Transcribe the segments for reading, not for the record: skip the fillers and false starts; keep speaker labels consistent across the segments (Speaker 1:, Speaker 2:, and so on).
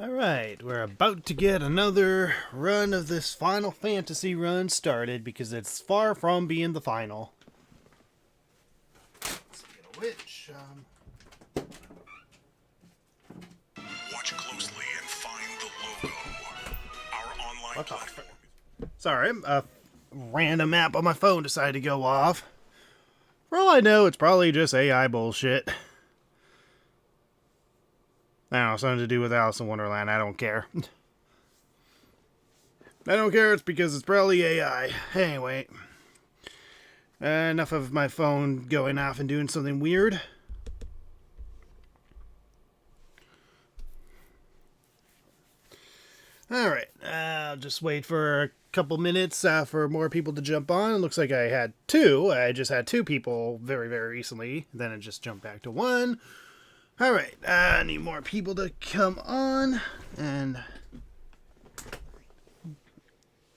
Speaker 1: Alright, we're about to get another run of this Final Fantasy run started because it's far from being the final. Speaking of which,
Speaker 2: Watch closely and find the logo. Our online
Speaker 1: what the
Speaker 2: platform.
Speaker 1: Sorry, a random app on my phone decided to go off. For all I know, it's probably just AI bullshit. I don't know, something to do with Alice in Wonderland, I don't care. I don't care, it's because it's probably AI. Anyway. Enough of my phone going off and doing something weird. Alright, I'll just wait for a couple minutes for more people to jump on. It looks like I had two. I just had two people very, very recently. Then it just jumped back to one. Alright, I need more people to come on. And...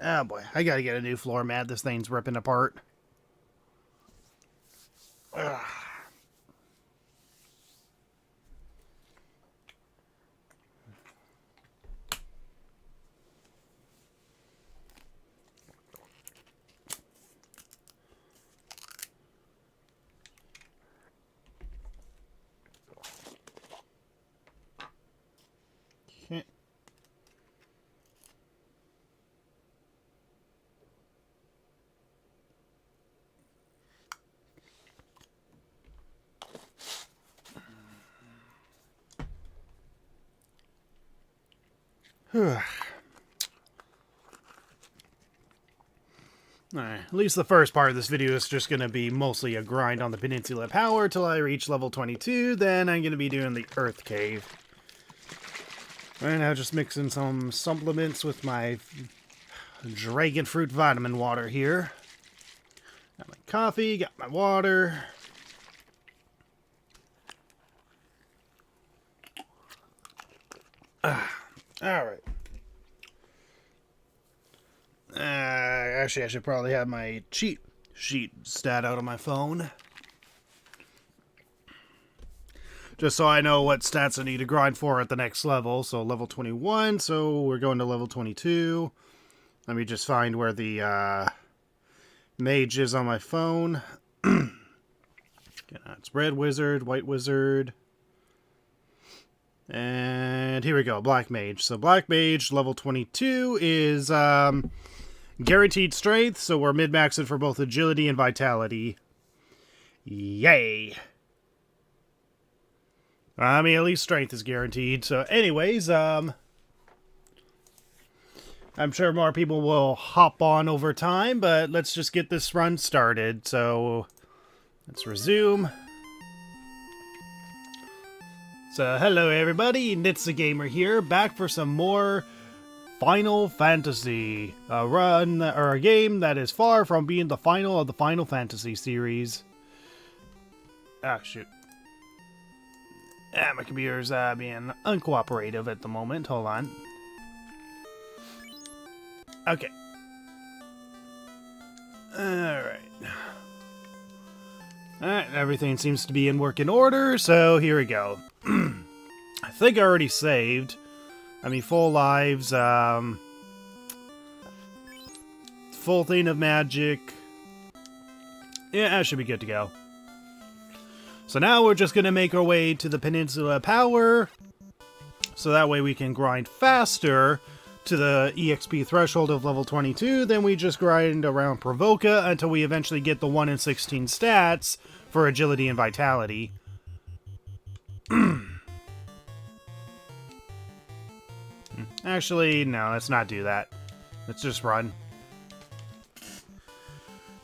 Speaker 1: oh boy, I gotta get a new floor mat. This thing's ripping apart. Ugh. Okay. Alright, at least the first part of this video is just going to be mostly a grind on the Peninsula Power till I reach level 22, then I'm going to be doing the Earth Cave. Right now, just mixing some supplements with my Dragon Fruit Vitamin Water here. Got my coffee, got my water. Alright. Actually, I should probably have my cheat sheet stat out on my phone. Just so I know what stats I need to grind for at the next level. So level 21, so we're going to level 22. Let me just find where the mage is on my phone. It's Red Wizard, White Wizard. And here we go, Black Mage. So Black Mage, level 22, is guaranteed strength, so we're mid-maxing for both agility and vitality. Yay! I mean, at least strength is guaranteed. So anyways, I'm sure more people will hop on over time, but let's just get this run started. So let's resume. So hello everybody, Nitsa Gamer here, back for some more Final Fantasy. A run, or a game that is far from being the final of the Final Fantasy series. Ah, shoot. My computer's being uncooperative at the moment. Hold on. Okay. Alright. Alright, everything seems to be in working order, so here we go. I think I already saved. I mean, full lives, full thing of magic. Yeah, I should be good to go. So now we're just going to make our way to the Peninsula Power, so that way we can grind faster to the EXP threshold of level 22, then we just grind around Provoca until we eventually get the 1 in 16 stats for agility and vitality. Actually, no, let's not do that. Let's just run.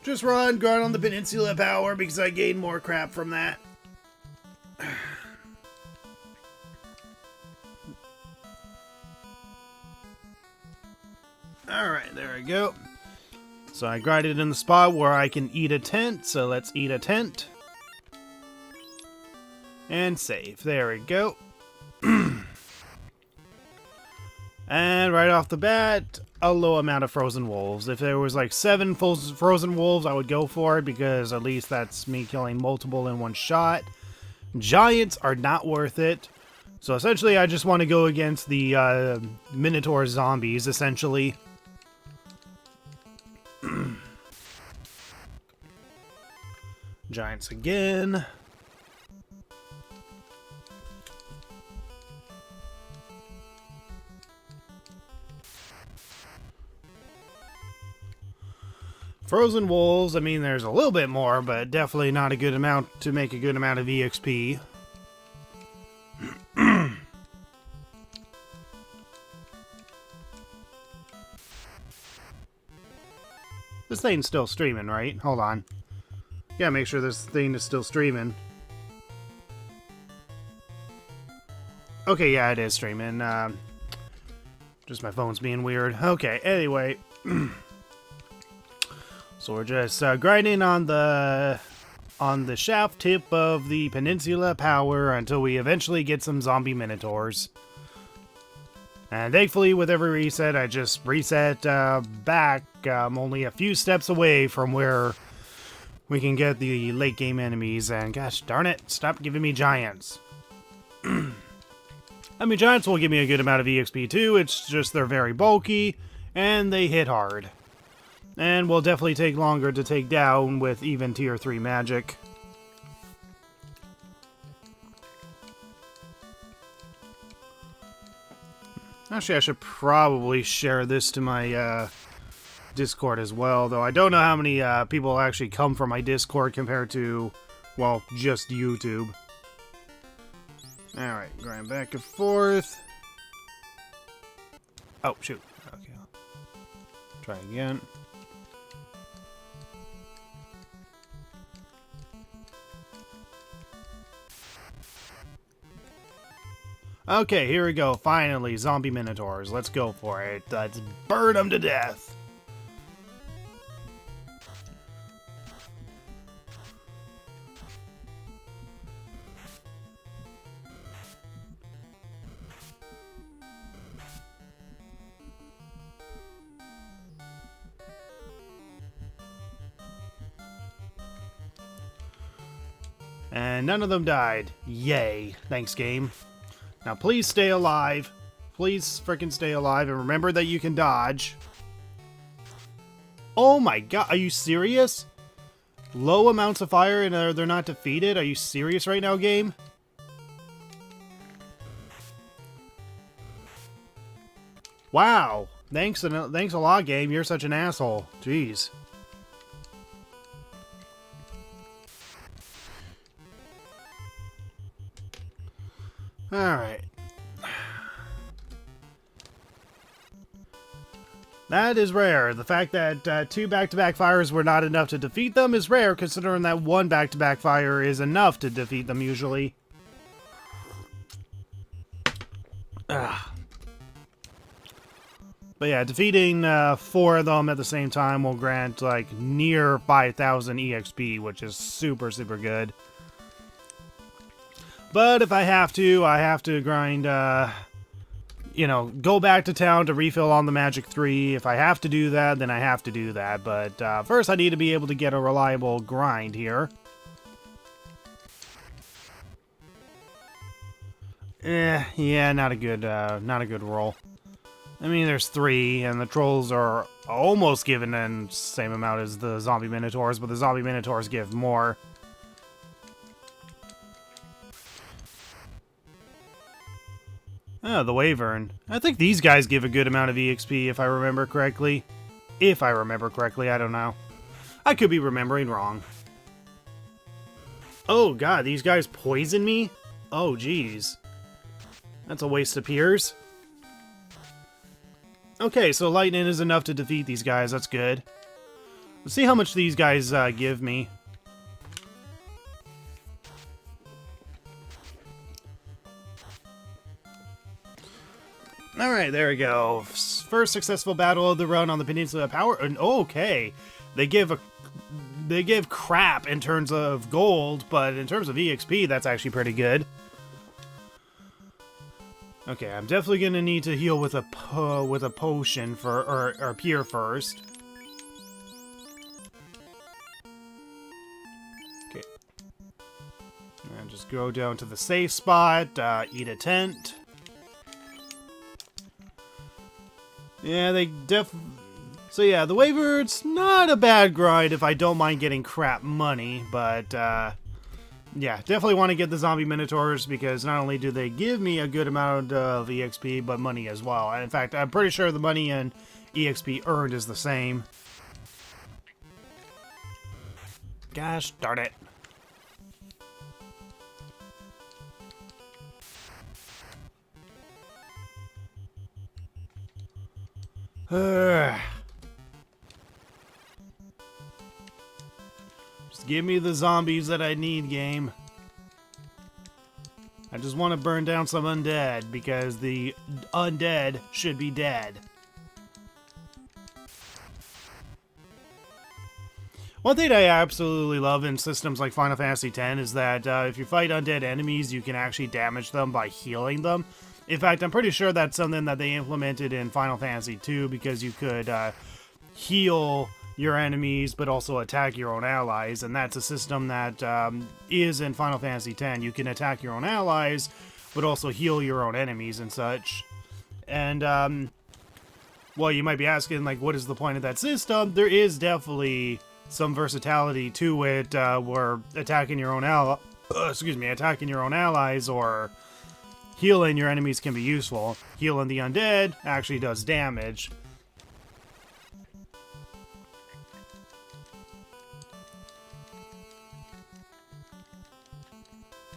Speaker 1: Just run, grind on the Peninsula Power because I gain more crap from that. Alright, there we go. So I grinded in the spot where I can eat a tent, so let's eat a tent. And save. There we go. And right off the bat, a low amount of frozen wolves. If there was like 7 frozen wolves, I would go for it because at least that's me killing multiple in one shot. Giants are not worth it. So essentially, I just want to go against the Minotaur zombies, essentially. Giants again. Frozen wolves, I mean, there's a little bit more, but definitely not a good amount to make a good amount of EXP. This thing's still streaming, right? Hold on. Gotta make sure this thing is still streaming. Okay, yeah, it is streaming. Just my phone's being weird. Okay, anyway. So we're just grinding on the shaft tip of the Peninsula Power until we eventually get some zombie minotaurs. And thankfully, with every reset, I just reset back. I'm only a few steps away from where we can get the late game enemies. And gosh darn it, stop giving me giants. I mean, giants will give me a good amount of EXP too. It's just they're very bulky and they hit hard. And will definitely take longer to take down with even tier 3 magic. Actually, I should probably share this to my Discord as well, though I don't know how many people actually come from my Discord compared to, well, just YouTube. Alright, going back and forth. Oh, shoot. Okay. Try again. Okay, here we go. Finally, zombie minotaurs. Let's go for it. Let's burn them to death. And none of them died. Yay. Thanks, game. Now, please stay alive. Please frickin' stay alive. And remember that you can dodge. Oh my god. Are you serious? Low amounts of fire and they're not defeated? Are you serious right now, game? Wow. Thanks a lot, game. You're such an asshole. Jeez. Alright. That is rare. The fact that 2 back-to-back fires were not enough to defeat them is rare, considering that 1 back-to-back fire is enough to defeat them usually. Ugh. But yeah, defeating 4 of them at the same time will grant like near 5,000 EXP, which is super, super good. But if I have to grind, you know, go back to town to refill on the Magic 3. If I have to do that, then I have to do that. But first I need to be able to get a reliable grind here. Yeah, not a good roll. I mean, there's 3, and the trolls are almost given the same amount as the zombie minotaurs, but the zombie minotaurs give more. Oh, the Wyvern. I think these guys give a good amount of EXP, if I remember correctly. If I remember correctly, I don't know. I could be remembering wrong. Oh god, these guys poison me? Oh jeez. That's a waste of peers. Okay, so lightning is enough to defeat these guys, that's good. Let's see how much these guys give me. Alright, there we go. First successful battle of the run on the Peninsula Power. Okay, they give crap in terms of gold, but in terms of EXP, that's actually pretty good. Okay, I'm definitely gonna need to heal with a potion for or pier first. Okay, and just go down to the safe spot, eat a tent. Yeah, So yeah, the Wayward's not a bad grind if I don't mind getting crap money, but yeah, definitely want to get the Zombie Minotaurs because not only do they give me a good amount of EXP, but money as well. In fact, I'm pretty sure the money and EXP earned is the same. Gosh darn it. Just give me the zombies that I need, game. I just want to burn down some undead because the undead should be dead. One thing I absolutely love in systems like Final Fantasy X is that if you fight undead enemies, you can actually damage them by healing them. In fact, I'm pretty sure that's something that they implemented in Final Fantasy II because you could heal your enemies but also attack your own allies, and that's a system that is in Final Fantasy X. You can attack your own allies but also heal your own enemies and such. And, well, you might be asking, like, what is the point of that system? There is definitely some versatility to it where attacking your own attacking your own allies or healing your enemies can be useful. Healing the undead actually does damage.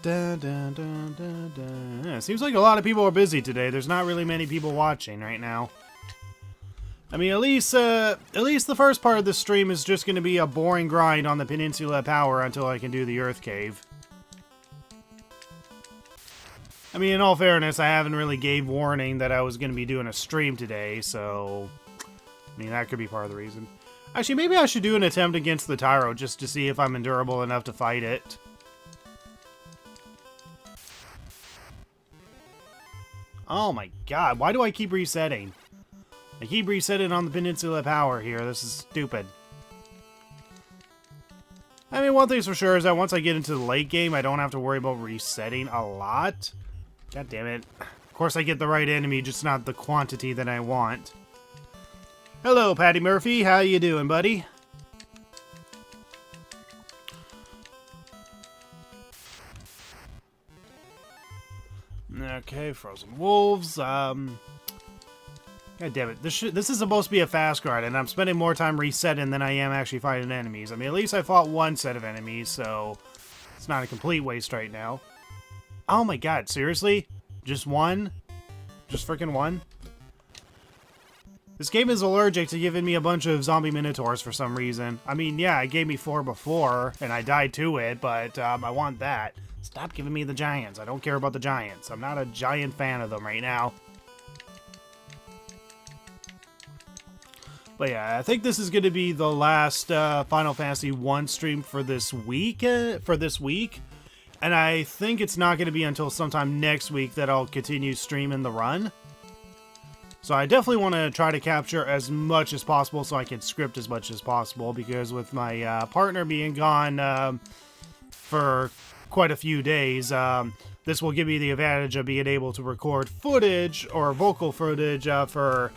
Speaker 1: Dun, dun, dun, dun, dun. Yeah, seems like a lot of people are busy today. There's not really many people watching right now. I mean, at least the first part of the stream is just going to be a boring grind on the Peninsula Power until I can do the Earth Cave. I mean, in all fairness, I haven't really gave warning that I was going to be doing a stream today, so I mean, that could be part of the reason. Actually, maybe I should do an attempt against the Tyro just to see if I'm endurable enough to fight it. Oh my god, why do I keep resetting? I keep resetting on the Peninsula Power here. This is stupid. I mean, one thing's for sure is that once I get into the late game, I don't have to worry about resetting a lot. God damn it. Of course I get the right enemy, just not the quantity that I want. Hello, Patty Murphy. How you doing, buddy? Okay, Frozen Wolves. God damn it. This is supposed to be a fast grind, and I'm spending more time resetting than I am actually fighting enemies. I mean, at least I fought one set of enemies, so it's not a complete waste right now. Oh my god, seriously? Just one? Just freaking one? This game is allergic to giving me a bunch of zombie minotaurs for some reason. I mean, yeah, it gave me 4 before, and I died to it, but I want that. Stop giving me the giants. I don't care about the giants. I'm not a giant fan of them right now. But yeah, I think this is going to be the last Final Fantasy 1 stream for this week. And I think it's not going to be until sometime next week that I'll continue streaming the run. So I definitely want to try to capture as much as possible so I can script as much as possible, because with my partner being gone for quite a few days, this will give me the advantage of being able to record footage or vocal footage for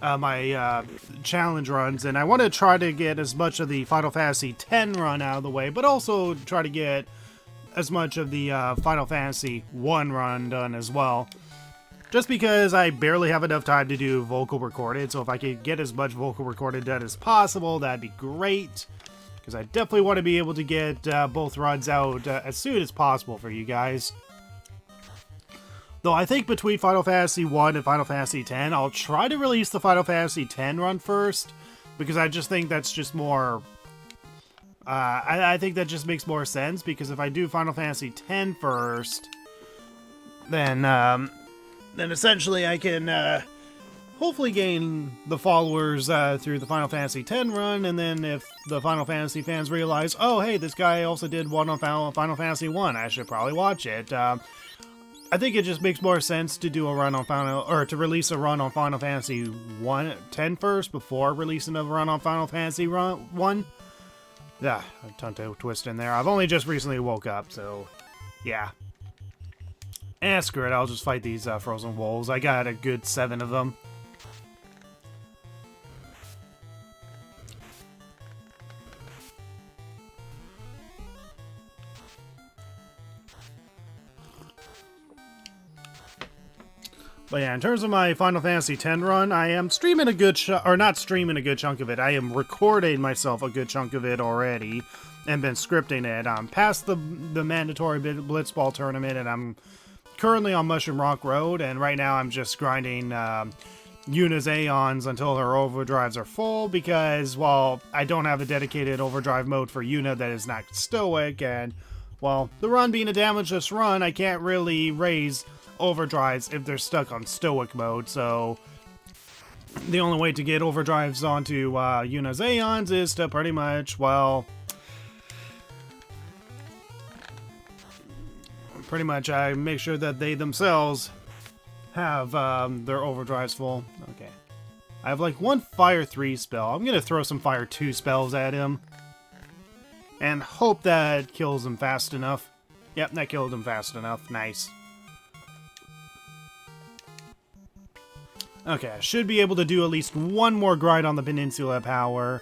Speaker 1: my challenge runs. And I want to try to get as much of the Final Fantasy X run out of the way, but also try to get as much of the Final Fantasy 1 run done as well. Just because I barely have enough time to do vocal recorded, so if I could get as much vocal recorded done as possible, that'd be great. Because I definitely want to be able to get both runs out as soon as possible for you guys. Though I think between Final Fantasy 1 and Final Fantasy X, I'll try to release the Final Fantasy X run first, because I just think that's just more... I think that just makes more sense, because if I do Final Fantasy X first, then essentially I can hopefully gain the followers through the Final Fantasy X run, and then if the Final Fantasy fans realize, oh hey, this guy also did one on Final Fantasy 1, I should probably watch it. I think it just makes more sense to do a run on to release a run on Final Fantasy 10 first before releasing a run on Final Fantasy 1. Yeah, a tongue twist in there. I've only just recently woke up, so Yeah. Screw it, I'll just fight these frozen wolves. I got a good 7 of them. But yeah, in terms of my Final Fantasy X run, I am streaming a good or not streaming a good chunk of it. I am recording myself a good chunk of it already, and been scripting it. I'm past the mandatory Blitzball tournament, and I'm currently on Mushroom Rock Road, and right now I'm just grinding Yuna's Aeons until her overdrives are full, because, well, I don't have a dedicated overdrive mode for Yuna that is not stoic, and, well, the run being a damageless run, I can't really raise overdrives if they're stuck on stoic mode, so the only way to get overdrives onto Yuna's Aeons is to pretty much, well, I make sure that they themselves have their overdrives full. Okay. I have like one Fire 3 spell. I'm gonna throw some Fire 2 spells at him and hope that kills him fast enough. Yep, that killed him fast enough. Nice. Okay, I should be able to do at least one more grind on the Peninsula Power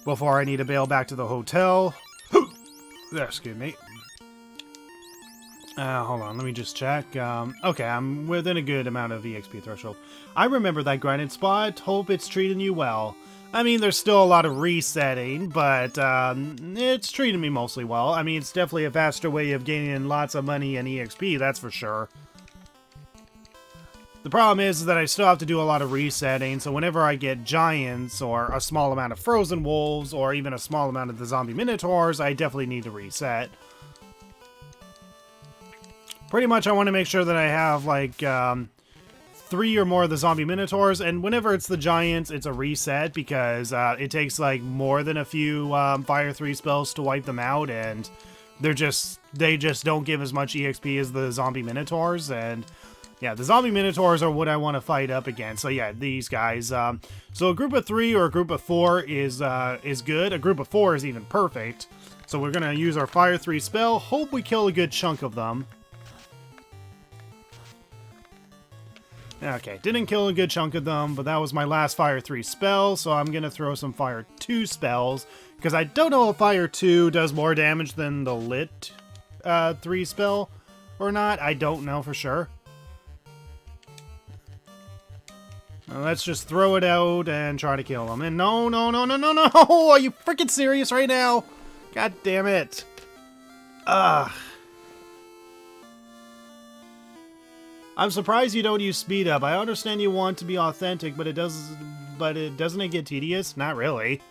Speaker 1: before I need to bail back to the hotel. Excuse me. Hold on, let me just check. Okay, I'm within a good amount of EXP threshold. I remember that grinded spot. Hope it's treating you well. I mean, there's still a lot of resetting, but it's treating me mostly well. I mean, it's definitely a faster way of gaining lots of money and EXP, that's for sure. The problem is that I still have to do a lot of resetting, so whenever I get giants, or a small amount of frozen wolves, or even a small amount of the zombie minotaurs, I definitely need to reset. Pretty much I want to make sure that I have, like, 3 or more of the zombie minotaurs, and whenever it's the giants, it's a reset, because it takes, like, more than a few Fire 3 spells to wipe them out, and they just don't give as much EXP as the zombie minotaurs, and yeah, the zombie minotaurs are what I want to fight up against. So yeah, these guys. So a group of 3 or a group of 4 is good. A group of 4 is even perfect. So we're gonna use our Fire 3 spell. Hope we kill a good chunk of them. Okay, didn't kill a good chunk of them, but that was my last Fire 3 spell, so I'm gonna throw some Fire 2 spells, because I don't know if Fire 2 does more damage than the Lit 3 spell or not. I don't know for sure. Let's just throw it out and try to kill him. And no! Are you freaking serious right now? God damn it. Ugh. I'm surprised you don't use speed up. I understand you want to be authentic, but doesn't it get tedious? Not really.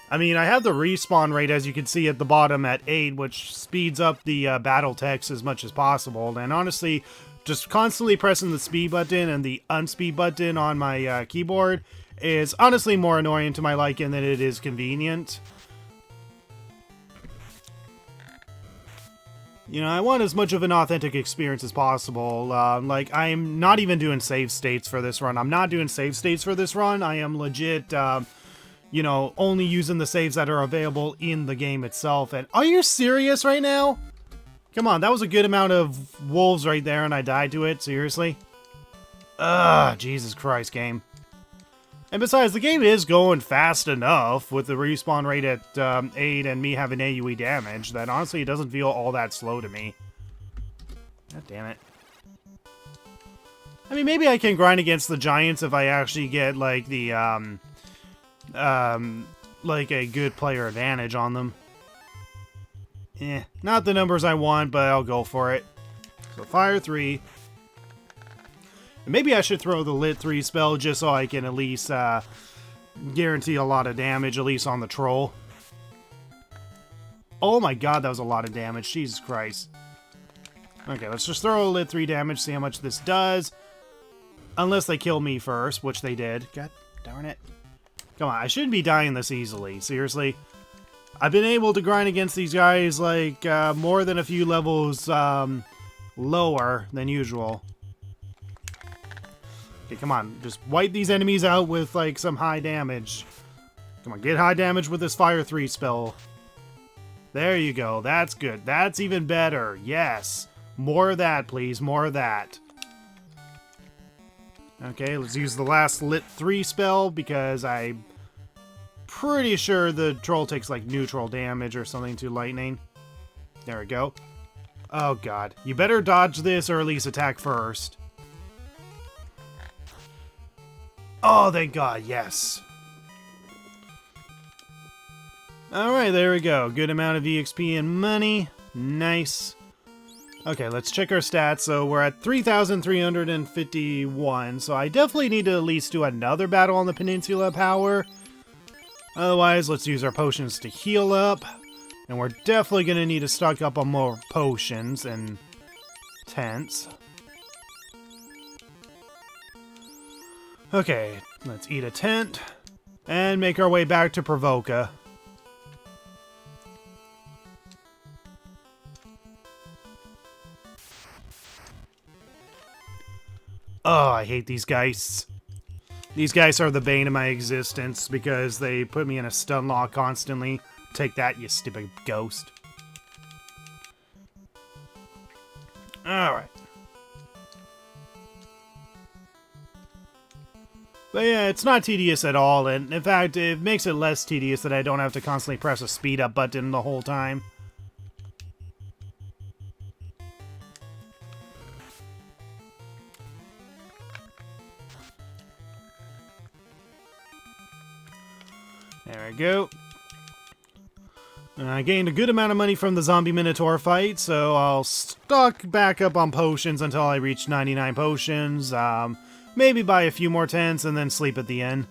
Speaker 1: I mean, I have the respawn rate, as you can see at the bottom, at 8, which speeds up the battle text as much as possible. And honestly, just constantly pressing the speed button and the unspeed button on my keyboard is honestly more annoying to my liking than it is convenient. You know, I want as much of an authentic experience as possible. Like, I'm not even doing save states for this run. I'm not doing save states for this run. I am legit, you know, only using the saves that are available in the game itself. And are you serious right now? Come on, that was a good amount of wolves right there, and I died to it? Seriously? Ugh, Jesus Christ, game. And besides, the game is going fast enough with the respawn rate at 8 and me having AoE damage that honestly it doesn't feel all that slow to me. God damn it. I mean, maybe I can grind against the giants if I actually get, like, the, like a good player advantage on them. Not the numbers I want, but I'll go for it. So Fire 3. And maybe I should throw the Lit 3 spell just so I can at least guarantee a lot of damage, at least on the troll. Oh my god, that was a lot of damage. Jesus Christ. Okay, let's just throw a Lit 3 damage, see how much this does. Unless they kill me first, which they did. God darn it. Come on, I shouldn't be dying this easily. Seriously. I've been able to grind against these guys, like, more than a few levels lower than usual. Okay, come on. Just wipe these enemies out with, like, some high damage. Come on, get high damage with this Fire 3 spell. There you go. That's good. That's even better. Yes. More of that, please. More of that. Okay, let's use the last Lit 3 spell because I'm pretty sure the troll takes like neutral damage or something to lightning. There we go. Oh god. You better dodge this or at least attack first. Oh, thank god. Yes. Alright, there we go. Good amount of EXP and money. Nice. Okay, let's check our stats. So we're at 3,351. So I definitely need to at least do another battle on the Peninsula Power. Otherwise, let's use our potions to heal up. And we're definitely going to need to stock up on more potions and tents. Okay, let's eat a tent. And make our way back to Provoca. Oh, I hate these guys. These guys are the bane of my existence because they put me in a stun lock constantly. Take that, you stupid ghost. Alright. But yeah, it's not tedious at all, and in fact, it makes it less tedious that I don't have to constantly press a speed up button the whole time. There we go. I gained a good amount of money from the zombie minotaur fight, so I'll stock back up on potions until I reach 99 potions. Maybe buy a few more tents and then sleep at the inn.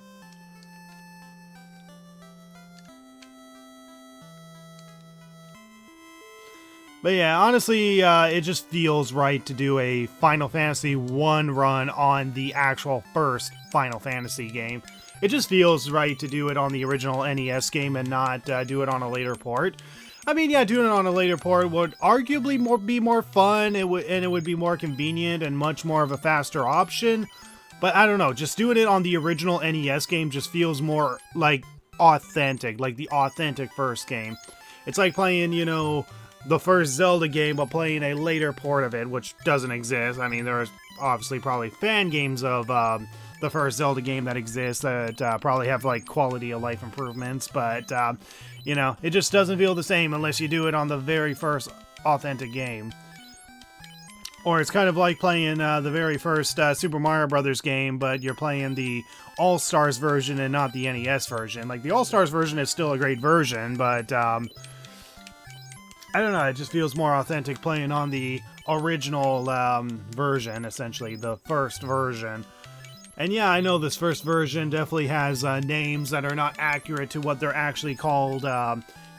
Speaker 1: But yeah, honestly, it just feels right to do a Final Fantasy 1 run on the actual first Final Fantasy game. It just feels right to do it on the original NES game and not do it on a later port. I mean, yeah, doing it on a later port would arguably be more fun, and it would be more convenient and much more of a faster option. But I don't know, just doing it on the original NES game just feels more like authentic, like the authentic first game. It's like playing, you know, the first Zelda game, but playing a later port of it, which doesn't exist. I mean, there's obviously probably fan games of the first Zelda game that exists that probably have like quality of life improvements, but you know, it just doesn't feel the same unless you do it on the very first authentic game. Or it's kind of like playing the very first Super Mario Brothers game, but you're playing the All-Stars version and not the NES version. Like, the All-Stars version is still a great version, but I don't know, it just feels more authentic playing on the original version, essentially, the first version. And yeah, I know this first version definitely has names that are not accurate to what they're actually called,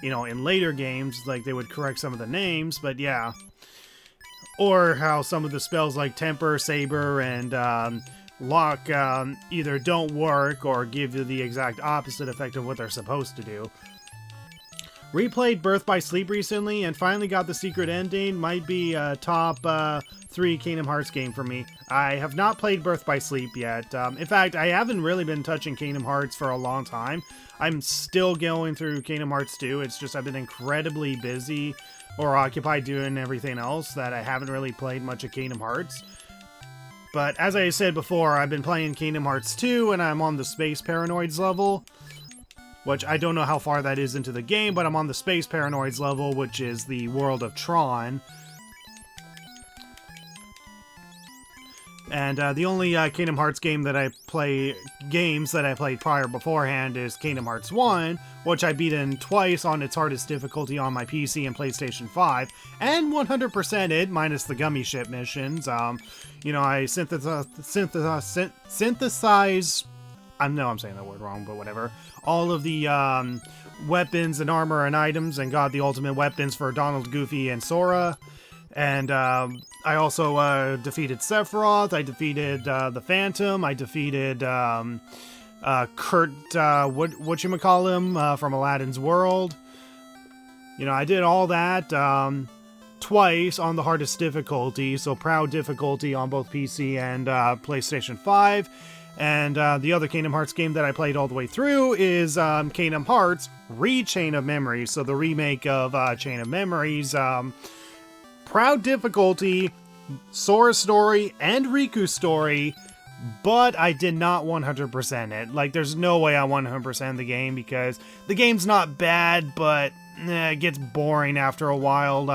Speaker 1: you know, in later games. Like, they would correct some of the names, but yeah. Or how some of the spells like Temper, Saber, and Lock either don't work or give you the exact opposite effect of what they're supposed to do. Replayed Birth by Sleep recently and finally got the secret ending. Might be a top 3 Kingdom Hearts game for me. I have not played Birth by Sleep yet. In fact, I haven't really been touching Kingdom Hearts for a long time. I'm still going through Kingdom Hearts 2. It's just I've been incredibly busy or occupied doing everything else that I haven't really played much of Kingdom Hearts. But as I said before, I've been playing Kingdom Hearts 2 and I'm on the Space Paranoids level, which I don't know how far that is into the game, but I'm on the Space Paranoids level, which is the world of Tron. And the only Kingdom Hearts games that I played prior beforehand is Kingdom Hearts 1, which I beaten twice on its hardest difficulty on my PC and PlayStation 5, and 100% it, minus the gummy ship missions. You know, I synthesize, I know I'm saying that word wrong, but whatever, all of the weapons and armor and items, and got the ultimate weapons for Donald, Goofy, and Sora. And I also defeated Sephiroth, I defeated the Phantom, I defeated Kurt, whatchamacallem, from Aladdin's World. You know, I did all that twice on the hardest difficulty, so proud difficulty on both PC and PlayStation 5. And the other Kingdom Hearts game that I played all the way through is Kingdom Hearts Chain of Memories. So the remake of Chain of Memories. Proud difficulty, Sora story, and Riku story, but I did not 100% it. Like, there's no way I 100% the game because the game's not bad, but it gets boring after a while.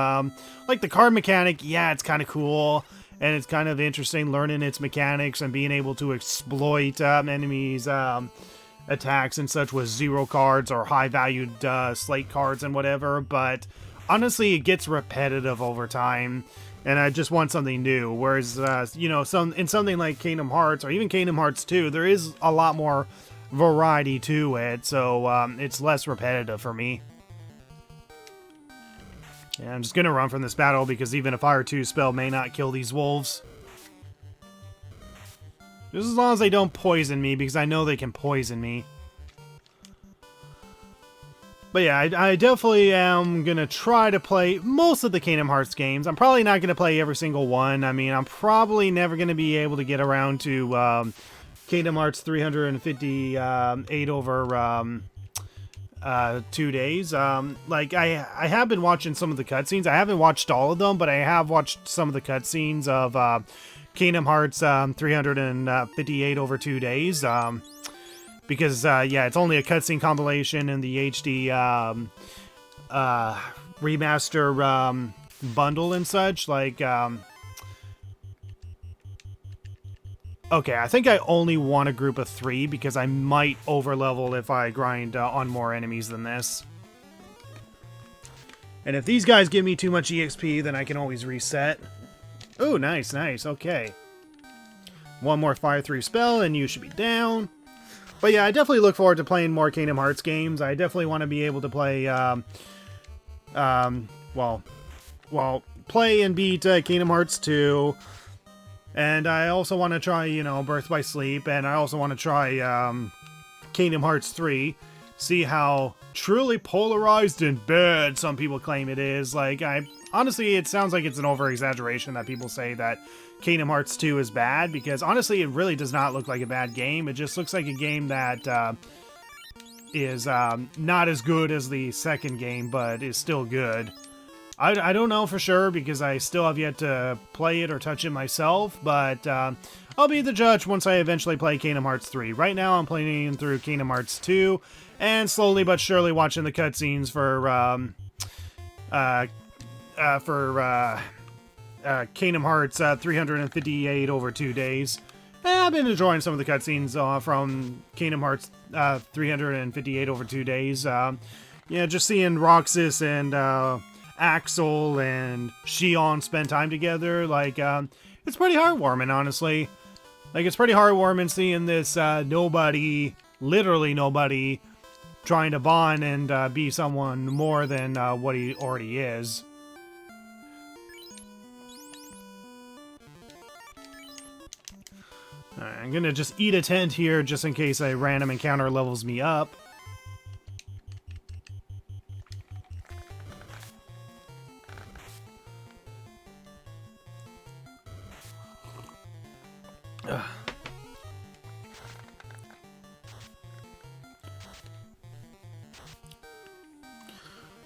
Speaker 1: Like the card mechanic, yeah, it's kind of cool. And it's kind of interesting learning its mechanics and being able to exploit enemies' attacks and such with 0 cards or high-valued slate cards and whatever. But honestly, it gets repetitive over time, and I just want something new. Whereas, you know, in something like Kingdom Hearts or even Kingdom Hearts 2, there is a lot more variety to it, so it's less repetitive for me. Yeah, I'm just gonna run from this battle because even a Fire 2 spell may not kill these wolves. Just as long as they don't poison me, because I know they can poison me. But yeah, I definitely am gonna try to play most of the Kingdom Hearts games. I'm probably not gonna play every single one. I mean, I'm probably never gonna be able to get around to Kingdom Hearts 358 over 2 days. Like I have been watching some of the cutscenes. I haven't watched all of them, but I have watched some of the cutscenes of Kingdom Hearts 358 over 2 days. Because yeah, it's only a cutscene compilation in the HD remaster bundle and such. Like okay, I think I only want a group of 3 because I might overlevel if I grind on more enemies than this. And if these guys give me too much EXP, then I can always reset. Oh, nice, nice, okay. One more Fire 3 spell and you should be down. But yeah, I definitely look forward to playing more Kingdom Hearts games. I definitely want to be able to play, play and beat Kingdom Hearts 2. And I also want to try, you know, Birth by Sleep, and I also want to try Kingdom Hearts 3. See how truly polarized and bad some people claim it is. Like, honestly, it sounds like it's an over-exaggeration that people say that Kingdom Hearts 2 is bad, because honestly, it really does not look like a bad game. It just looks like a game that is not as good as the second game, but is still good. I don't know for sure because I still have yet to play it or touch it myself, but I'll be the judge once I eventually play Kingdom Hearts 3. Right now I'm playing through Kingdom Hearts 2 and slowly but surely watching the cutscenes for Kingdom Hearts 358 over 2 days. And I've been enjoying some of the cutscenes from Kingdom Hearts 358 over 2 days. Yeah, just seeing Roxas and Axel and Xion spend time together, like, it's pretty heartwarming, honestly. Like, it's pretty heartwarming seeing this nobody, literally nobody, trying to bond and be someone more than what he already is. Alright, I'm gonna just eat a tent here just in case a random encounter levels me up.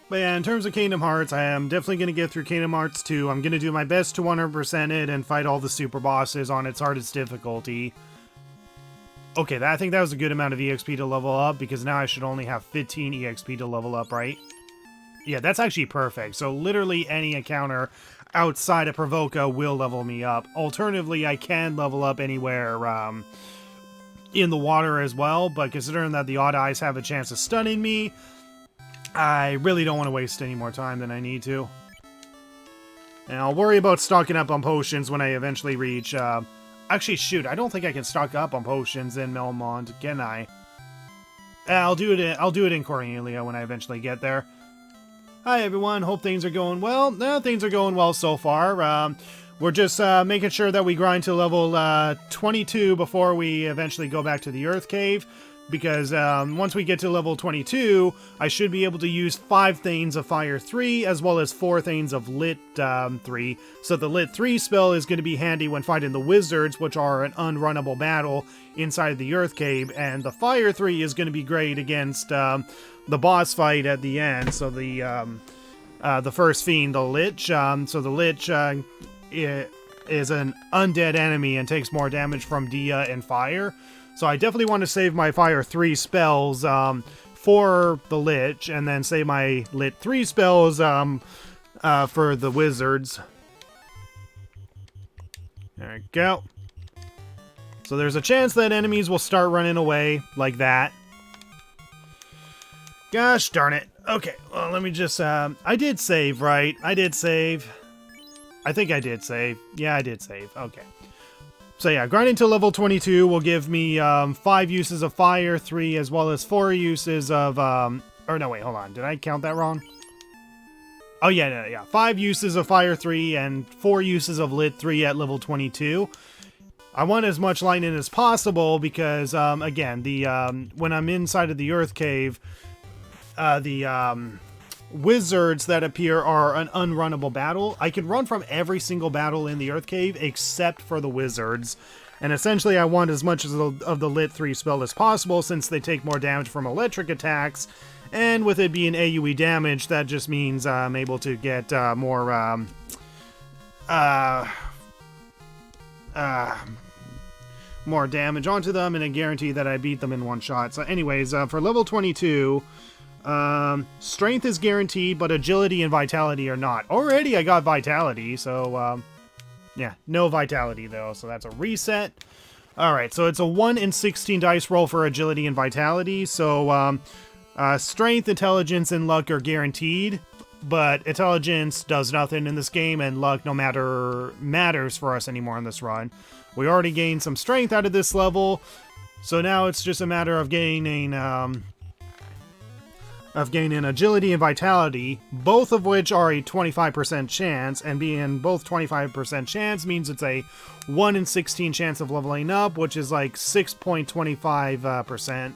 Speaker 1: But yeah, in terms of Kingdom Hearts, I am definitely going to get through Kingdom Hearts 2. I'm going to do my best to 100% it and fight all the super bosses on its hardest difficulty. Okay, I think that was a good amount of EXP to level up, because now I should only have 15 EXP to level up, right? Yeah, that's actually perfect. So literally any encounter outside of Provoka will level me up. Alternatively, I can level up anywhere in the water as well, but considering that the Odd Eyes have a chance of stunning me, I really don't want to waste any more time than I need to. And I'll worry about stocking up on potions when I eventually reach... actually, shoot, I don't think I can stock up on potions in Melmond, can I? I'll do it in Cornelia when I eventually get there. Hi everyone, hope things are going well. Things are going well so far. We're just making sure that we grind to level 22 before we eventually go back to the Earth Cave. because once we get to level 22, I should be able to use 5 Thanes of Fire 3 as well as 4 Thanes of Lit 3. So the Lit 3 spell is going to be handy when fighting the wizards, which are an unrunnable battle inside the Earth Cave, and the Fire 3 is going to be great against the boss fight at the end. So the first fiend, the Lich. So the Lich is an undead enemy and takes more damage from Dia and fire. So I definitely want to save my Fire 3 spells for the Lich, and then save my Lit 3 spells for the wizards. There we go. So there's a chance that enemies will start running away like that. Gosh darn it. Okay, well, let me just... I did save, right? I did save. I think I did save. Yeah, I did save. Okay. So yeah, grinding to level 22 will give me 5 uses of Fire 3 as well as 4 uses of... or no, wait, hold on. Did I count that wrong? Oh, yeah. 5 uses of Fire 3 and 4 uses of Lit 3 at level 22. I want as much lightning as possible because, again, when I'm inside of the Earth Cave, the wizards that appear are an unrunnable battle. I can run from every single battle in the Earth Cave except for the wizards. And essentially I want as much of the Lit 3 spell as possible since they take more damage from electric attacks. And with it being AoE damage, that just means I'm able to get more damage onto them and a guarantee that I beat them in one shot. So anyways, for level 22... strength is guaranteed, but agility and vitality are not. Already I got vitality, so, yeah, no vitality though, so that's a reset. Alright, so it's a 1 in 16 dice roll for agility and vitality, so, strength, intelligence, and luck are guaranteed, but intelligence does nothing in this game, and luck matters for us anymore in this run. We already gained some strength out of this level, so now it's just a matter of gaining agility and vitality, both of which are a 25% chance, and being both 25% chance means it's a 1 in 16 chance of leveling up, which is like 6.25%.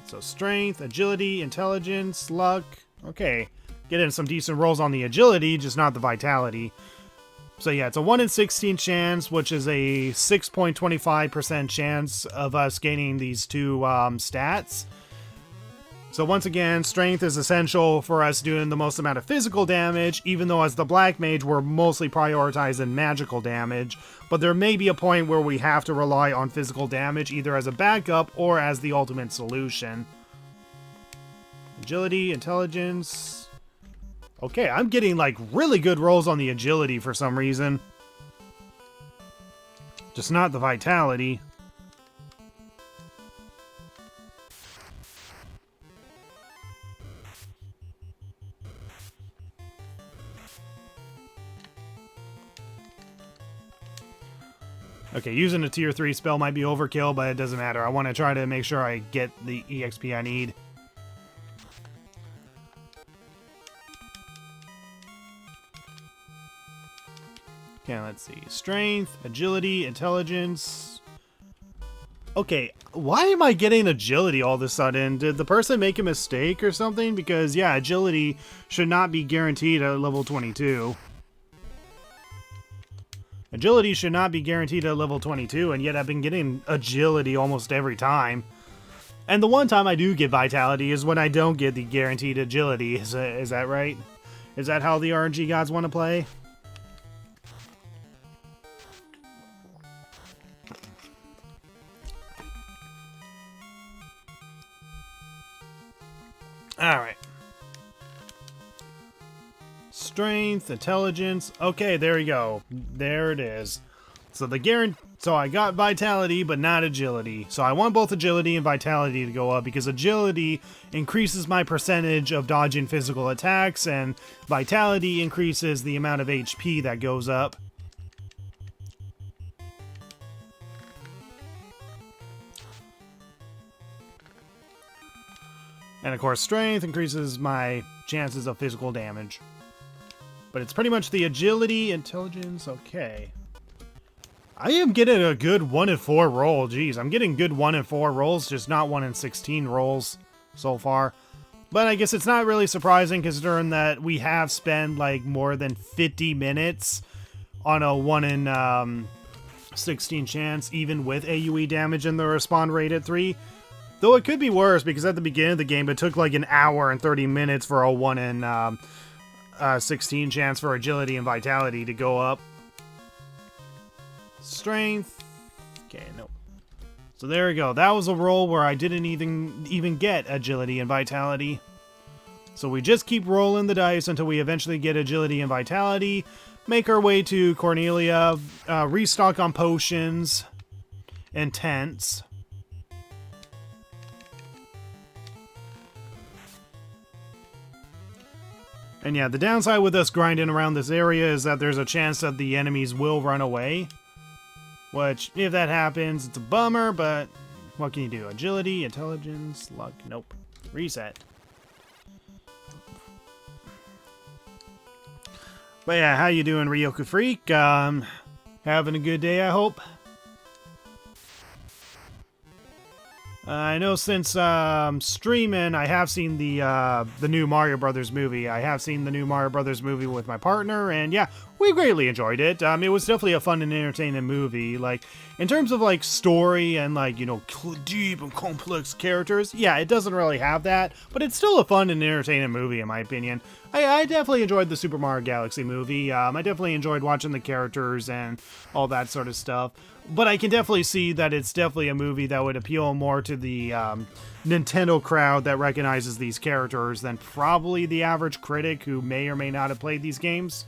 Speaker 1: So strength, agility, intelligence, luck. Okay, getting some decent rolls on the agility, just not the vitality. So yeah, it's a 1 in 16 chance, which is a 6.25% chance of us gaining these two stats. So once again, strength is essential for us doing the most amount of physical damage, even though as the Black Mage we're mostly prioritizing magical damage, but there may be a point where we have to rely on physical damage either as a backup or as the ultimate solution. Agility, intelligence... Okay, I'm getting like really good rolls on the agility for some reason. Just not the vitality. Okay, using a tier 3 spell might be overkill, but it doesn't matter. I want to try to make sure I get the EXP I need. Okay, let's see. Strength, agility, intelligence. Okay, why am I getting agility all of a sudden? Did the person make a mistake or something? Because, yeah, agility should not be guaranteed at level 22. Agility should not be guaranteed at level 22, and yet I've been getting agility almost every time. And the one time I do get vitality is when I don't get the guaranteed agility. Is that right? Is that how the RNG gods want to play? Alright. Strength, intelligence. Okay, there we go. There it is. So so I got vitality, but not agility. So I want both agility and vitality to go up because agility increases my percentage of dodging physical attacks, and vitality increases the amount of HP that goes up. And of course, strength increases my chances of physical damage. But it's pretty much the agility, intelligence, okay. I am getting a good 1 in 4 roll. Jeez, I'm getting good 1 in 4 rolls, just not 1 in 16 rolls so far. But I guess it's not really surprising considering that we have spent like more than 50 minutes on a 1 in 16 chance, even with AoE damage and the respawn rate at 3. Though it could be worse because at the beginning of the game it took like an hour and 30 minutes for a 1 in 16 chance for agility and vitality to go up. Strength. Okay, nope. So there we go. That was a roll where I didn't even get agility and vitality. So we just keep rolling the dice until we eventually get agility and vitality. Make our way to Cornelia. Restock on potions and tents. And yeah, the downside with us grinding around this area is that there's a chance that the enemies will run away. Which, if that happens, it's a bummer, but what can you do? Agility, intelligence, luck, nope. Reset. But yeah, how you doing, Ryoku Freak? Having a good day, I hope? I know since streaming, I have seen the new Mario Brothers movie. I have seen the new Mario Brothers movie with my partner, and yeah, we greatly enjoyed it. It was definitely a fun and entertaining movie. Like, in terms of like story and like, you know, deep and complex characters, yeah, it doesn't really have that, but it's still a fun and entertaining movie in my opinion. I definitely enjoyed the Super Mario Galaxy movie. I definitely enjoyed watching the characters and all that sort of stuff. But I can definitely see that it's definitely a movie that would appeal more to the Nintendo crowd that recognizes these characters than probably the average critic who may or may not have played these games.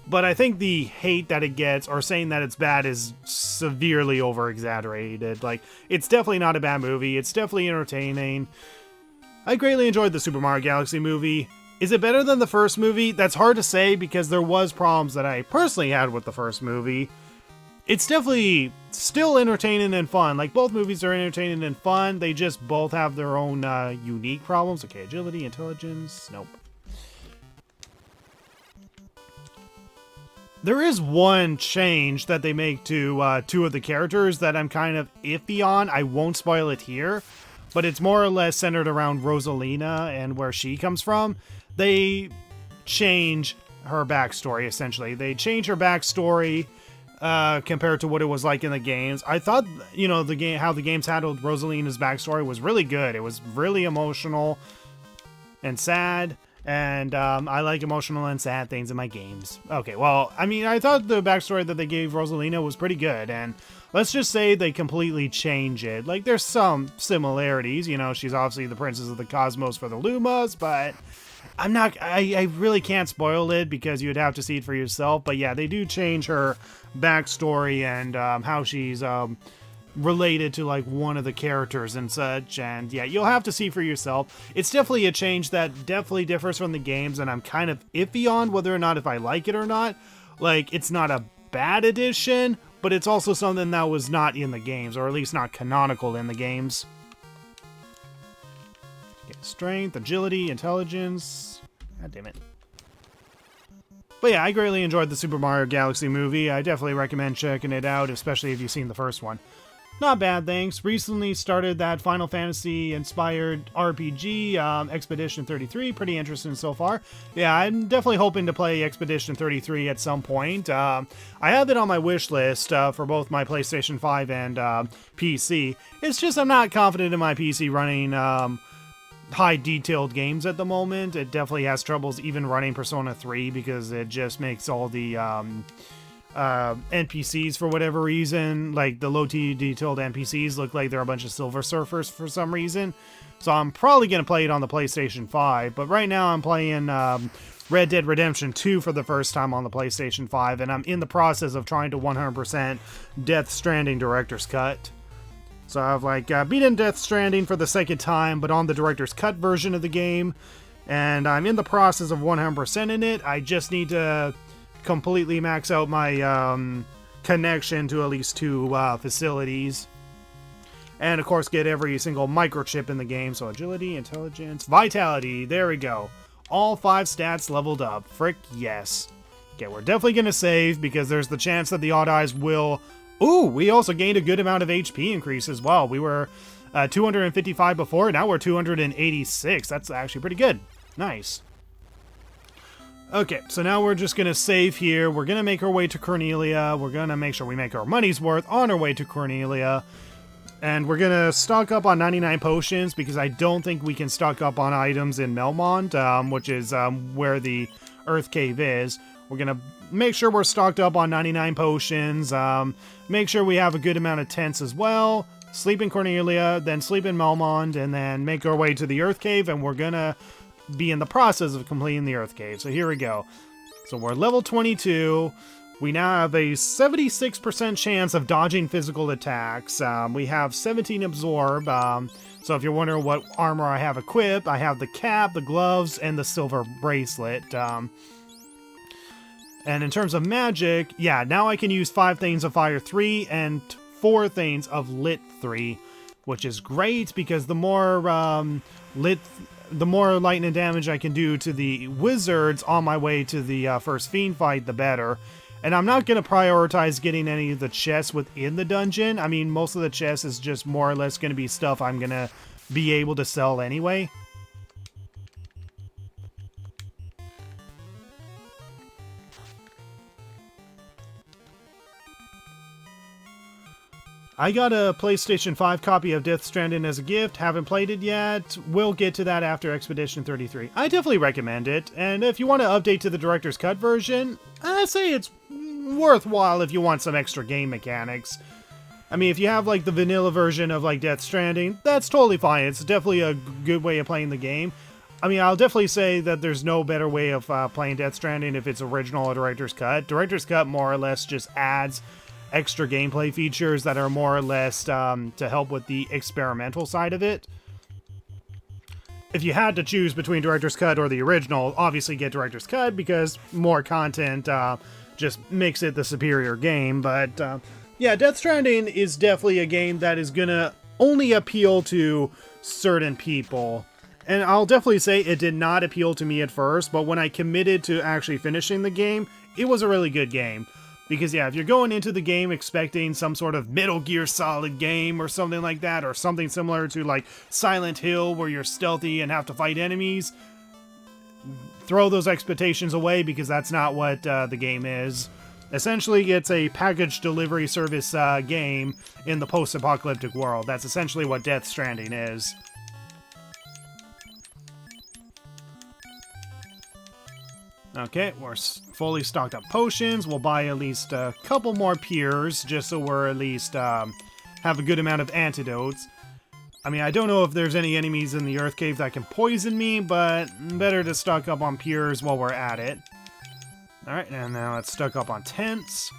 Speaker 1: But I think the hate that it gets, or saying that it's bad, is severely over-exaggerated. Like, it's definitely not a bad movie. It's definitely entertaining. I greatly enjoyed the Super Mario Galaxy movie. Is it better than the first movie? That's hard to say because there was problems that I personally had with the first movie. It's definitely still entertaining and fun. Like, both movies are entertaining and fun. They just both have their own unique problems. Okay, agility, intelligence, nope. There is one change that they make to 2 of the characters that I'm kind of iffy on. I won't spoil it here, but it's more or less centered around Rosalina and where she comes from. They change her backstory, essentially. They change her backstory compared to what it was like in the games. I thought, you know, how the games handled Rosalina's backstory was really good. It was really emotional and sad. And I like emotional and sad things in my games. Okay, well, I mean, I thought the backstory that they gave Rosalina was pretty good, and let's just say they completely change it. Like, there's some similarities, you know, she's obviously the princess of the cosmos for the Lumas, but I really can't spoil it because you'd have to see it for yourself. But yeah, they do change her backstory and how she's related to like one of the characters and such, and yeah, you'll have to see for yourself. It's definitely a change that definitely differs from the games, and I'm kind of iffy on whether or not if I like it or not. Like, it's not a bad addition, but it's also something that was not in the games, or at least not canonical in the games. Okay, strength, agility, intelligence. God damn it. But yeah, I greatly enjoyed the Super Mario Galaxy movie. I definitely recommend checking it out, especially if you've seen the first one. Not bad, thanks. Recently started that Final Fantasy inspired RPG, Expedition 33. Pretty interesting so far. Yeah, I'm definitely hoping to play Expedition 33 at some point. I have it on my wish list for both my PlayStation 5 and PC. It's just I'm not confident in my PC running high detailed games at the moment. It definitely has troubles even running Persona 3 because it just makes all the NPCs, for whatever reason, like the low detailed NPCs, look like they're a bunch of Silver Surfers for some reason. So I'm probably going to play it on the PlayStation 5, but right now I'm playing Red Dead Redemption 2 for the first time on the PlayStation 5, and I'm in the process of trying to 100% Death Stranding Director's Cut. So I've like beaten Death Stranding for the second time, but on the Director's Cut version of the game, and I'm in the process of 100% in it. I just need to completely max out my connection to at least 2 facilities, and of course get every single microchip in the game. So agility, intelligence, vitality, there we go, all 5 stats leveled up. Frick yes. Okay, we're definitely gonna save because there's the chance that the odd eyes will Ooh, we also gained a good amount of HP increase as well. We were 255 before, now we're 286. That's actually pretty good. Nice. Okay, so now we're just going to save here. We're going to make our way to Cornelia. We're going to make sure we make our money's worth on our way to Cornelia. And we're going to stock up on 99 potions because I don't think we can stock up on items in Melmond, which is where the Earth Cave is. We're going to make sure we're stocked up on 99 potions. Make sure we have a good amount of tents as well. Sleep in Cornelia, then sleep in Melmond, and then make our way to the Earth Cave, and we're going to be in the process of completing the Earth Cave. So here we go. So we're level 22. We now have a 76% chance of dodging physical attacks. We have 17 absorb. So if you're wondering what armor I have equipped, I have the cap, the gloves, and the silver bracelet. And in terms of magic, yeah, now I can use 5 Thanes of Fire 3 and 4 Thanes of Lit 3, which is great because the more lightning damage I can do to the wizards on my way to the first fiend fight, the better. And I'm not going to prioritize getting any of the chests within the dungeon. I mean, most of the chests is just more or less going to be stuff I'm going to be able to sell anyway. I got a PlayStation 5 copy of Death Stranding as a gift. Haven't played it yet. We'll get to that after Expedition 33. I definitely recommend it. And if you want to update to the Director's Cut version, I say it's worthwhile if you want some extra game mechanics. I mean, if you have like the vanilla version of like Death Stranding, that's totally fine. It's definitely a good way of playing the game. I mean, I'll definitely say that there's no better way of playing Death Stranding if it's original or Director's Cut. Director's Cut more or less just adds extra gameplay features that are more or less to help with the experimental side of it. If you had to choose between Director's Cut or the original, obviously get Director's Cut because more content just makes it the superior game. But yeah, Death Stranding is definitely a game that is gonna only appeal to certain people. And I'll definitely say it did not appeal to me at first, but when I committed to actually finishing the game, it was a really good game. Because yeah, if you're going into the game expecting some sort of Metal Gear Solid game or something like that, or something similar to like Silent Hill where you're stealthy and have to fight enemies, throw those expectations away because that's not what the game is. Essentially, it's a package delivery service game in the post-apocalyptic world. That's essentially what Death Stranding is. Okay, we're fully stocked up potions. We'll buy at least a couple more piers, just so we're at least have a good amount of antidotes. I mean, I don't know if there's any enemies in the Earth Cave that can poison me, but better to stock up on piers while we're at it. Alright, and now let's stock up on tents.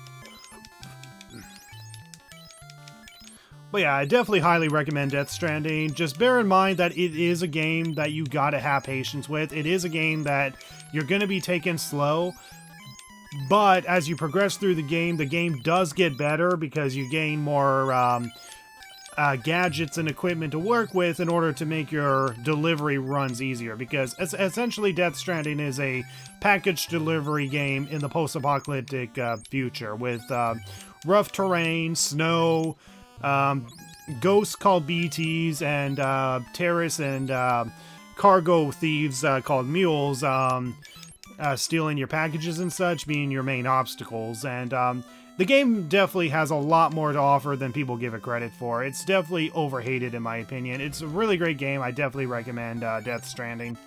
Speaker 1: But yeah, I definitely highly recommend Death Stranding. Just bear in mind that it is a game that you gotta have patience with. It is a game that you're gonna be taking slow. But as you progress through the game does get better because you gain more gadgets and equipment to work with in order to make your delivery runs easier. Because essentially Death Stranding is a package delivery game in the post-apocalyptic future with rough terrain, snow, ghosts called BTs, and terrorists and cargo thieves called mules stealing your packages and such being your main obstacles. And the game definitely has a lot more to offer than people give it credit for. It's definitely overhated in my opinion. It's a really great game. I definitely recommend Death Stranding.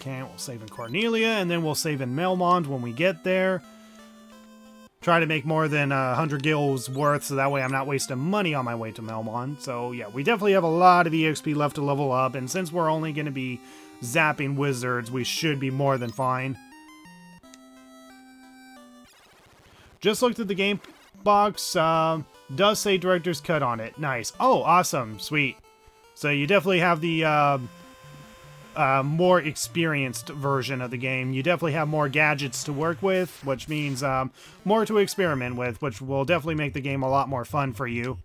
Speaker 1: Okay, we'll save in Cornelia, and then we'll save in Melmond when we get there. Try to make more than 100 gills worth, so that way I'm not wasting money on my way to Melmond. So yeah, we definitely have a lot of EXP left to level up, and since we're only going to be zapping wizards, we should be more than fine. Just looked at the game box, does say Director's Cut on it. Nice. Oh, awesome. Sweet. So you definitely have the more experienced version of the game. You definitely have more gadgets to work with, which means more to experiment with, which will definitely make the game a lot more fun for you.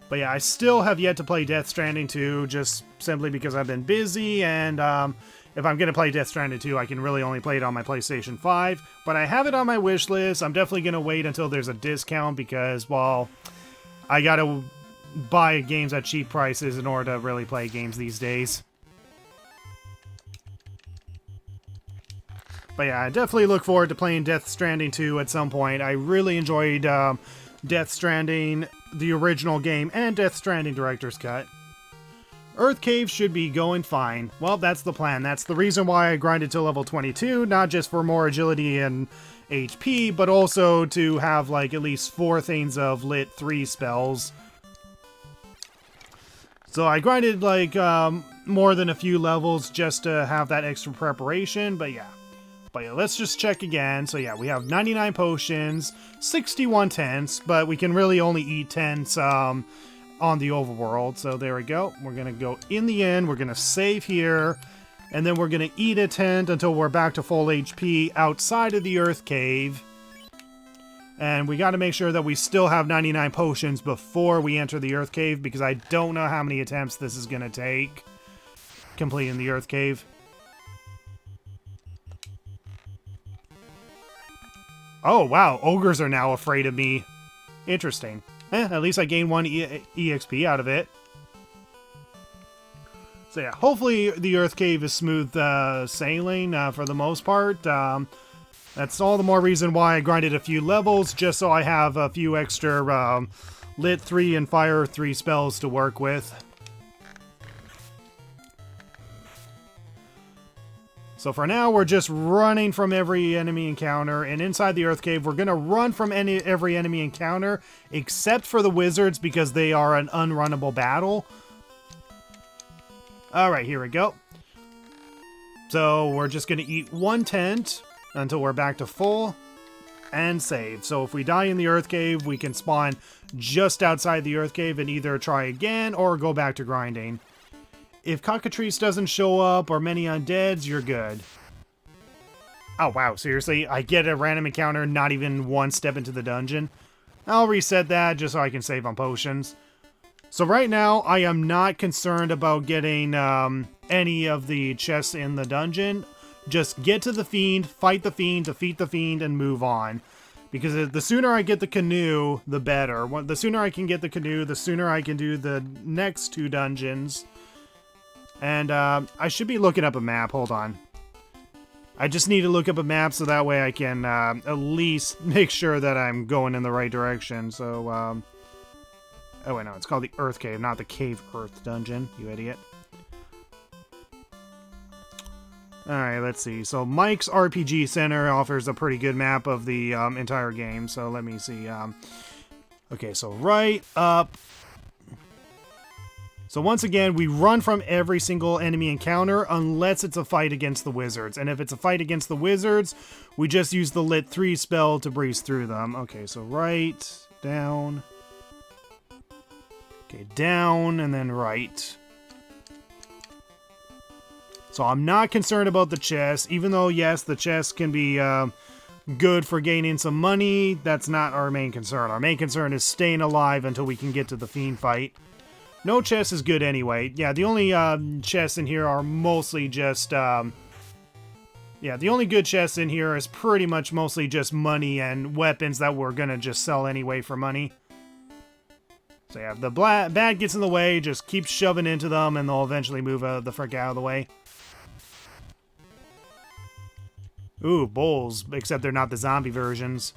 Speaker 1: But yeah, I still have yet to play Death Stranding 2, just simply because I've been busy, and if I'm going to play Death Stranding 2, I can really only play it on my PlayStation 5. But I have it on my wish list. I'm definitely going to wait until there's a discount because, well, I got to buy games at cheap prices in order to really play games these days. But yeah, I definitely look forward to playing Death Stranding 2 at some point. I really enjoyed Death Stranding, the original game, and Death Stranding Director's Cut. Earth Cave should be going fine. Well, that's the plan. That's the reason why I grinded to level 22, not just for more agility and HP, but also to have like at least 4 things of lit 3 spells. So I grinded like more than a few levels just to have that extra preparation, but yeah. But yeah, let's just check again. So yeah, we have 99 potions, 61 tents, but we can really only eat tents on the overworld. So there we go. We're going to go in the end. We're going to save here. And then we're going to eat a tent until we're back to full HP outside of the Earth Cave. And we got to make sure that we still have 99 potions before we enter the Earth Cave, because I don't know how many attempts this is going to take completing the Earth Cave. Oh, wow. Ogres are now afraid of me. Interesting. At least I gained 1 EXP out of it. So yeah, hopefully the Earth Cave is smooth sailing for the most part. That's all the more reason why I grinded a few levels, just so I have a few extra Lit 3 and Fire 3 spells to work with. So for now, we're just running from every enemy encounter, and inside the Earth Cave, we're going to run from every enemy encounter, except for the wizards, because they are an unrunnable battle. Alright, here we go. So we're just going to eat 1 tent until we're back to full, and save. So if we die in the Earth Cave, we can spawn just outside the Earth Cave and either try again or go back to grinding. If Cockatrice doesn't show up or many undeads, you're good. Oh wow, seriously? I get a random encounter, not even 1 step into the dungeon? I'll reset that just so I can save on potions. So right now, I am not concerned about getting any of the chests in the dungeon. Just get to the Fiend, fight the Fiend, defeat the Fiend, and move on. Because the sooner I get the canoe, the better. The sooner I can get the canoe, the sooner I can do the next 2 dungeons. And I should be looking up a map. Hold on. I just need to look up a map so that way I can at least make sure that I'm going in the right direction. So, oh wait, no, it's called the Earth Cave, not the Cave Earth Dungeon, you idiot. Alright, let's see. So Mike's RPG Center offers a pretty good map of the entire game. So let me see. Okay, so right up. So once again, we run from every single enemy encounter unless it's a fight against the wizards. And if it's a fight against the wizards, we just use the Lit 3 spell to breeze through them. Okay, so right, down. Okay, down, and then right. So I'm not concerned about the chest, even though, yes, the chest can be good for gaining some money. That's not our main concern. Our main concern is staying alive until we can get to the Fiend fight. No chest is good anyway. Yeah, the only chests in here are mostly just... yeah, the only good chests in here is pretty much mostly just money and weapons that we're gonna just sell anyway for money. So yeah, if the bad gets in the way, just keep shoving into them and they'll eventually move the frick out of the way. Ooh, bowls, except they're not the zombie versions.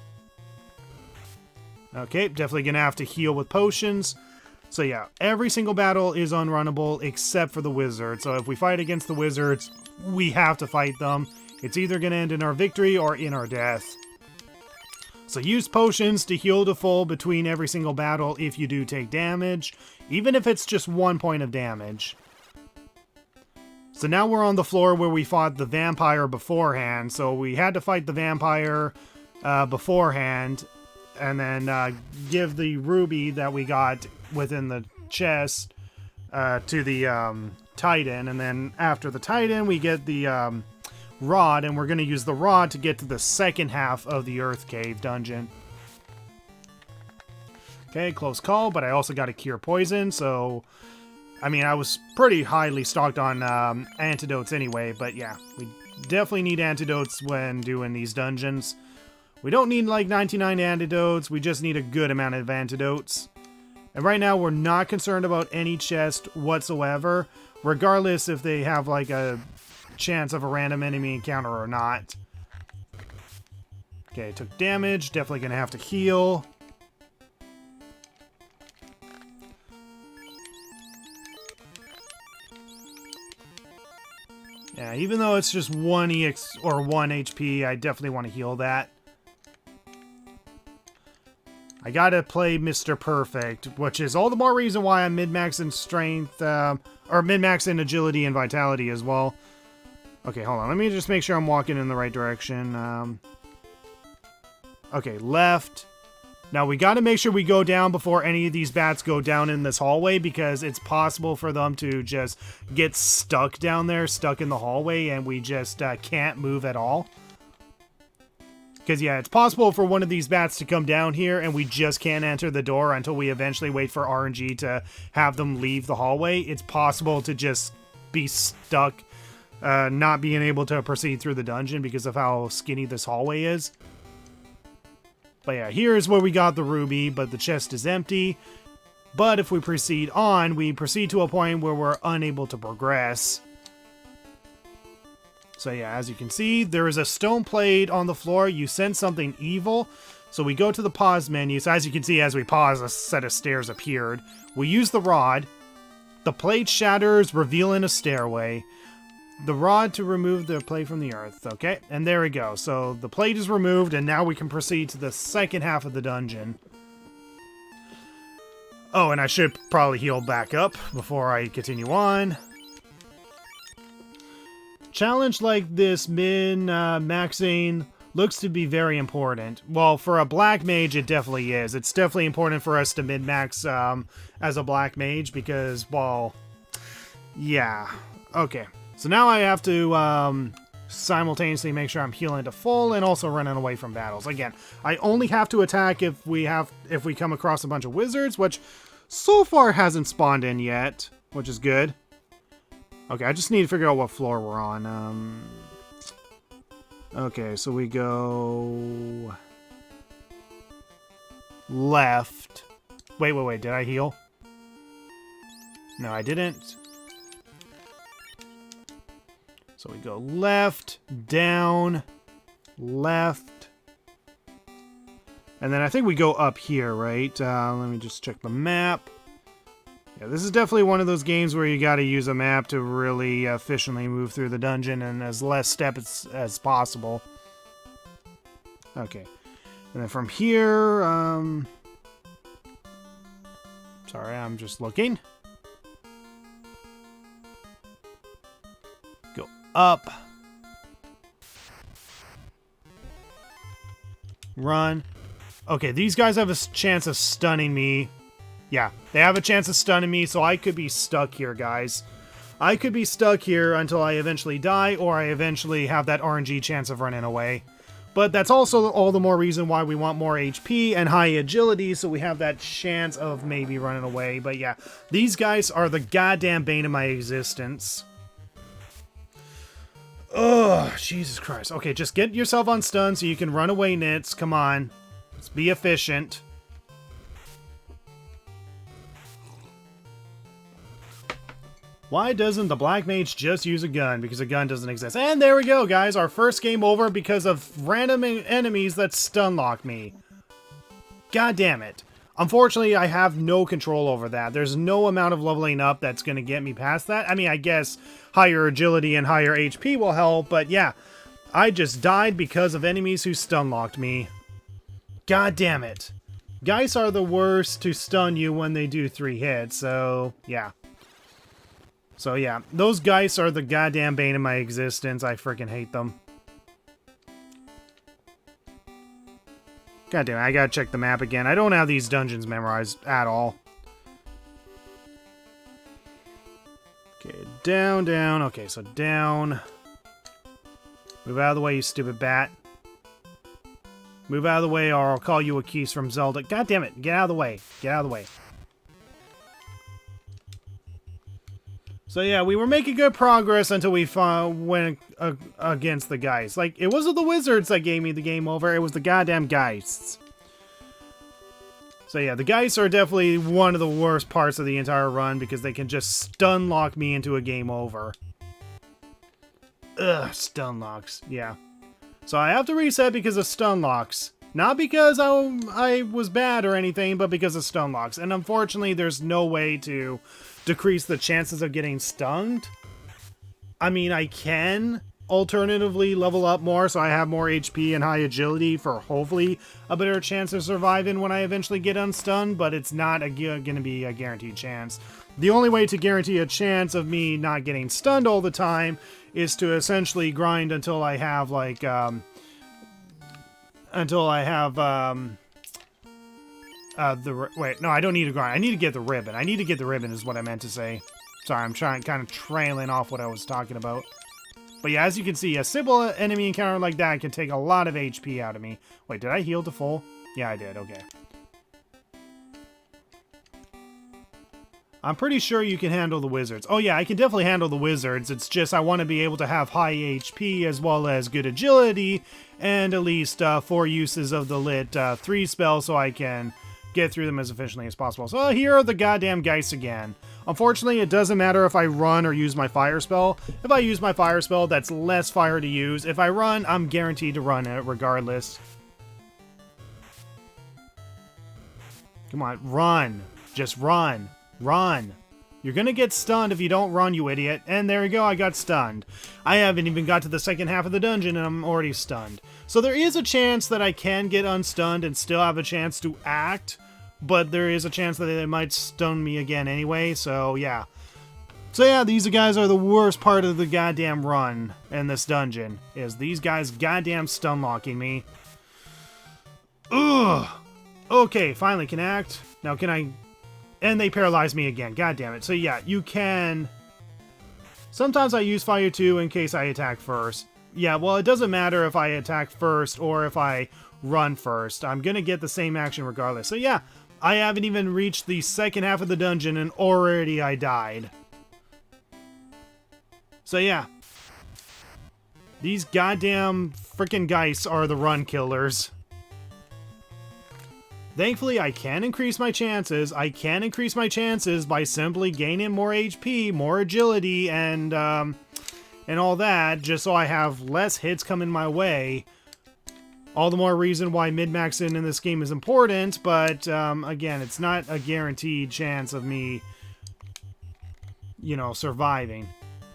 Speaker 1: Okay, definitely gonna have to heal with potions. So yeah, every single battle is unrunnable except for the wizards. So if we fight against the wizards, we have to fight them. It's either going to end in our victory or in our death. So use potions to heal to full between every single battle if you do take damage, even if it's just 1 point of damage. So now we're on the floor where we fought the vampire beforehand. So we had to fight the vampire beforehand and then give the ruby that we got within the chest to the Titan, and then after the Titan we get the rod, and we're going to use the rod to get to the second half of the Earth Cave dungeon. Okay, close call, but I also got to cure poison, so I mean, I was pretty highly stocked on antidotes anyway, but yeah, we definitely need antidotes when doing these dungeons. We don't need like 99 antidotes, we just need a good amount of antidotes. And right now we're not concerned about any chest whatsoever, regardless if they have like a chance of a random enemy encounter or not. Okay, took damage, definitely gonna have to heal. Yeah, even though it's just 1 EX or 1 HP, I definitely want to heal that. I gotta play Mr. Perfect, which is all the more reason why I'm mid-max in strength, or mid-max in agility and vitality as well. Okay, hold on. Let me just make sure I'm walking in the right direction. Okay, left. Now, we gotta make sure we go down before any of these bats go down in this hallway, because it's possible for them to just get stuck down there, stuck in the hallway, and we just can't move at all. Because, yeah, it's possible for one of these bats to come down here, and we just can't enter the door until we eventually wait for RNG to have them leave the hallway. It's possible to just be stuck, not being able to proceed through the dungeon because of how skinny this hallway is. But yeah, here's where we got the ruby, but the chest is empty. But if we proceed on, we proceed to a point where we're unable to progress. So yeah, as you can see, there is a stone plate on the floor. You sense something evil. So we go to the pause menu. So as you can see, as we pause, a set of stairs appeared. We use the rod. The plate shatters, revealing a stairway. The rod to remove the plate from the earth. Okay, and there we go. So the plate is removed, and now we can proceed to the second half of the dungeon. Oh, and I should probably heal back up before I continue on. Challenge like this, min-maxing, looks to be very important. Well, for a black mage, it definitely is. It's definitely important for us to min-max as a black mage because, well, yeah. Okay. So now I have to simultaneously make sure I'm healing to full and also running away from battles. Again, I only have to attack if we come across a bunch of wizards, which so far hasn't spawned in yet, which is good. Okay, I just need to figure out what floor we're on. Okay, so we go left. Wait, did I heal? No, I didn't. So we go left, down, left. And then I think we go up here, right? Let me just check the map. Yeah, this is definitely one of those games where you gotta use a map to really efficiently move through the dungeon and as less steps as possible. Okay. And then from here, sorry, I'm just looking. Go up. Run. Okay, these guys have a chance of stunning me. Yeah, they have a chance of stunning me, so I could be stuck here, guys. I could be stuck here until I eventually die, or I eventually have that RNG chance of running away. But that's also all the more reason why we want more HP and high agility, so we have that chance of maybe running away. But yeah, these guys are the goddamn bane of my existence. Ugh, Jesus Christ. Okay, just get yourself on stun so you can run away, Nits. Come on. Let's be efficient. Why doesn't the Black Mage just use a gun? Because a gun doesn't exist. And there we go, guys. Our first game over because of random enemies that stun-lock me. God damn it. Unfortunately, I have no control over that. There's no amount of leveling up that's going to get me past that. I mean, I guess higher agility and higher HP will help, but yeah. I just died because of enemies who stun-locked me. God damn it. Geist are the worst to stun you when they do 3 hits, so yeah. So yeah, those Geists are the goddamn bane of my existence. I freaking hate them. God damn it, I gotta check the map again. I don't have these dungeons memorized at all. Okay, down, down. Okay, so down. Move out of the way, you stupid bat. Move out of the way or I'll call you a Keys from Zelda. God damn it, get out of the way. Get out of the way. So yeah, we were making good progress until we went against the Geists. Like, it wasn't the wizards that gave me the game over, it was the goddamn Geists. So yeah, the Geists are definitely one of the worst parts of the entire run because they can just stun lock me into a game over. Ugh, stun locks, yeah. So I have to reset because of stun locks. Not because I was bad or anything, but because of stun locks. And unfortunately, there's no way to decrease the chances of getting stunned. I mean, I can alternatively level up more so I have more HP and high agility for hopefully a better chance of surviving when I eventually get unstunned, but it's not going to be a guaranteed chance. The only way to guarantee a chance of me not getting stunned all the time is to essentially grind until I have like the wait, no, I don't need to grind. I need to get the ribbon. I need to get the ribbon is what I meant to say. Sorry, I'm kind of trailing off what I was talking about. But yeah, as you can see, a simple enemy encounter like that can take a lot of HP out of me. Wait, did I heal to full? Yeah, I did. Okay. I'm pretty sure you can handle the wizards. Oh yeah, I can definitely handle the wizards. It's just I want to be able to have high HP as well as good agility and at least 4 uses of the Lit 3 spell so I can get through them as efficiently as possible. So here are the goddamn Geists again. Unfortunately, it doesn't matter if I run or use my fire spell. If I use my fire spell, that's less fire to use. If I run, I'm guaranteed to run it regardless. Come on, run. Just run. Run. You're gonna get stunned if you don't run, you idiot. And there you go, I got stunned. I haven't even got to the second half of the dungeon and I'm already stunned. So there is a chance that I can get unstunned and still have a chance to act, but there is a chance that they might stun me again anyway, so yeah. So yeah, these guys are the worst part of the goddamn run in this dungeon, is these guys goddamn stun locking me. Ugh! Okay, finally can act. Now can I... And they paralyze me again. God damn it. So yeah, you can... Sometimes I use Fire 2 in case I attack first. Yeah, well, it doesn't matter if I attack first or if I run first. I'm gonna get the same action regardless. So yeah, I haven't even reached the second half of the dungeon and already I died. So yeah. These goddamn freaking Geists are the run killers. Thankfully, I can increase my chances. I can increase my chances by simply gaining more HP, more agility, and all that, just so I have less hits coming my way. All the more reason why min-maxing in this game is important, but again, it's not a guaranteed chance of me, you know, surviving.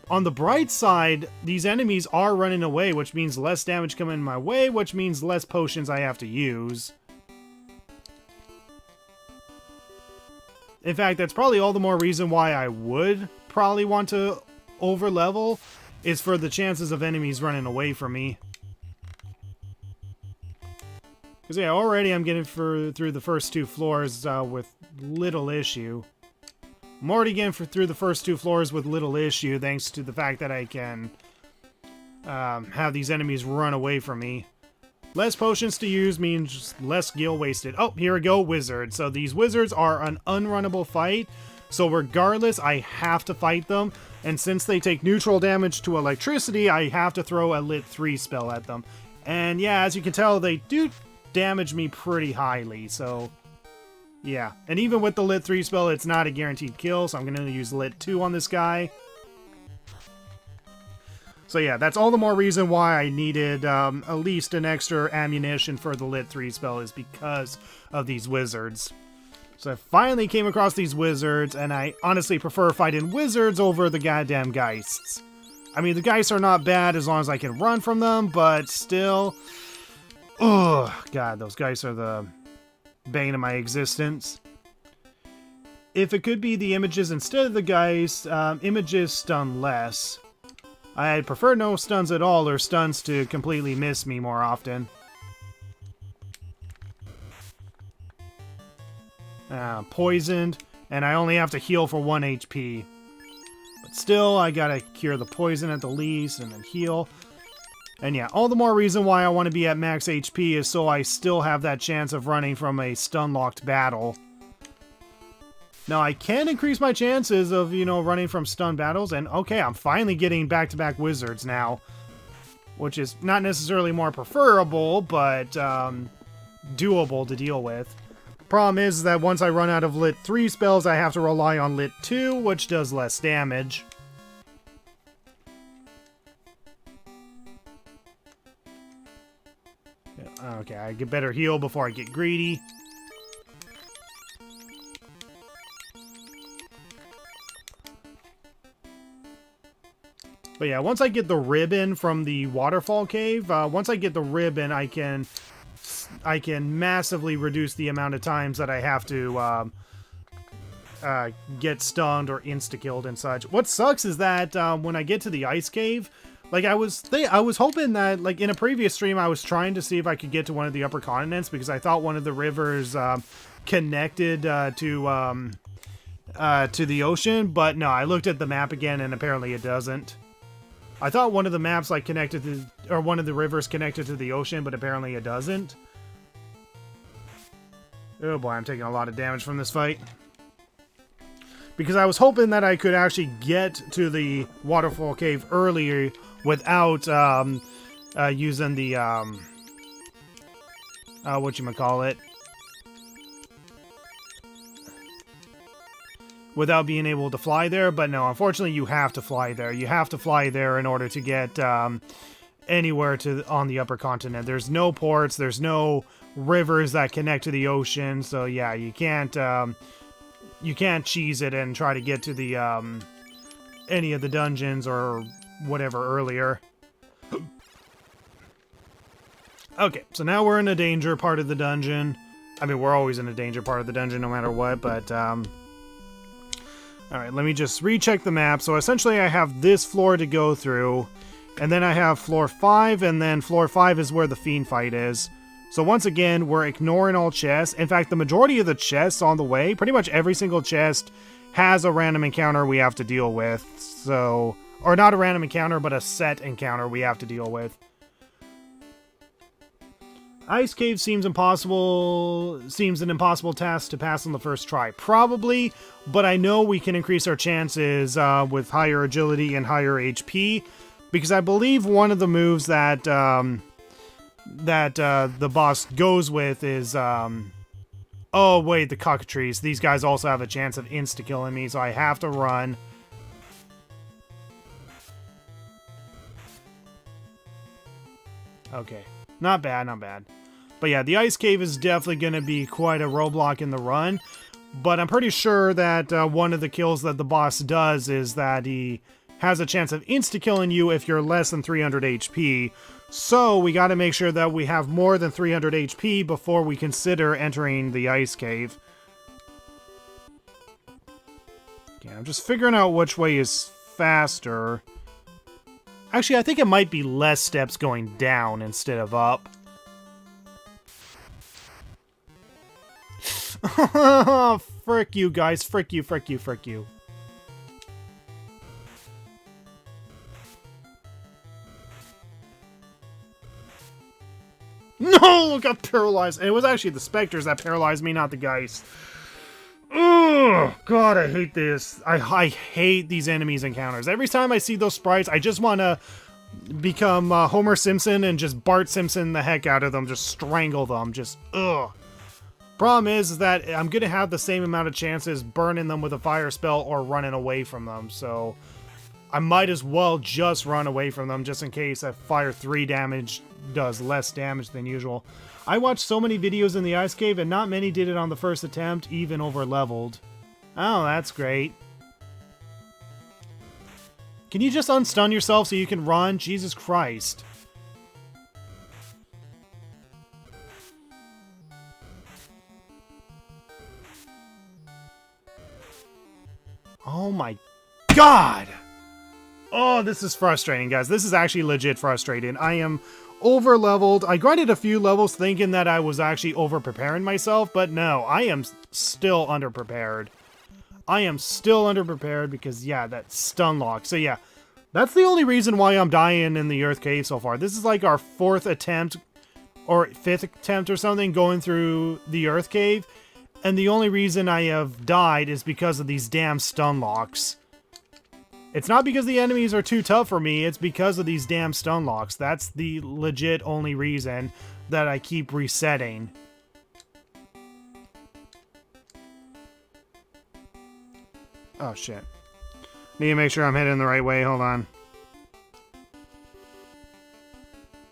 Speaker 1: On the bright side, these enemies are running away, which means less damage coming my way, which means less potions I have to use. In fact, that's probably all the more reason why I would probably want to overlevel, is for the chances of enemies running away from me. Because yeah, already I'm getting through the first 2 floors with little issue. I'm already getting through the first 2 floors with little issue, thanks to the fact that I can have these enemies run away from me. Less potions to use means less gil wasted. Oh, here we go, wizards. So these wizards are an unrunnable fight. So regardless, I have to fight them. And since they take neutral damage to electricity, I have to throw a Lit 3 spell at them. And yeah, as you can tell, they do damage me pretty highly. So yeah. And even with the Lit 3 spell, it's not a guaranteed kill. So I'm going to use Lit 2 on this guy. So yeah, that's all the more reason why I needed at least an extra ammunition for the Lit 3 spell, is because of these wizards. So I finally came across these wizards, and I honestly prefer fighting wizards over the goddamn Geists. I mean, the Geists are not bad as long as I can run from them, but still... Ugh, God, those Geists are the bane of my existence. If it could be the images instead of the Geists, images stun less. I'd prefer no stuns at all, or stuns to completely miss me more often. Poisoned, and I only have to heal for 1 HP. But still, I gotta cure the poison at the least, and then heal. And yeah, all the more reason why I want to be at max HP is so I still have that chance of running from a stun-locked battle. Now, I can increase my chances of, you know, running from stun battles, and okay, I'm finally getting back-to-back wizards now, which is not necessarily more preferable, but doable to deal with. Problem is that once I run out of Lit 3 spells, I have to rely on Lit 2, which does less damage. Okay, I get better heal before I get greedy. But yeah, once I get the ribbon from the waterfall cave, once I get the ribbon, I can massively reduce the amount of times that I have to get stunned or insta-killed and such. What sucks is that when I get to the ice cave, like I was hoping that, like in a previous stream, I was trying to see if I could get to one of the upper continents because I thought one of the rivers connected to the ocean, but no, I looked at the map again and apparently it doesn't. I thought one of the maps like connected to, or one of the rivers connected to the ocean, but apparently it doesn't. Oh boy, I'm taking a lot of damage from this fight. Because I was hoping that I could actually get to the waterfall cave earlier without using the whatchamacallit, without being able to fly there, but no, unfortunately you have to fly there. You have to fly there in order to get anywhere on the upper continent. There's no ports, there's no rivers that connect to the ocean, so yeah, you can't cheese it and try to get to the any of the dungeons or whatever earlier. Okay, so now we're in a danger part of the dungeon. I mean, we're always in a danger part of the dungeon no matter what, but alright, let me just recheck the map. So essentially I have this floor to go through, and then I have floor 5, and then floor 5 is where the fiend fight is. So once again, we're ignoring all chests. In fact, the majority of the chests on the way, pretty much every single chest has a random encounter we have to deal with. So, or not a random encounter, but a set encounter we have to deal with. Ice Cave seems an impossible task to pass on the first try. Probably, but I know we can increase our chances with higher agility and higher HP, because I believe one of the moves that the boss goes with is oh wait, the cockatrice. These guys also have a chance of insta-killing me, so I have to run. Okay. Not bad, not bad. But yeah, the ice cave is definitely going to be quite a roadblock in the run. But I'm pretty sure that one of the kills that the boss does is that he has a chance of insta-killing you if you're less than 300 HP. So we got to make sure that we have more than 300 HP before we consider entering the ice cave. Okay, I'm just figuring out which way is faster. Actually, I think it might be less steps going down instead of up. Frick you guys. Frick you, frick you, frick you. No! Got paralyzed. And it was actually the specters that paralyzed me, not the Geist. Ugh, God, I hate this. I hate these enemies encounters. Every time I see those sprites, I just want to become Homer Simpson and just Bart Simpson the heck out of them. Just strangle them. Just, ugh. Problem is that I'm going to have the same amount of chances burning them with a fire spell or running away from them. So I might as well just run away from them just in case a fire 3 damage does less damage than usual. I watched so many videos in the ice cave and not many did it on the first attempt, even over leveled. Oh, that's great. Can you just unstun yourself so you can run? Jesus Christ. Oh my God! Oh, this is frustrating, guys. This is actually legit frustrating. I am over-leveled. I grinded a few levels thinking that I was actually over-preparing myself, but no, I am still under-prepared. I am still underprepared because, yeah, that stun lock. So, yeah, that's the only reason why I'm dying in the Earth Cave so far. This is like our 4th attempt, or 5th attempt or something, going through the Earth Cave. And the only reason I have died is because of these damn stun locks. It's not because the enemies are too tough for me, it's because of these damn stun locks. That's the legit only reason that I keep resetting. Oh shit. Need to make sure I'm heading the right way, hold on.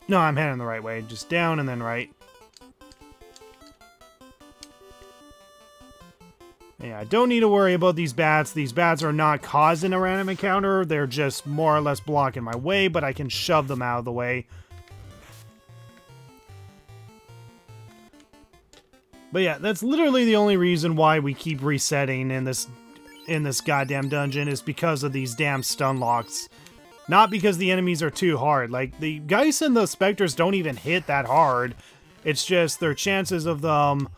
Speaker 1: No, I'm heading the right way, just down and then right. Yeah, I don't need to worry about these bats. These bats are not causing a random encounter. They're just more or less blocking my way, but I can shove them out of the way. But yeah, that's literally the only reason why we keep resetting in this goddamn dungeon is because of these damn stun locks. Not because the enemies are too hard. Like, the Geist and the Spectres don't even hit that hard. It's just their chances of them...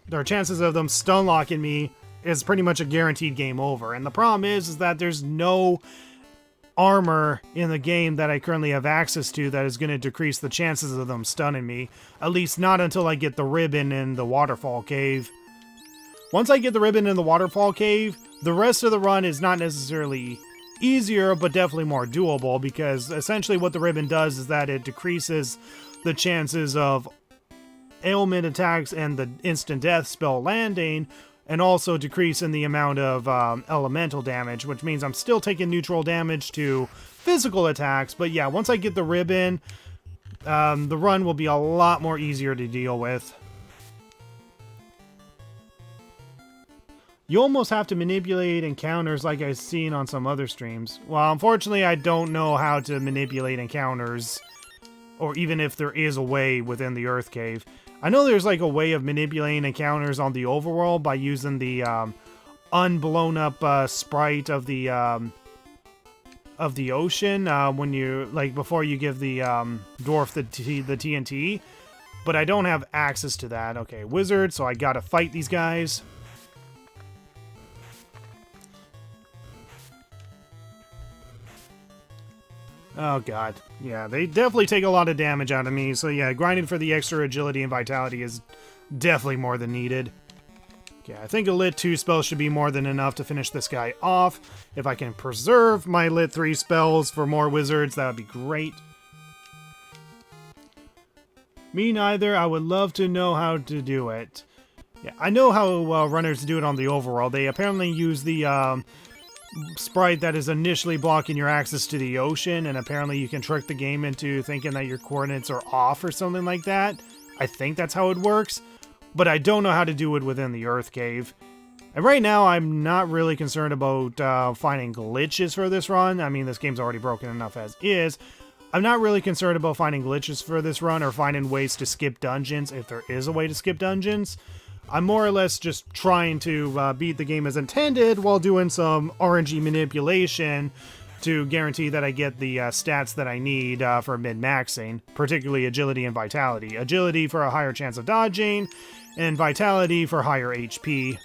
Speaker 1: their chances of them stun locking me is pretty much a guaranteed game over. And the problem is that there's no armor in the game that I currently have access to that is going to decrease the chances of them stunning me. At least not until I get the ribbon in the waterfall cave. Once I get the ribbon in the waterfall cave, the rest of the run is not necessarily easier, but definitely more doable, because essentially what the ribbon does is that it decreases the chances of ailment attacks and the instant death spell landing, and also decrease in the amount of elemental damage, which means I'm still taking neutral damage to physical attacks. But yeah, once I get the ribbon, the run will be a lot more easier to deal with. You almost have to manipulate encounters like I've seen on some other streams. Well, unfortunately, I don't know how to manipulate encounters, or even if there is a way within the Earth Cave. I know there's like a way of manipulating encounters on the overworld by using the unblown up sprite of the ocean when you before you give the dwarf the TNT, but I don't have access to that. Okay, wizard, so I gotta fight these guys. Oh god, yeah, they definitely take a lot of damage out of me, so yeah, grinding for the extra agility and vitality is definitely more than needed. Yeah, I think a Lit 2 spell should be more than enough to finish this guy off. If I can preserve my Lit 3 spells for more wizards, that would be great. Me neither, I would love to know how to do it. Yeah, I know how runners do it on the overworld. They apparently use the sprite that is initially blocking your access to the ocean, and apparently you can trick the game into thinking that your coordinates are off or something like that. I think that's how it works, but I don't know how to do it within the Earth Cave. And right now, I'm not really concerned about finding glitches for this run. I mean, this game's already broken enough as is. I'm not really concerned about finding glitches for this run or finding ways to skip dungeons, if there is a way to skip dungeons. I'm more or less just trying to beat the game as intended while doing some RNG manipulation to guarantee that I get the stats that I need for min-maxing, particularly agility and vitality. Agility for a higher chance of dodging, and vitality for higher HP.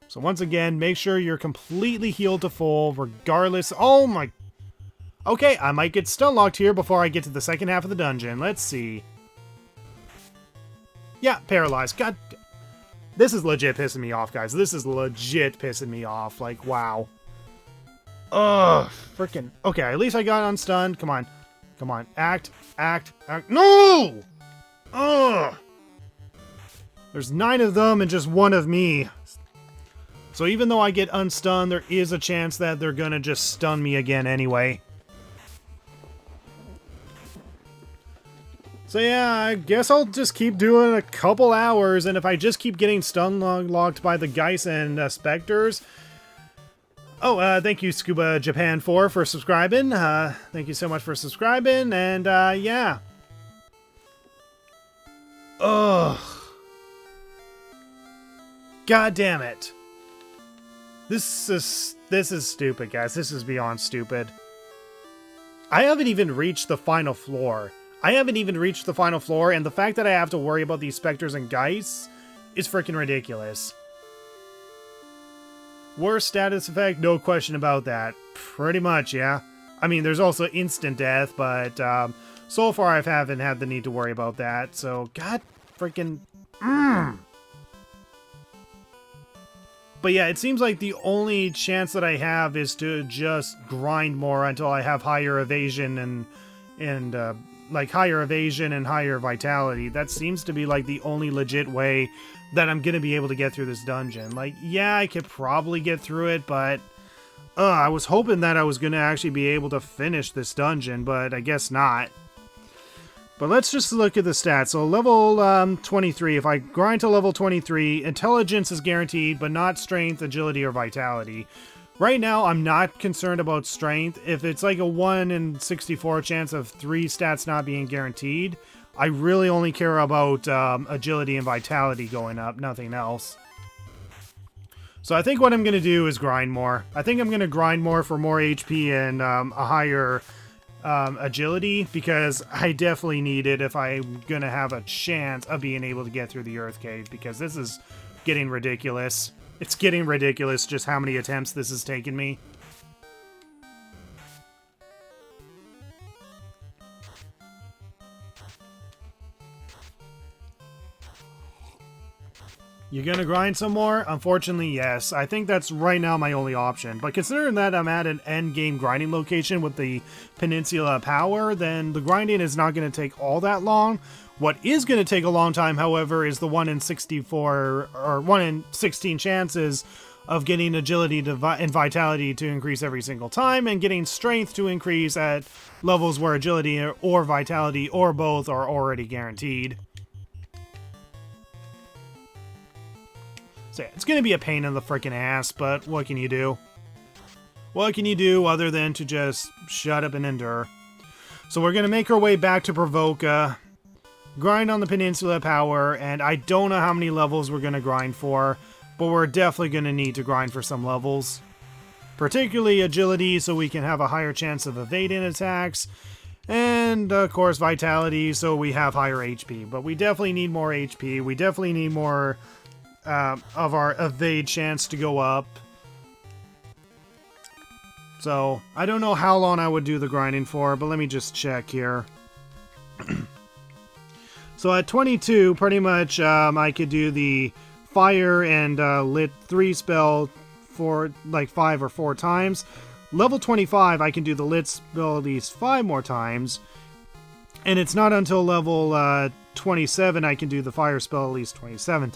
Speaker 1: So once again, make sure you're completely healed to full, regardless... Oh my... Okay, I might get stun locked here before I get to the second half of the dungeon. Let's see. Yeah, paralyzed. God, this is legit pissing me off, guys. This is legit pissing me off. Like, wow. Ugh, freaking. Okay, at least I got unstunned. Come on. Come on. Act. No! Ugh. There's 9 of them and just 1 of me. So even though I get unstunned, there is a chance that they're gonna just stun me again anyway. So yeah, I guess I'll just keep doing a couple hours, and if I just keep getting stun locked by the Geist and Spectres... Oh, thank you Scuba Japan 4 for subscribing. Thank you so much for subscribing, and yeah. Ugh. God damn it. This is stupid, guys. This is beyond stupid. I haven't even reached the final floor. And the fact that I have to worry about these Spectres and Geists is freaking ridiculous. Worst status effect? No question about that. Pretty much, yeah. I mean, there's also instant death, but so far I haven't had the need to worry about that, so god freaking... But yeah, it seems like the only chance that I have is to just grind more until I have higher evasion and like higher evasion and higher vitality. That seems to be like the only legit way that I'm gonna be able to get through this dungeon. Like, yeah, I could probably get through it, but I was hoping that I was gonna actually be able to finish this dungeon, but I guess not. But let's just look at the stats. So level 23, if I grind to level 23, intelligence is guaranteed, but not strength, agility, or vitality. Right now, I'm not concerned about strength. If it's like a 1 in 64 chance of 3 stats not being guaranteed, I really only care about agility and vitality going up, nothing else. So I think what I'm going to do is grind more. I think I'm going to grind more for more HP and a higher agility, because I definitely need it if I'm going to have a chance of being able to get through the Earth Cave, because this is getting ridiculous. It's getting ridiculous just how many attempts this has taken me. You're gonna grind some more? Unfortunately, yes. I think that's right now my only option. But considering that I'm at an end game grinding location with the Peninsula Power, then the grinding is not gonna take all that long. What is gonna take a long time, however, is the 1 in 64 or 1 in 16 chances of getting agility and vitality to increase every single time, and getting strength to increase at levels where agility or vitality or both are already guaranteed. So yeah, it's going to be a pain in the freaking ass, but what can you do? What can you do other than to just shut up and endure? So we're going to make our way back to Pravoka, grind on the Peninsula Power, and I don't know how many levels we're going to grind for, but we're definitely going to need to grind for some levels. Particularly agility, so we can have a higher chance of evading attacks, and of course vitality, so we have higher HP. But we definitely need more HP, we definitely need more of our evade chance to go up. So, I don't know how long I would do the grinding for, but let me just check here. So at 22, pretty much I could do the fire and lit 3 spell for like 5 or 4 times. Level 25, I can do the lit spell at least 5 more times. And it's not until level 27 I can do the fire spell at least 27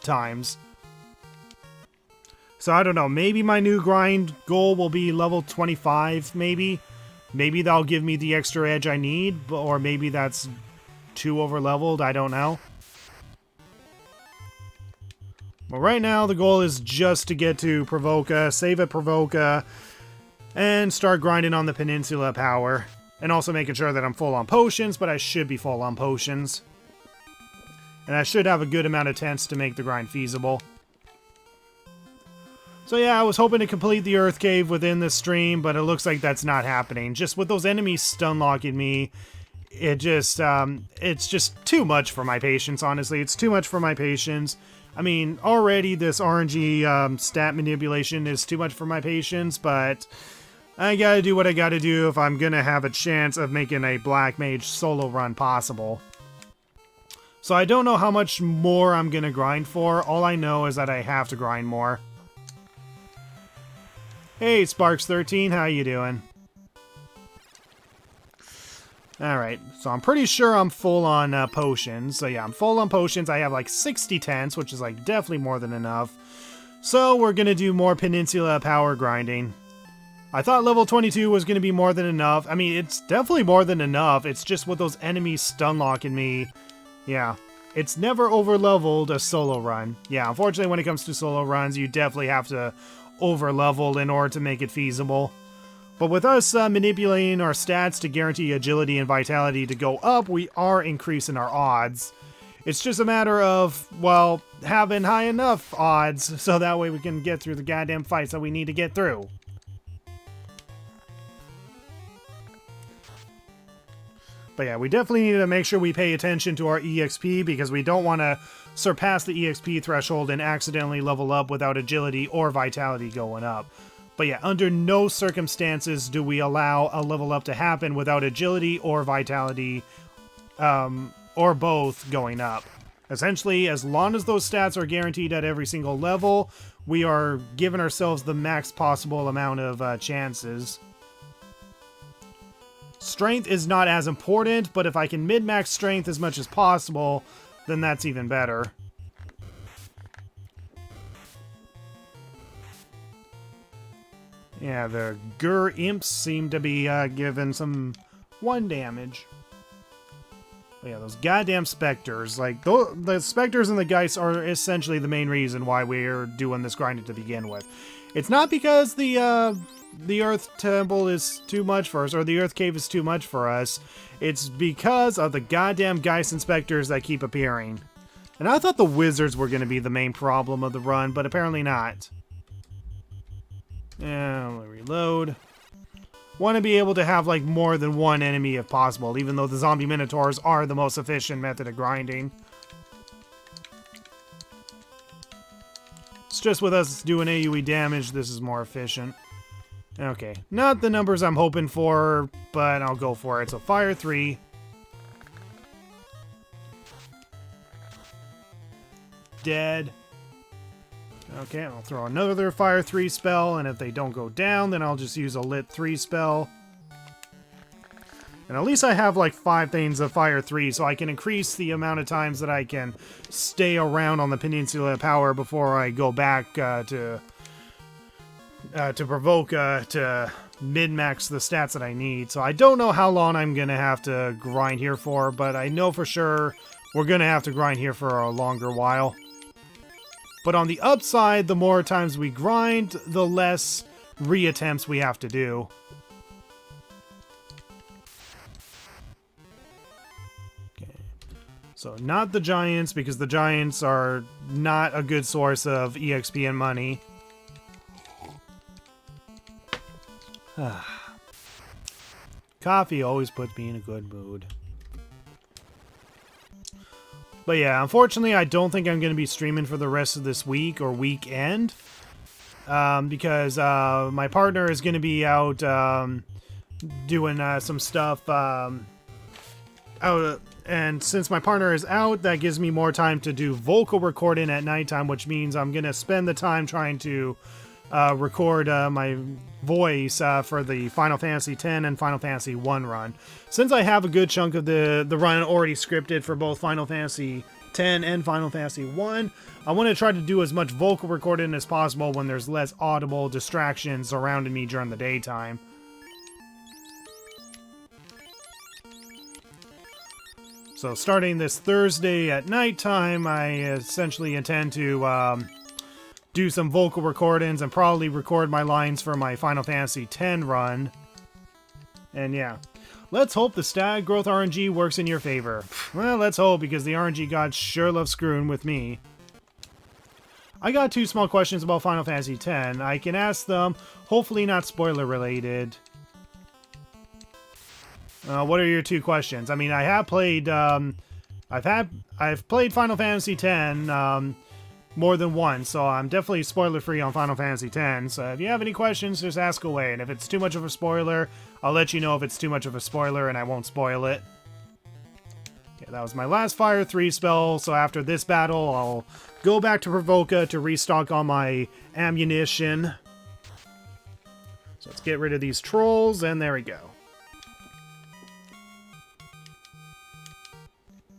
Speaker 1: times. So I don't know, maybe my new grind goal will be level 25, maybe that'll give me the extra edge I need, or maybe that's too over leveled, I don't know. But right now the goal is just to get to Pravoka, save at Pravoka, and start grinding on the Peninsula Power, and also making sure that I'm full on potions, but I should be full on potions. And I should have a good amount of tents to make the grind feasible. So yeah, I was hoping to complete the Earth Cave within this stream, but it looks like that's not happening. Just with those enemies stun locking me, it's just too much for my patience, honestly. It's too much for my patience. I mean, already this RNG stat manipulation is too much for my patience, but I gotta do what I gotta do if I'm gonna have a chance of making a Black Mage solo run possible. So I don't know how much more I'm gonna grind for. All I know is that I have to grind more. Hey, Sparks13, how you doing? Alright, so I'm pretty sure I'm full on potions. So yeah, I'm full on potions. I have like 60 tents, which is like definitely more than enough. So we're gonna do more Peninsula Power grinding. I thought level 22 was gonna be more than enough. I mean, it's definitely more than enough. It's just with those enemies stun locking me. Yeah, it's never over-leveled a solo run. Yeah, unfortunately when it comes to solo runs, you definitely have to over-level in order to make it feasible. But with us manipulating our stats to guarantee agility and vitality to go up, we are increasing our odds. It's just a matter of, well, having high enough odds so that way we can get through the goddamn fights that we need to get through. But yeah, we definitely need to make sure we pay attention to our EXP, because we don't want to surpass the EXP threshold and accidentally level up without agility or vitality going up. But yeah, under no circumstances do we allow a level up to happen without agility or vitality, or both going up. Essentially, as long as those stats are guaranteed at every single level, we are giving ourselves the max possible amount of chances. Strength is not as important, but if I can min-max strength as much as possible, then that's even better. Yeah, the Gur Imps seem to be given some 1 damage. But yeah, those goddamn Spectres. Like, the Spectres and the Geists are essentially the main reason why we're doing this grinding to begin with. It's not because the Earth Temple is too much for us, or the Earth Cave is too much for us. It's because of the goddamn Geists and Spectres that keep appearing. And I thought the Wizards were going to be the main problem of the run, but apparently not. Yeah, I'll reload. Want to be able to have like more than 1 enemy if possible, even though the zombie minotaurs are the most efficient method of grinding. It's just with us doing AoE damage, this is more efficient. Okay, not the numbers I'm hoping for, but I'll go for it. So fire 3. Dead. Okay, I'll throw another Fire 3 spell, and if they don't go down, then I'll just use a Lit 3 spell. And at least I have like 5 things of Fire 3, so I can increase the amount of times that I can stay around on the Peninsula of Power before I go back to Pravoka to min-max the stats that I need. So I don't know how long I'm going to have to grind here for, but I know for sure we're going to have to grind here for a longer while. But on the upside, the more times we grind, the less reattempts we have to do. Okay. So not the Giants, because the Giants are not a good source of EXP and money. Coffee always puts me in a good mood. But yeah, unfortunately, I don't think I'm going to be streaming for the rest of this week or weekend. Because my partner is going to be out doing some stuff. And since my partner is out, that gives me more time to do vocal recording at nighttime, which means I'm going to spend the time trying to record my voice for the Final Fantasy X and Final Fantasy I run. Since I have a good chunk of the run already scripted for both Final Fantasy X and Final Fantasy I want to try to do as much vocal recording as possible when there's less audible distractions surrounding me during the daytime. So starting this Thursday at nighttime, I essentially intend to do some vocal recordings and probably record my lines for my Final Fantasy X run. And yeah, let's hope the Stag Growth RNG works in your favor. Well, let's hope, because the RNG gods sure love screwing with me. I got 2 small questions about Final Fantasy X. I can ask them, hopefully not spoiler related. What are your 2 questions? I mean, I have played, I've played Final Fantasy X, more than once, so I'm definitely spoiler-free on Final Fantasy X. So if you have any questions, just ask away. And if it's too much of a spoiler, I'll let you know if it's too much of a spoiler, and I won't spoil it. Okay, that was my last Fire 3 spell, so after this battle, I'll go back to Pravoka to restock all my ammunition. So let's get rid of these trolls, and there we go.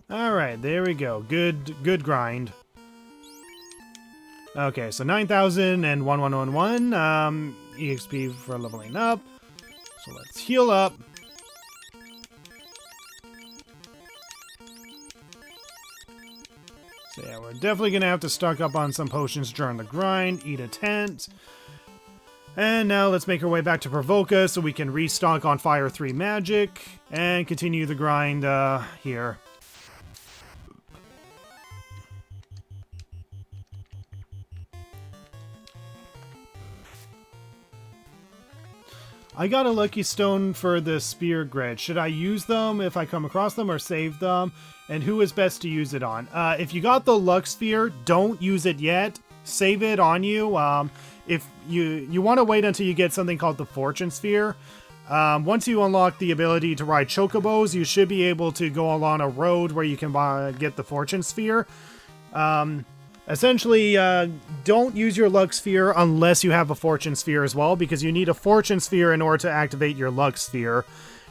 Speaker 1: Alright, there we go. Good grind. Okay, so 9,000 and 1111 EXP for leveling up. So let's heal up. So yeah, we're definitely going to have to stock up on some potions during the grind, eat a tent. And now let's make our way back to Pravoka so we can restock on Fire 3 magic and continue the grind here. I got a lucky stone for the spear grid. Should I use them if I come across them, or save them? And who is best to use it on? If you got the luck sphere, don't use it yet. Save it on you. If you want to wait until you get something called the fortune sphere, Once you unlock the ability to ride chocobos, you should be able to go along a road where you can get the fortune sphere. Essentially, don't use your luck sphere unless you have a fortune sphere as well, because you need a fortune sphere in order to activate your luck sphere.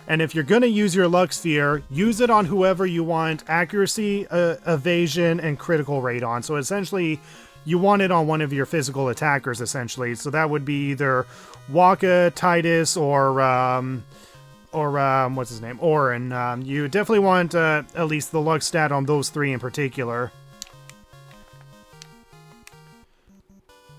Speaker 1: And if you're going to use your luck sphere, use it on whoever you want accuracy, evasion, and critical rate on. So essentially, you want it on one of your physical attackers, essentially. So that would be either Waka, Titus, or what's his name? Auron. You definitely want at least the luck stat on those three in particular.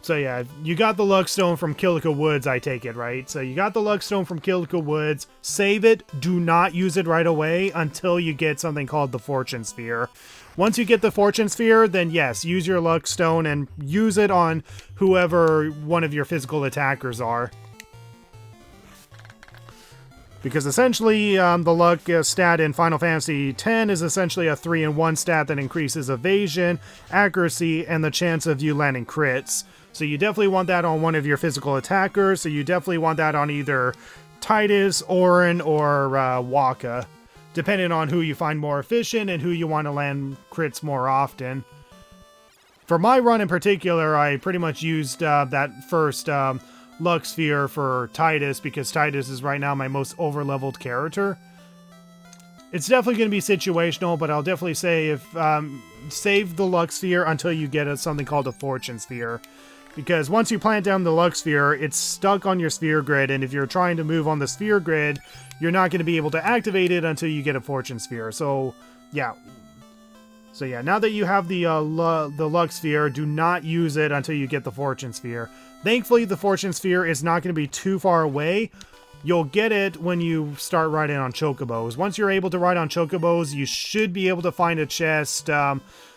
Speaker 1: So yeah, you got the luck stone from Kilika Woods, I take it, right? So you got the luck stone from Kilika Woods. Save it. Do not use it right away until you get something called the fortune sphere. Once you get the fortune sphere, then yes, use your luck stone and use it on whoever one of your physical attackers are. Because essentially, the luck stat in Final Fantasy X is essentially a 3-in-1 stat that increases evasion, accuracy, and the chance of you landing crits. So you definitely want that on one of your physical attackers, so you definitely want that on either Titus, Auron, or Waka, depending on who you find more efficient and who you want to land crits more often. For my run in particular, I pretty much used that first luck sphere for Titus, because Titus is right now my most over-leveled character. It's definitely going to be situational, but I'll definitely say if save the luck sphere until you get something called a fortune sphere. Because once you plant down the luck sphere, it's stuck on your sphere grid, and if you're trying to move on the sphere grid, you're not going to be able to activate it until you get a fortune sphere. So, yeah. So yeah, now that you have the luck sphere, do not use it until you get the fortune sphere. Thankfully, the fortune sphere is not going to be too far away. You'll get it when you start riding on chocobos. Once you're able to ride on chocobos, you should be able to find a chest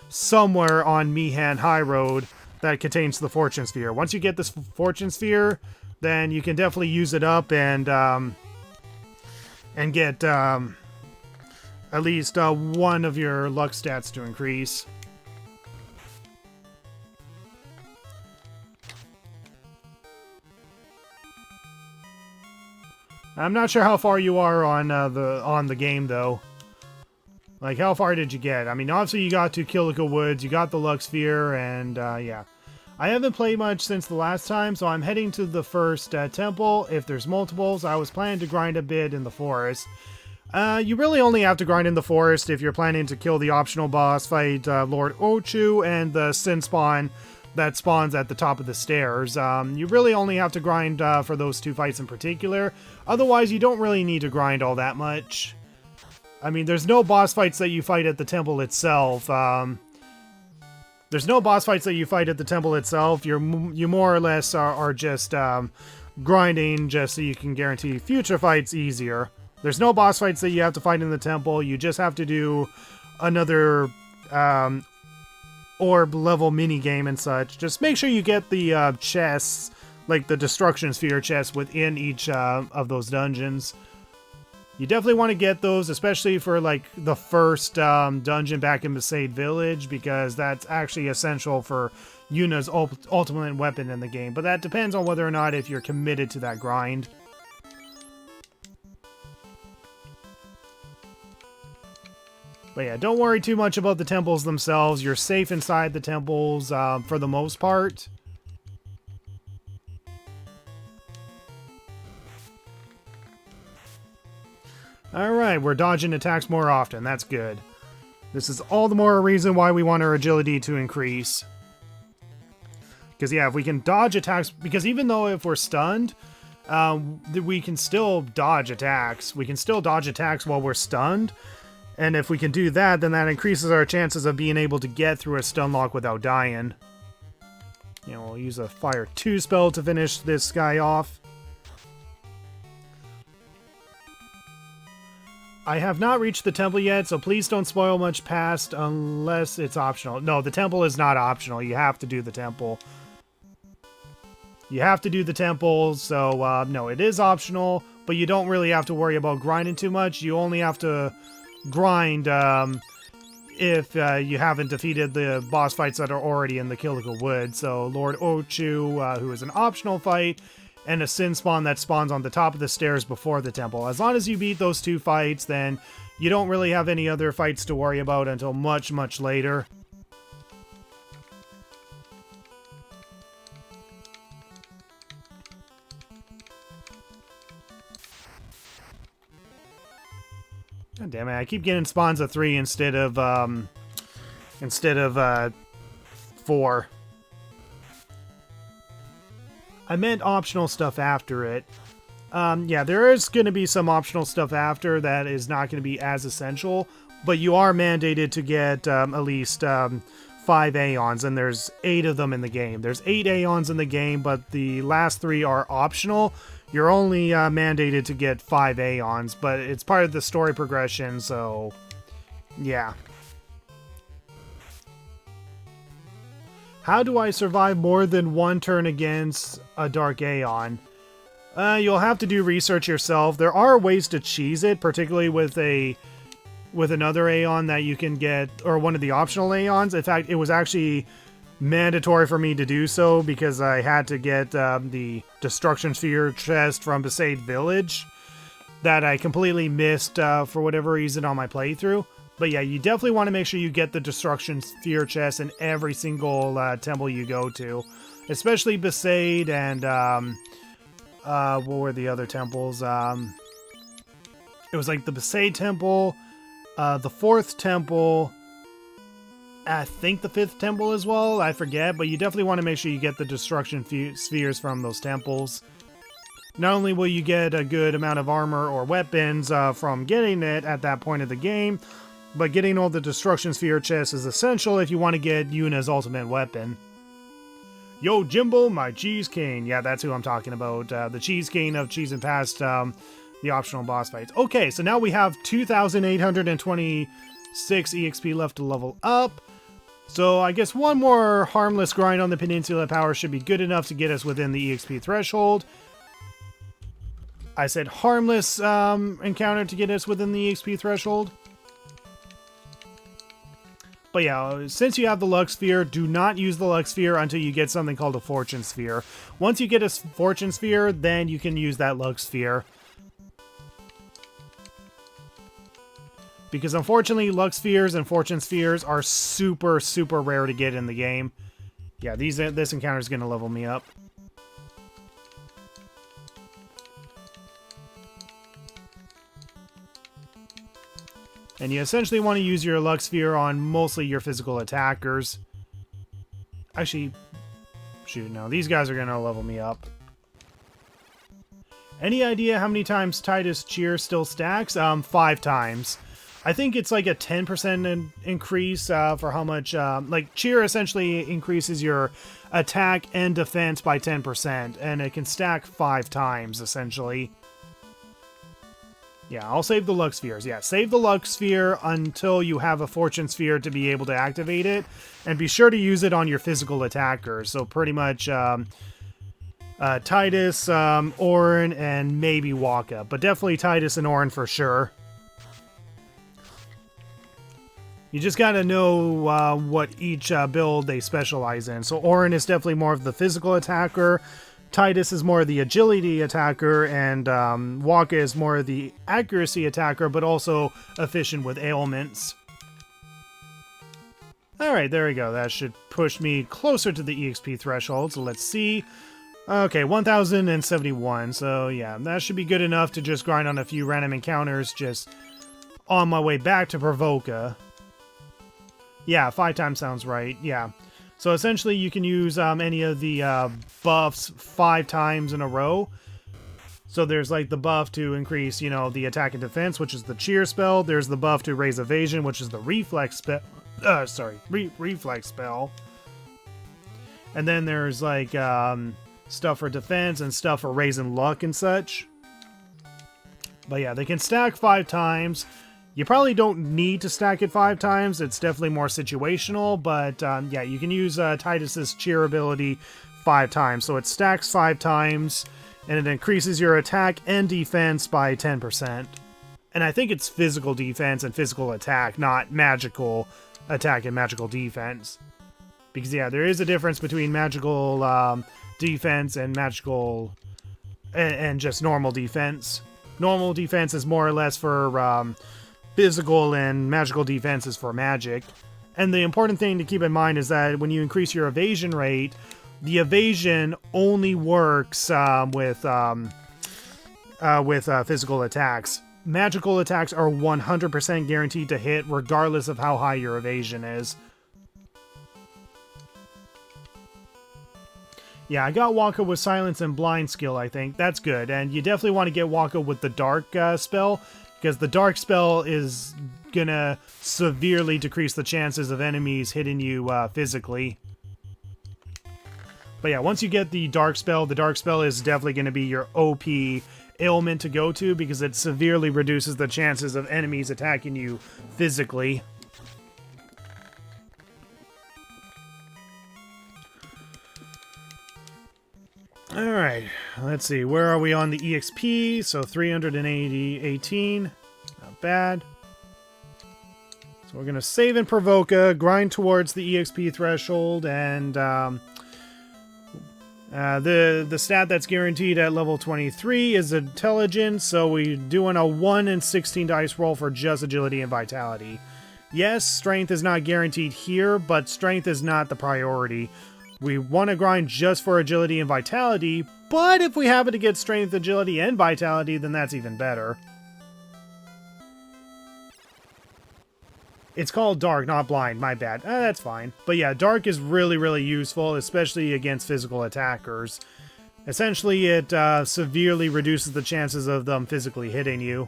Speaker 1: somewhere on Mihan High Road that contains the fortune sphere. Once you get this fortune sphere, then you can definitely use it up and get at least one of your luck stats to increase. I'm not sure how far you are on the game though. Like, how far did you get? I mean, obviously you got to Kilika Woods, you got the luck sphere, and yeah. I haven't played much since the last time, so I'm heading to the first temple. If there's multiples, I was planning to grind a bit in the forest. You really only have to grind in the forest if you're planning to kill the optional boss fight, Lord Ochu, and the Sin Spawn that spawns at the top of the stairs. You really only have to grind for those two fights in particular. Otherwise, you don't really need to grind all that much. I mean, there's no boss fights that you fight at the temple itself. There's no boss fights that you fight at the temple itself. You more or less are just grinding just so you can guarantee future fights easier. There's no boss fights that you have to fight in the temple. You just have to do another orb level mini game and such. Just make sure you get the chests, like the destruction sphere chests within each of those dungeons. You definitely want to get those, especially for like the first dungeon back in Besaid Village, because that's actually essential for Yuna's ultimate weapon in the game. But that depends on whether or not if you're committed to that grind. But yeah, don't worry too much about the temples themselves. You're safe inside the temples for the most part. Alright, we're dodging attacks more often. That's good. This is all the more a reason why we want our agility to increase. Because yeah, if we can dodge attacks... Because even though if we're stunned, we can still dodge attacks. We can still dodge attacks while we're stunned. And if we can do that, then that increases our chances of being able to get through a stun lock without dying. You know, we'll use a Fire 2 spell to finish this guy off. I have not reached the temple yet, so please don't spoil much past unless it's optional. No, the temple is not optional. You have to do the temple. You have to do the temple, so no, it is optional, but you don't really have to worry about grinding too much. You only have to grind if you haven't defeated the boss fights that are already in the Kilika Woods. So Lord Ochu, who is an optional fight, and a Sin Spawn that spawns on the top of the stairs before the temple. As long as you beat those 2 fights, then you don't really have any other fights to worry about until much, much later. God damn it, I keep getting spawns of 3 instead of 4. I meant optional stuff after it. Yeah, there is going to be some optional stuff after that is not going to be as essential, but you are mandated to get at least 5 Aeons, and there's 8 of them in the game. There's 8 Aeons in the game, but the last 3 are optional. You're only mandated to get 5 Aeons, but it's part of the story progression, so yeah. How do I survive more than 1 turn against a Dark Aeon? You'll have to do research yourself. There are ways to cheese it, particularly with another Aeon that you can get, or one of the optional Aeons. In fact, it was actually mandatory for me to do so because I had to get the Destruction Sphere chest from Besaid Village that I completely missed for whatever reason on my playthrough. But yeah, you definitely want to make sure you get the Destruction Sphere chest in every single temple you go to, especially Besaid and what were the other temples? It was like the Besaid Temple, the 4th temple, I think the 5th temple as well, I forget, but you definitely want to make sure you get the Destruction Spheres from those temples. Not only will you get a good amount of armor or weapons from getting it at that point of the game, but getting all the Destruction Sphere chests is essential if you want to get Yuna's ultimate weapon. Yo, Jimbo, my Cheese Cane. Yeah, that's who I'm talking about. The Cheese Cane of cheesing past the optional boss fights. Okay, so now we have 2,826 EXP left to level up. So I guess one more harmless grind on the Peninsula Power should be good enough to get us within the EXP threshold. I said harmless encounter to get us within the EXP threshold. But yeah, since you have the Luck Sphere, do not use the Luck Sphere until you get something called a Fortune Sphere. Once you get a Fortune Sphere, then you can use that Luck Sphere. Because unfortunately, Luck Spheres and Fortune Spheres are super, super rare to get in the game. Yeah, this encounter is going to level me up. And you essentially want to use your Luck Sphere on mostly your physical attackers. Actually, shoot, no, these guys are going to level me up. Any idea how many times Tidus Cheer still stacks? 5 times. I think it's like a 10% increase for how much... like, Cheer essentially increases your attack and defense by 10%, and it can stack 5 times, essentially. Yeah, I'll save the Luck Spheres. Yeah, save the Luck Sphere until you have a Fortune Sphere to be able to activate it. And be sure to use it on your physical attackers. So pretty much Tidus, Auron, and maybe Wakka. But definitely Tidus and Auron for sure. You just gotta know what each build they specialize in. So Auron is definitely more of the physical attacker. Tidus is more of the agility attacker, and Wakka is more of the accuracy attacker, but also efficient with ailments. Alright, there we go. That should push me closer to the EXP threshold, so let's see. Okay, 1,071, so yeah, that should be good enough to just grind on a few random encounters just on my way back to Pravoka. Yeah, 5 times sounds right, yeah. So essentially you can use any of the buffs 5 times in a row. So there's like the buff to increase, you know, the attack and defense, which is the Cheer spell. There's the buff to raise evasion, which is the reflex spell. Reflex spell. And then there's like stuff for defense and stuff for raising luck and such. But yeah, they can stack 5 times. You probably don't need to stack it 5 times. It's definitely more situational, but yeah, you can use Tidus's Cheer ability 5 times. So it stacks 5 times, and it increases your attack and defense by 10%. And I think it's physical defense and physical attack, not magical attack and magical defense. Because yeah, there is a difference between magical defense and magical and just normal defense. Normal defense is more or less for physical, and magical defense is for magic. And the important thing to keep in mind is that when you increase your evasion rate, the evasion only works with physical attacks. Magical attacks are 100% guaranteed to hit regardless of how high your evasion is. Yeah, I got Waka with Silence and Blind skill, I think. That's good. And you definitely want to get Waka with the Dark spell, because the Dark spell is gonna severely decrease the chances of enemies hitting you physically. But yeah, once you get the Dark spell is definitely going to be your OP ailment to go to, because it severely reduces the chances of enemies attacking you physically. Alright, let's see, where are we on the EXP? So 318, not bad. So we're going to save in Provoca, grind towards the EXP threshold, and the stat that's guaranteed at level 23 is Intelligence, so we're doing a 1 in 16 dice roll for just Agility and Vitality. Yes, Strength is not guaranteed here, but Strength is not the priority. We want to grind just for Agility and Vitality, but if we happen to get Strength, Agility, and Vitality, then that's even better. It's called Dark, not Blind, my bad. That's fine. But yeah, Dark is really, really useful, especially against physical attackers. Essentially, it severely reduces the chances of them physically hitting you.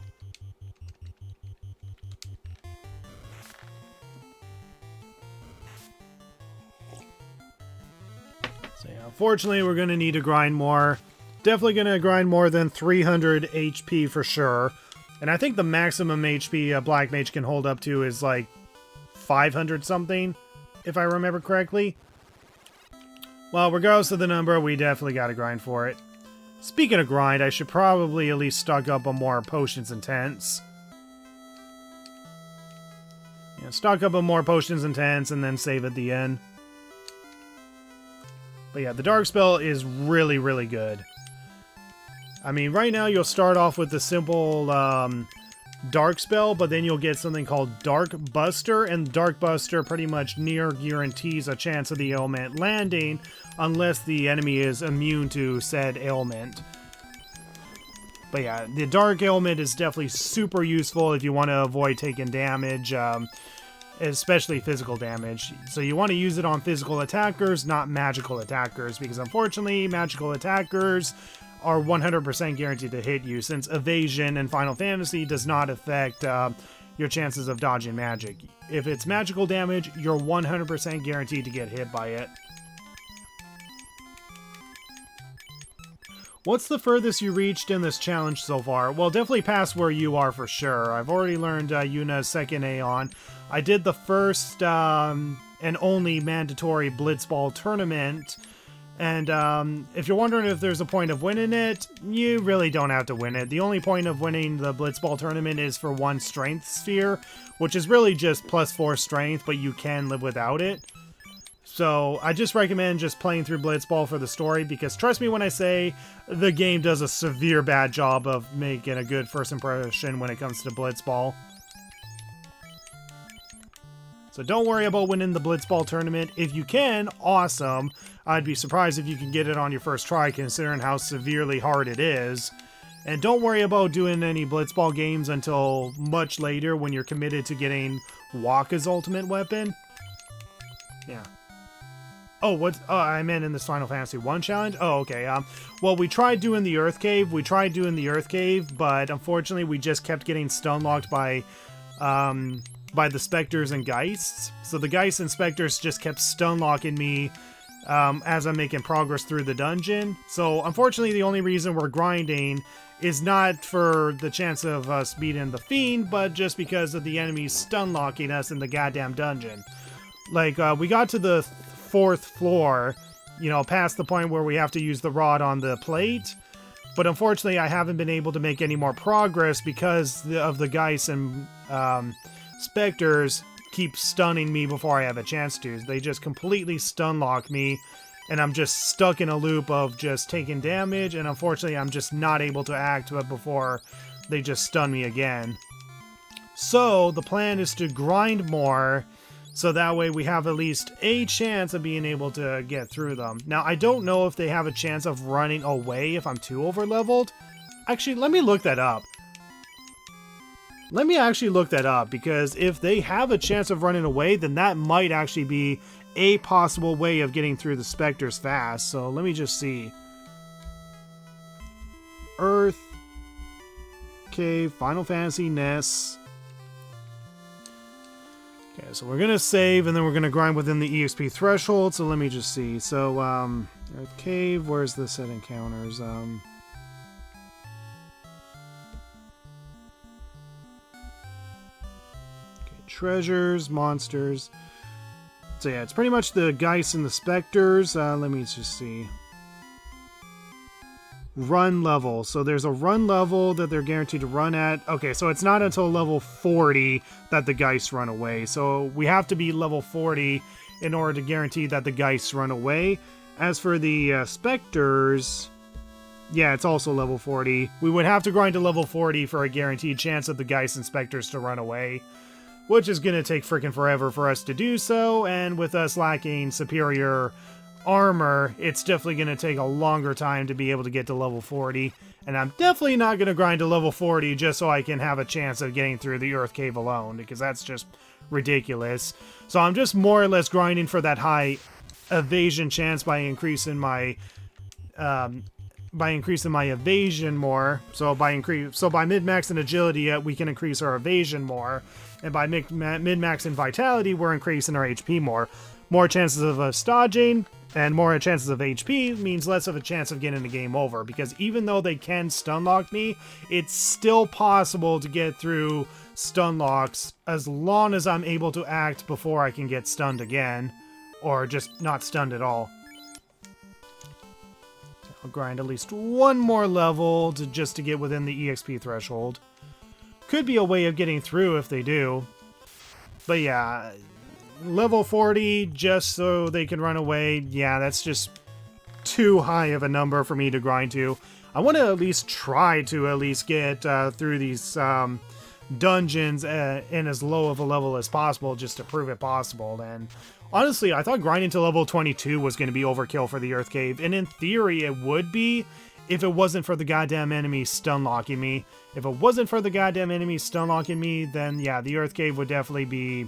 Speaker 1: So yeah, unfortunately, we're going to need to grind more. Definitely going to grind more than 300 HP for sure. And I think the maximum HP a Black Mage can hold up to is like 500 something, if I remember correctly. Well, regardless of the number, we definitely got to grind for it. Speaking of grind, I should probably at least stock up on more potions and tents. Yeah, stock up on more potions and tents and then save at the end. But yeah, the Dark spell is really, really good. I mean, right now you'll start off with the simple Dark spell, but then you'll get something called Dark Buster, and Dark Buster pretty much near guarantees a chance of the ailment landing unless the enemy is immune to said ailment. But yeah, the Dark ailment is definitely super useful if you want to avoid taking damage, especially physical damage. So you want to use it on physical attackers, not magical attackers, because unfortunately magical attackers are 100% guaranteed to hit you, since evasion in Final Fantasy does not affect your chances of dodging magic. If it's magical damage, you're 100% guaranteed to get hit by it. What's the furthest you reached in this challenge so far? Well, definitely past where you are for sure. I've already learned Yuna's second Aeon. I did the first and only mandatory Blitzball tournament. And if you're wondering if there's a point of winning it, you really don't have to win it. The only point of winning the Blitzball tournament is for one strength sphere, which is really just +4 strength, but you can live without it. So I just recommend just playing through Blitzball for the story, because trust me when I say the game does a severe bad job of making a good first impression when it comes to Blitzball. So don't worry about winning the Blitzball tournament. If you can, awesome. I'd be surprised if you can get it on your first try, considering how severely hard it is. And don't worry about doing any Blitzball games until much later when you're committed to getting Waka's ultimate weapon. Yeah. Oh, what? Oh, I meant in this Final Fantasy 1 challenge? Oh, okay. Well, we tried doing the Earth Cave. But unfortunately we just kept getting stun locked by the Spectres and Geists. So the Geists and Spectres just kept stun locking me as I'm making progress through the dungeon. So unfortunately the only reason we're grinding is not for the chance of us beating the Fiend, but just because of the enemies stun locking us in the goddamn dungeon. Like, we got to the 4th floor, you know, past the point where we have to use the rod on the plate, but unfortunately I haven't been able to make any more progress because of the Geists and Spectres keep stunning me before I have a chance to. They just completely stun lock me, and I'm just stuck in a loop of just taking damage, and unfortunately I'm just not able to act before they just stun me again. So the plan is to grind more, so that way we have at least a chance of being able to get through them. Now, I don't know if they have a chance of running away if I'm too over-leveled. Actually, let me look that up. Let me actually look that up, because if they have a chance of running away, then that might actually be a possible way of getting through the Spectres fast. So let me just see. Earth Cave, Final Fantasy NES. Okay, so we're gonna save, and then we're gonna grind within the EXP threshold. So let me just see. So Earth Cave, where's the set encounters? Okay, treasures, monsters. So yeah, it's pretty much the Geist and the Spectres. Let me just see. Run level. So there's a run level that they're guaranteed to run at. Okay, so it's not until level 40 that the Geists run away. So we have to be level 40 in order to guarantee that the Geists run away. As for the Spectres, yeah, it's also level 40. We would have to grind to level 40 for a guaranteed chance of the Geists and Spectres to run away, which is going to take freaking forever for us to do so, and with us lacking superior armor, it's definitely going to take a longer time to be able to get to level 40, and I'm definitely not going to grind to level 40 just so I can have a chance of getting through the Earth Cave alone, because that's just ridiculous. So I'm just more or less grinding for that high evasion chance by increasing my evasion more. So by min-maxing agility, we can increase our evasion more, and by min-maxing vitality, we're increasing our HP more. More chances of us dodging and more chances of HP means less of a chance of getting the game over, because even though they can stun lock me, it's still possible to get through stun locks as long as I'm able to act before I can get stunned again, or just not stunned at all. I'll grind at least one more level just to get within the EXP threshold. Could be a way of getting through if they do. But yeah, level 40 just so they can run away, yeah, that's just too high of a number for me to grind to. I want to at least try to at least get through these dungeons in as low of a level as possible, just to prove it possible. And honestly, I thought grinding to level 22 was going to be overkill for the Earth Cave, and in theory it would be if it wasn't for the goddamn enemy stun locking me. If it wasn't for the goddamn enemy stun locking me, then yeah, the Earth Cave would definitely be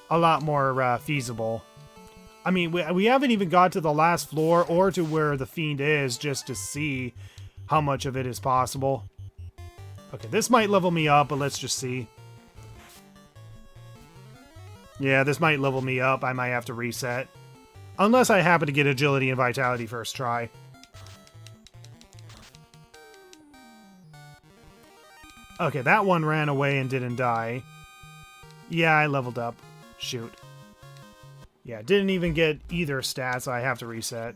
Speaker 1: a lot more feasible. I mean, we haven't even got to the last floor or to where the Fiend is just to see how much of it is possible. Okay, this might level me up, but let's just see. Yeah, this might level me up. I might have to reset. Unless I happen to get agility and vitality first try. Okay, that one ran away and didn't die. Yeah, I leveled up. Shoot. Yeah, didn't even get either stat, so I have to reset.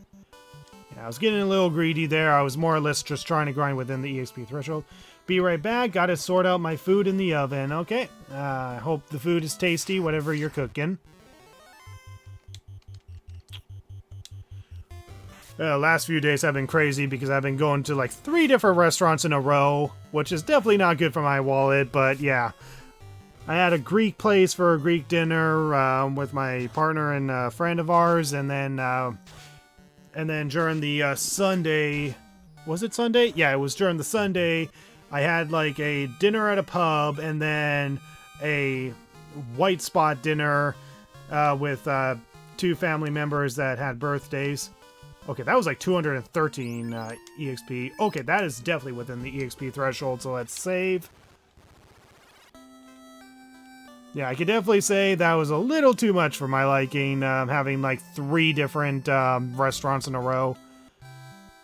Speaker 1: Yeah, I was getting a little greedy there. I was more or less just trying to grind within the EXP threshold. Be right back. Gotta sort out my food in the oven. Okay. I hope the food is tasty, whatever you're cooking. Last few days have been crazy because I've been going to like 3 different restaurants in a row, which is definitely not good for my wallet, but yeah. I had a Greek place for a Greek dinner with my partner and a friend of ours, and then during the Sunday, was it Sunday? Yeah, it was during the Sunday. I had like a dinner at a pub, and then a white spot dinner with 2 family members that had birthdays. Okay, that was like 213 EXP. Okay, that is definitely within the EXP threshold, so let's save. Yeah, I could definitely say that was a little too much for my liking, having like 3 different restaurants in a row.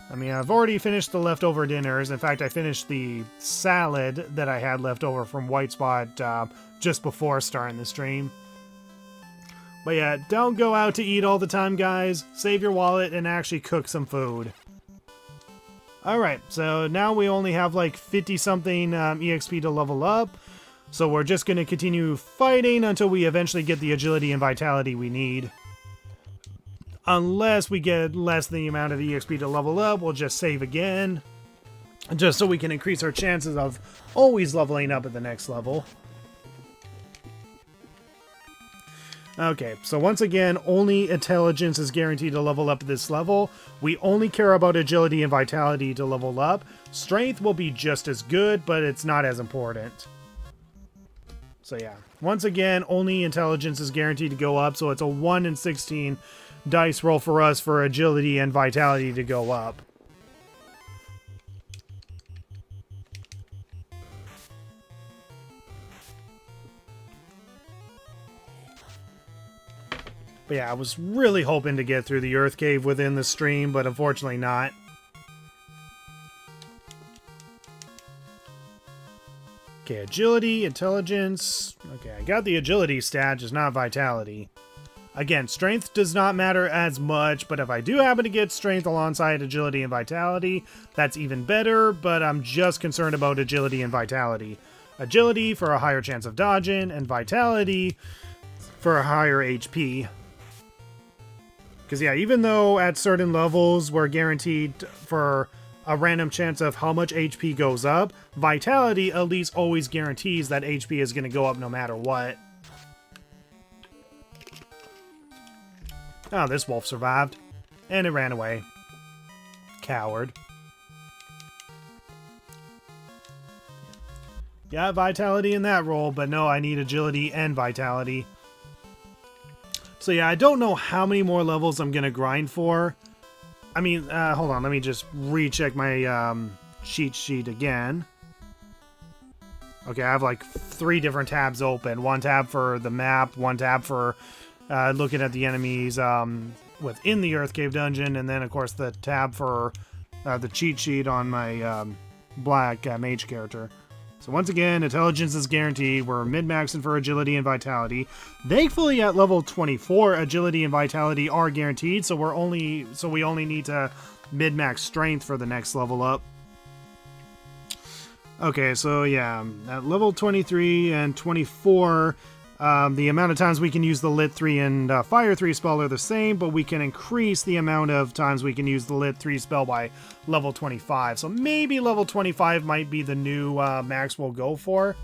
Speaker 1: I mean, I've already finished the leftover dinners. In fact, I finished the salad that I had left over from White Spot just before starting the stream. But yeah, don't go out to eat all the time, guys. Save your wallet and actually cook some food. Alright, so now we only have like 50-something EXP to level up. So we're just going to continue fighting until we eventually get the agility and vitality we need. unless we get less than the amount of EXP to level up, we'll just save again, just so we can increase our chances of always leveling up at the next level. Okay, so once again, only intelligence is guaranteed to level up at this level. We only care about agility and vitality to level up. Strength will be just as good, but it's not as important. So yeah, once again, only intelligence is guaranteed to go up, so it's a 1 in 16 dice roll for us for agility and vitality to go up. But yeah, I was really hoping to get through the Earth Cave within the stream, but unfortunately not. Okay, agility, intelligence. Okay, I got the agility stat, just not vitality. Again, strength does not matter as much, but if I do happen to get strength alongside agility and vitality, that's even better, but I'm just concerned about agility and vitality. Agility for a higher chance of dodging, and vitality for a higher HP. Because yeah, even though at certain levels we're guaranteed for a random chance of how much HP goes up, vitality at least always guarantees that HP is going to go up no matter what. Oh, this wolf survived. And it ran away. Coward. Got vitality in that roll, but no, I need agility and vitality. So yeah, I don't know how many more levels I'm going to grind for. I mean, hold on, let me just recheck my cheat sheet again. Okay, I have like 3 different tabs open. One tab for the map, one tab for looking at the enemies within the Earth Cave dungeon, and then of course the tab for the cheat sheet on my black mage character. So once again, intelligence is guaranteed. We're mid-maxing for agility and vitality. Thankfully, at level 24, agility and vitality are guaranteed, so we only need to mid-max strength for the next level up. Okay, so yeah, at level 23 and 24, the amount of times we can use the Lit 3 and Fire 3 spell are the same, but we can increase the amount of times we can use the Lit 3 spell by level 25. So maybe level 25 might be the new max we'll go for.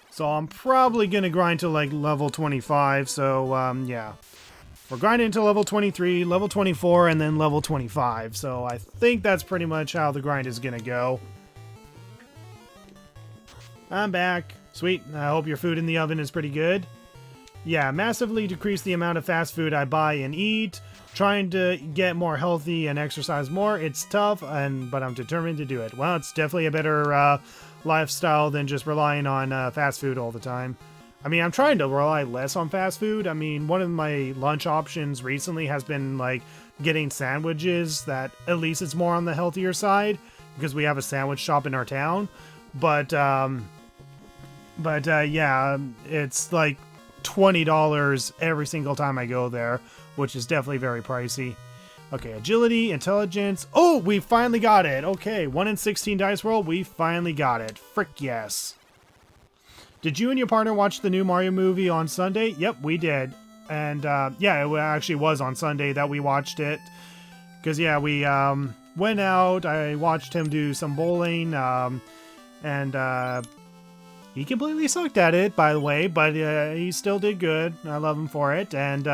Speaker 1: So I'm probably going to grind to like level 25, so yeah. We're grinding to level 23, level 24, and then level 25. So I think that's pretty much how the grind is going to go. I'm back. Sweet. I hope your food in the oven is pretty good. Yeah, massively decrease the amount of fast food I buy and eat. Trying to get more healthy and exercise more. It's tough, but I'm determined to do it. Well, it's definitely a better lifestyle than just relying on fast food all the time. I mean, I'm trying to rely less on fast food. I mean, one of my lunch options recently has been like getting sandwiches that at least it's more on the healthier side because we have a sandwich shop in our town. But yeah, it's like $20 every single time I go there, which is definitely very pricey. Okay, agility, intelligence. Oh, we finally got it. Okay, 1 in 16 dice roll. We finally got it. Frick yes. Did you and your partner watch the new Mario movie on Sunday? Yep, we did. And yeah, it actually was on Sunday that we watched it. Because yeah, we went out. I watched him do some bowling. And he completely sucked at it, by the way, but he still did good. I love him for it. And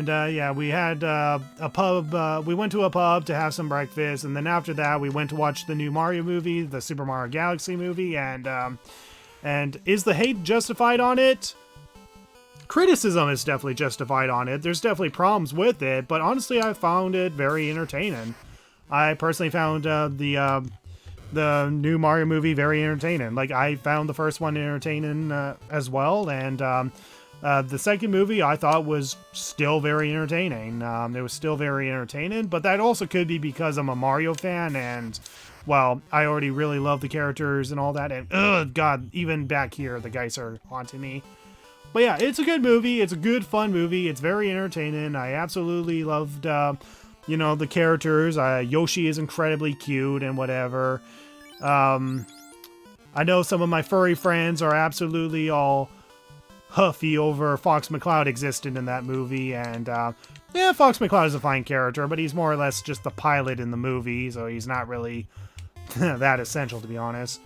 Speaker 1: yeah, we had a pub. We went to a pub to have some breakfast, and then after that, we went to watch the new Mario movie, the Super Mario Galaxy movie. And is the hate justified on it? Criticism is definitely justified on it. There's definitely problems with it, but honestly, I found it very entertaining. I personally found the new Mario movie very entertaining. Like, I found the first one entertaining as well, and the second movie I thought was still very entertaining. It was still very entertaining, but that also could be because I'm a Mario fan, and, well, I already really love the characters and all that, and, ugh, God, even back here, the guys are haunting me. But yeah, it's a good movie. It's a good, fun movie. It's very entertaining. I absolutely loved, you know, the characters. Yoshi is incredibly cute and whatever. I know some of my furry friends are absolutely all huffy over Fox McCloud existed in that movie, and yeah, Fox McCloud is a fine character, but he's more or less just the pilot in the movie, so he's not really that essential, to be honest.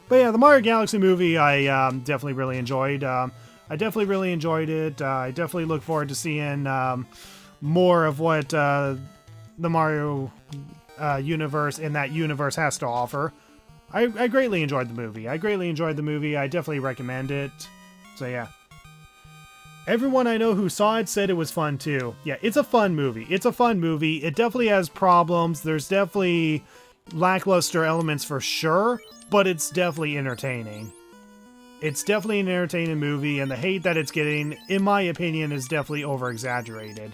Speaker 1: But yeah, the Mario Galaxy movie I definitely really enjoyed. I definitely really enjoyed it. I definitely look forward to seeing more of what the Mario universe in that universe has to offer. I greatly enjoyed the movie. I definitely recommend it. So yeah. Everyone I know who saw it said it was fun too. Yeah, it's a fun movie. It definitely has problems. There's definitely lackluster elements for sure, but it's definitely entertaining. It's definitely an entertaining movie, and the hate that it's getting, in my opinion, is definitely over-exaggerated.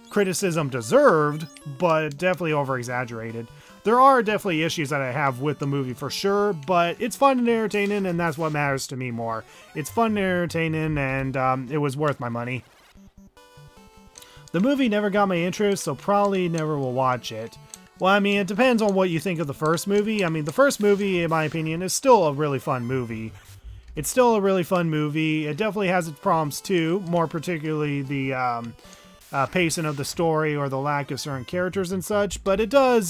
Speaker 1: Criticism deserved, but definitely over-exaggerated. There are definitely issues that I have with the movie for sure, but it's fun and entertaining, and that's what matters to me more. It's fun and entertaining, and it was worth my money. The movie never got my interest, so probably never will watch it. Well, I mean, it depends on what you think of the first movie. I mean, the first movie, in my opinion, is still a really fun movie. It's still a really fun movie. It definitely has its problems too, more particularly the pacing of the story or the lack of certain characters and such, but it does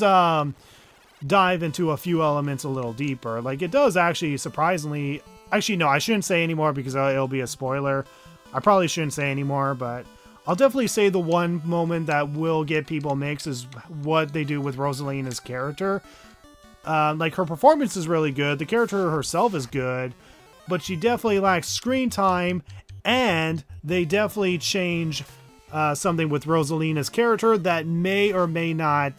Speaker 1: dive into a few elements a little deeper. Like, it does actually surprisingly... Actually, no, I shouldn't say anymore because it'll be a spoiler. I probably shouldn't say anymore, but I'll definitely say the one moment that will get people mixed is what they do with Rosalina's character. Like, her performance is really good. The character herself is good, but she definitely lacks screen time, and they definitely change something with Rosalina's character that may or may not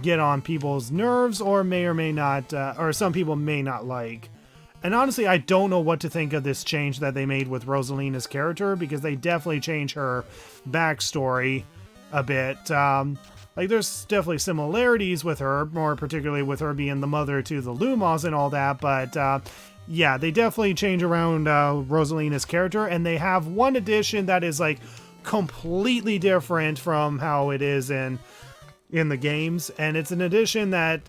Speaker 1: get on people's nerves, or may not, or some people may not like. And honestly, I don't know what to think of this change that they made with Rosalina's character, because they definitely change her backstory a bit. Like, there's definitely similarities with her, more particularly with her being the mother to the Lumos and all that, but yeah, they definitely change around Rosalina's character, and they have one addition that is, like, completely different from how it is in the games, and it's an addition that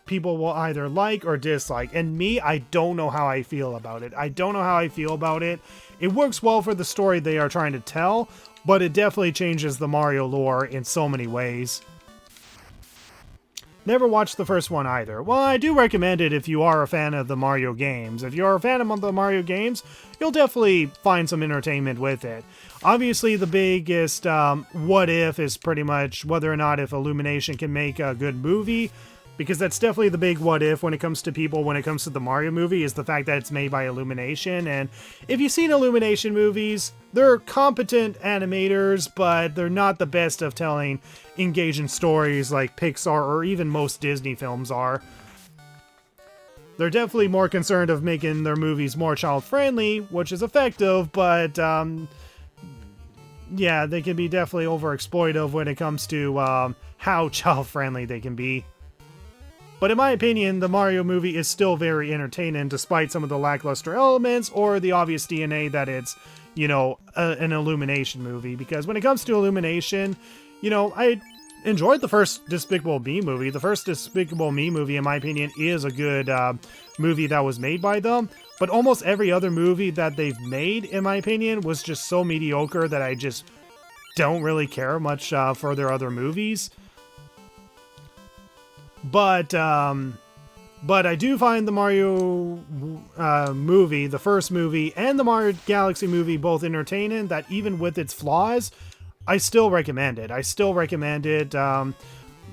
Speaker 1: people will either like or dislike. And me, I don't know how I feel about it. It works well for the story they are trying to tell, but it definitely changes the Mario lore in so many ways. Never watched the first one either. Well, I do recommend it if you are a fan of the Mario games. If you're a fan of the Mario games, you'll definitely find some entertainment with it. Obviously, the biggest what if is pretty much whether or not if Illumination can make a good movie, because that's definitely the big what if when it comes to people, when it comes to the Mario movie, is the fact that it's made by Illumination. And if you've seen Illumination movies, they're competent animators, but they're not the best of telling engaging stories like Pixar or even most Disney films are. They're definitely more concerned of making their movies more child-friendly, which is effective, but yeah, they can be definitely over-exploitive when it comes to how child-friendly they can be. But in my opinion, the Mario movie is still very entertaining, despite some of the lackluster elements or the obvious DNA that it's, you know, an Illumination movie. Because when it comes to Illumination, you know, I enjoyed the first Despicable Me movie. The first Despicable Me movie, in my opinion, is a good movie that was made by them. But almost every other movie that they've made, in my opinion, was just so mediocre that I just don't really care much for their other movies. But I do find the Mario movie, the first movie, and the Mario Galaxy movie both entertaining, that even with its flaws, I still recommend it.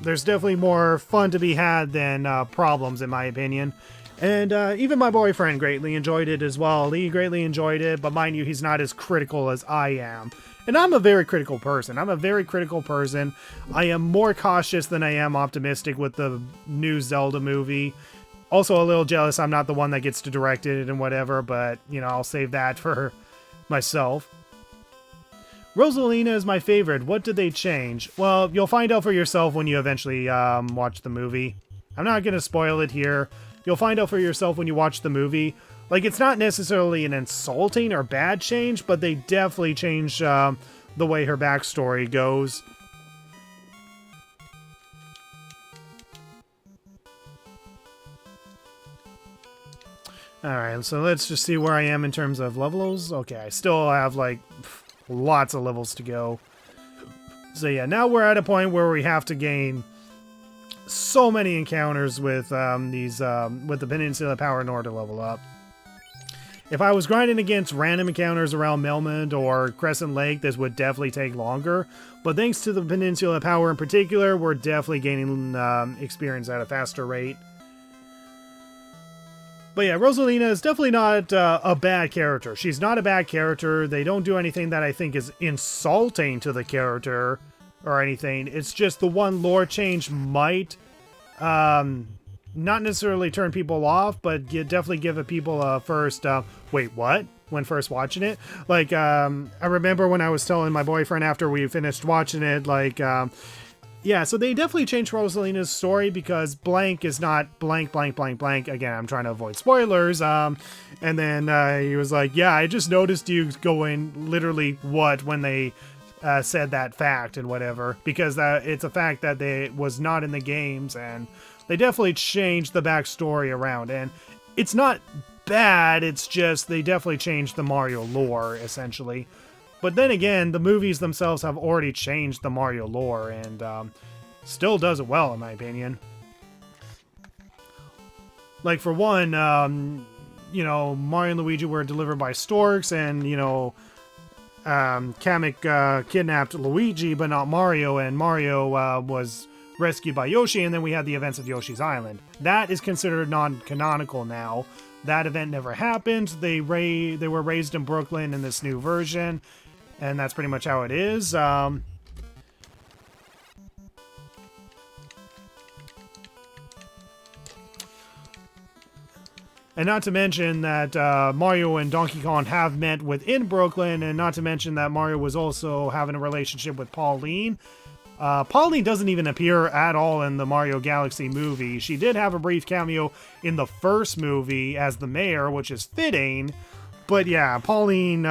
Speaker 1: There's definitely more fun to be had than problems, in my opinion. And even my boyfriend greatly enjoyed it as well. He greatly enjoyed it, but mind you, he's not as critical as I am. And I'm a very critical person. I am more cautious than I am optimistic with the new Zelda movie. Also a little jealous I'm not the one that gets to direct it and whatever, but, you know, I'll save that for myself. Rosalina is my favorite. What did they change? Well, you'll find out for yourself when you eventually watch the movie. I'm not going to spoil it here. You'll find out for yourself when you watch the movie. Like, it's not necessarily an insulting or bad change, but they definitely change the way her backstory goes. Alright, so let's just see where I am in terms of levels. Okay, I still have, like, lots of levels to go. So yeah, now we're at a point where we have to gain so many encounters with with the Peninsula Power in order to level up. If I was grinding against random encounters around Melmond or Crescent Lake, this would definitely take longer. But thanks to the Peninsula Power in particular, we're definitely gaining experience at a faster rate. But yeah, Rosalina is definitely not a bad character. She's not a bad character. They don't do anything that I think is insulting to the character or anything. It's just the one lore change might not necessarily turn people off, but definitely give people a first, wait, what? When first watching it. Like, I remember when I was telling my boyfriend after we finished watching it, like, yeah, so they definitely changed Rosalina's story because blank is not blank, blank, blank, blank. Again, I'm trying to avoid spoilers. And then he was like, yeah, I just noticed you going literally what when they said that fact and whatever. Because it's a fact that they was not in the games, and they definitely changed the backstory around. And it's not bad, it's just they definitely changed the Mario lore, essentially. But then again, the movies themselves have already changed the Mario lore, and still does it well, in my opinion. Like, for one, you know, Mario and Luigi were delivered by storks, and, you know, Kamek kidnapped Luigi, but not Mario, and Mario was rescued by Yoshi, and then we had the events of Yoshi's Island. That is considered non-canonical now. That event never happened. They were raised in Brooklyn in this new version, and that's pretty much how it is. And not to mention that Mario and Donkey Kong have met within Brooklyn, and not to mention that Mario was also having a relationship with Pauline. Pauline doesn't even appear at all in the Mario Galaxy movie. She did have a brief cameo in the first movie as the mayor, which is fitting. But yeah, Pauline,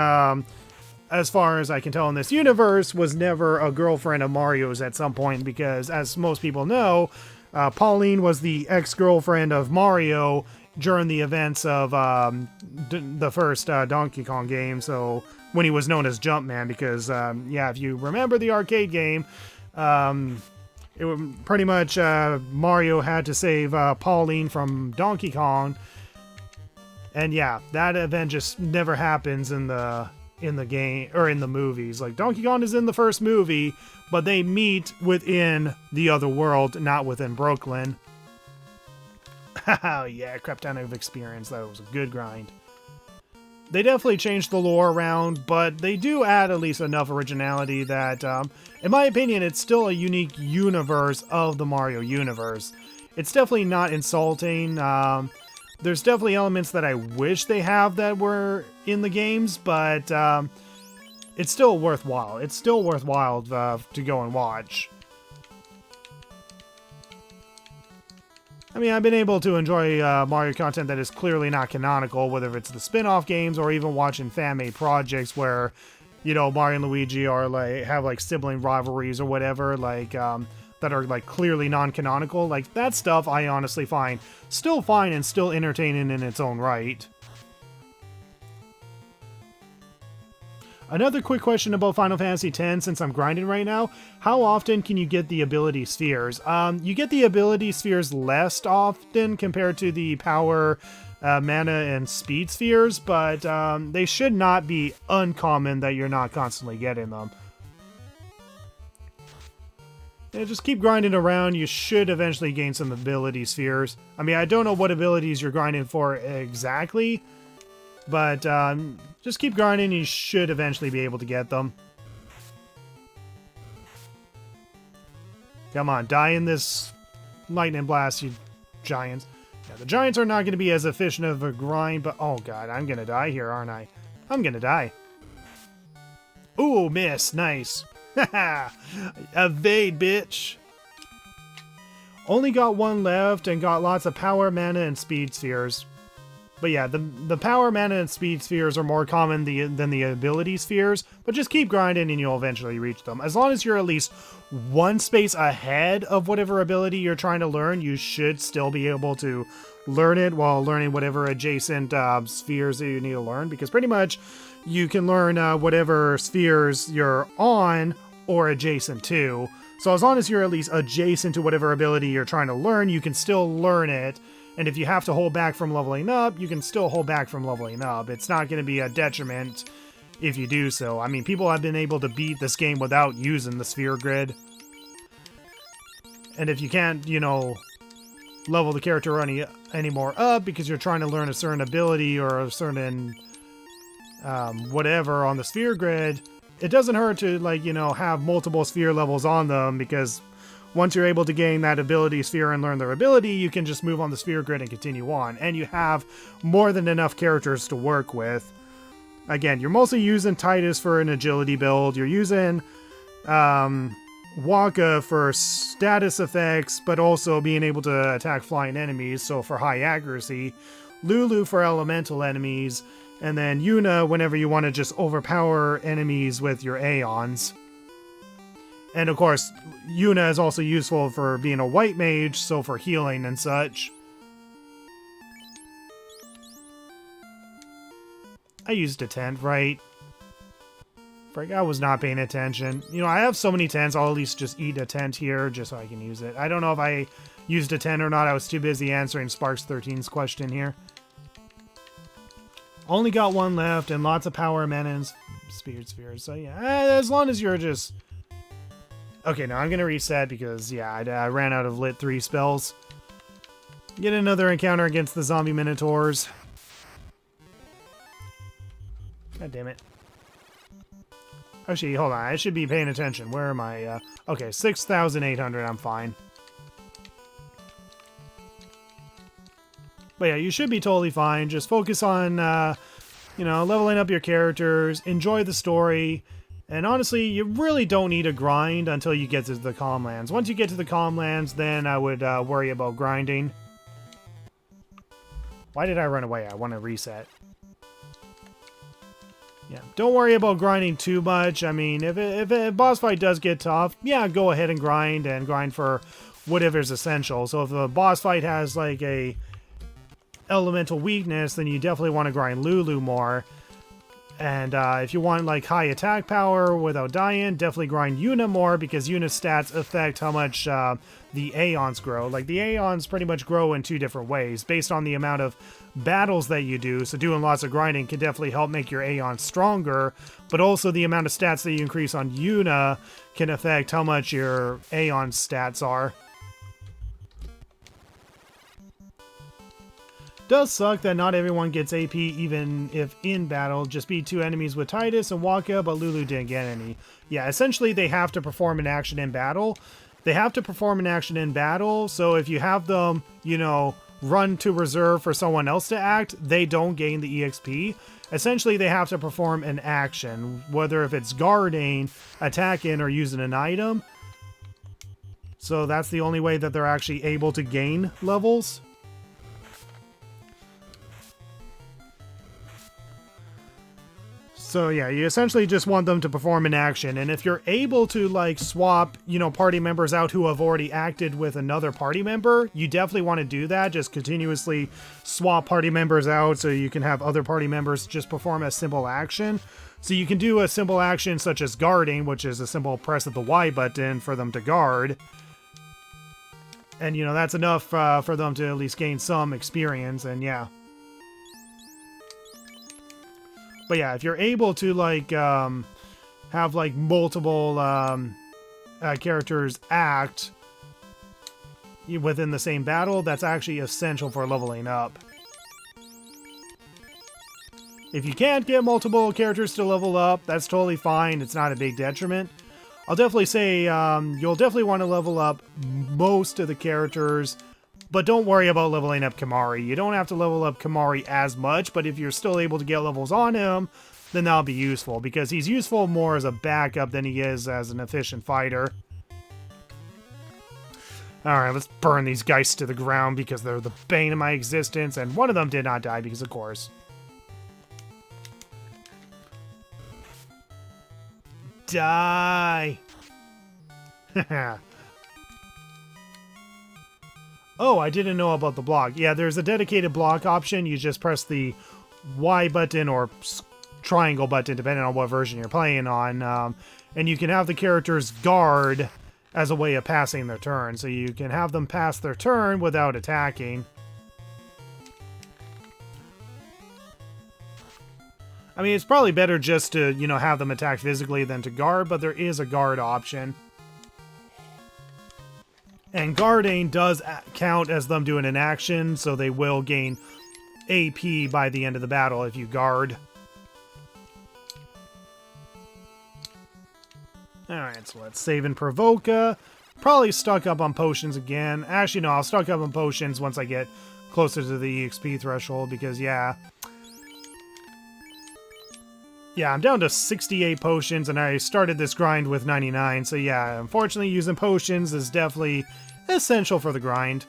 Speaker 1: as far as I can tell in this universe, was never a girlfriend of Mario's at some point, because as most people know, Pauline was the ex-girlfriend of Mario during the events of the first Donkey Kong game, so when he was known as Jumpman, because yeah, if you remember the arcade game, it was pretty much Mario had to save Pauline from Donkey Kong, and yeah, that event just never happens in the game or in the movies. Like, Donkey Kong is in the first movie, but they meet within the other world, not within Brooklyn. Oh yeah, crap ton of experience. That was a good grind. They definitely changed the lore around, but they do add at least enough originality that, in my opinion, it's still a unique universe of the Mario universe. It's definitely not insulting. There's definitely elements that I wish they have that were in the games, but it's still worthwhile. It's still worthwhile to go and watch. I mean, I've been able to enjoy Mario content that is clearly not canonical, whether it's the spin-off games or even watching fan-made projects where, you know, Mario and Luigi are like have like sibling rivalries or whatever, like that are like clearly non-canonical. Like, that stuff I honestly find still fine and still entertaining in its own right. Another quick question about Final Fantasy X, since I'm grinding right now. How often can you get the ability spheres? You get the ability spheres less often compared to the power, mana, and speed spheres, but they should not be uncommon that you're not constantly getting them. Yeah, just keep grinding around. You should eventually gain some ability spheres. I mean, I don't know what abilities you're grinding for exactly, but just keep grinding, you should eventually be able to get them. Come on, die in this lightning blast, you giants. Yeah, the giants are not going to be as efficient of a grind, but oh god, I'm going to die here, aren't I? I'm going to die. Ooh, miss, nice. Haha, evade, bitch. Only got one left and got lots of power, mana, and speed spheres. But yeah, the power, mana, and speed spheres are more common than the ability spheres, but just keep grinding and you'll eventually reach them. As long as you're at least one space ahead of whatever ability you're trying to learn, you should still be able to learn it while learning whatever adjacent spheres that you need to learn, because pretty much you can learn whatever spheres you're on or adjacent to. So as long as you're at least adjacent to whatever ability you're trying to learn, you can still learn it. And if you have to hold back from leveling up, you can still hold back from leveling up. It's not going to be a detriment if you do so. I mean, people have been able to beat this game without using the sphere grid. And if you can't, you know, level the character any more up because you're trying to learn a certain ability or a certain whatever on the sphere grid, it doesn't hurt to, like, you know, have multiple sphere levels on them, because once you're able to gain that ability sphere and learn their ability, you can just move on the sphere grid and continue on. And you have more than enough characters to work with. Again, you're mostly using Titus for an agility build. You're using Wakka for status effects, but also being able to attack flying enemies, so for high accuracy. Lulu for elemental enemies. And then Yuna whenever you want to just overpower enemies with your Aeons. And of course, Yuna is also useful for being a white mage, so for healing and such. I used a tent, right? Frick, I was not paying attention. You know, I have so many tents, I'll at least just eat a tent here just so I can use it. I don't know if I used a tent or not. I was too busy answering Sparks13's question here. Only got one left and lots of power, mana, and spirit spheres. So yeah, as long as you're just... Okay, now I'm going to reset because, yeah, I ran out of Lit 3 spells. Get another encounter against the zombie minotaurs. God damn it. Actually, hold on. I should be paying attention. Where am I? Okay, 6,800. I'm fine. But yeah, you should be totally fine. Just focus on, you know, leveling up your characters. Enjoy the story. And honestly, you really don't need a grind until you get to the Calmlands. Once you get to the Calmlands, then I would worry about grinding. Why did I run away? I want to reset. Yeah, don't worry about grinding too much. I mean, if a boss fight does get tough, yeah, go ahead and grind for whatever's essential. So if a boss fight has like a elemental weakness, then you definitely want to grind Lulu more. And if you want like high attack power without dying, definitely grind Yuna more, because Yuna's stats affect how much the Aeons grow. Like the Aeons pretty much grow in two different ways based on the amount of battles that you do. So doing lots of grinding can definitely help make your Aeons stronger, but also the amount of stats that you increase on Yuna can affect how much your Aeon stats are. Does suck that not everyone gets AP even if in battle. Just beat two enemies with Titus and Wakka, but Lulu didn't get any. Yeah, essentially they have to perform an action in battle. They have to perform an action in battle, so if you have them, you know, run to reserve for someone else to act, they don't gain the EXP. Essentially they have to perform an action, whether if it's guarding, attacking, or using an item. So that's the only way that they're actually able to gain levels. So yeah, you essentially just want them to perform an action, and if you're able to like swap, you know, party members out who have already acted with another party member, you definitely want to do that. Just continuously swap party members out so you can have other party members just perform a simple action. So you can do a simple action such as guarding, which is a simple press of the Y button for them to guard. And you know, that's enough for them to at least gain some experience, and yeah. But yeah, if you're able to like have like multiple characters act within the same battle, that's actually essential for leveling up. If you can't get multiple characters to level up, that's totally fine. It's not a big detriment. I'll definitely say you'll definitely want to level up most of the characters, but don't worry about leveling up Kimahri. You don't have to level up Kimahri as much, but if you're still able to get levels on him, then that'll be useful, because he's useful more as a backup than he is as an efficient fighter. Alright, let's burn these guys to the ground because they're the bane of my existence, and one of them did not die because, of course. Die! Oh, I didn't know about the block. Yeah, there's a dedicated block option. You just press the Y button or triangle button, depending on what version you're playing on. And you can have the characters guard as a way of passing their turn. So you can have them pass their turn without attacking. I mean, it's probably better just to, you know, have them attack physically than to guard, but there is a guard option. And guarding does count as them doing an action, so they will gain AP by the end of the battle if you guard. Alright, so let's save and Provoca. Probably stuck up on potions again. Actually, no, I'll stock up on potions once I get closer to the EXP threshold, because, yeah, I'm down to 68 potions, and I started this grind with 99, so yeah, unfortunately using potions is definitely essential for the grind.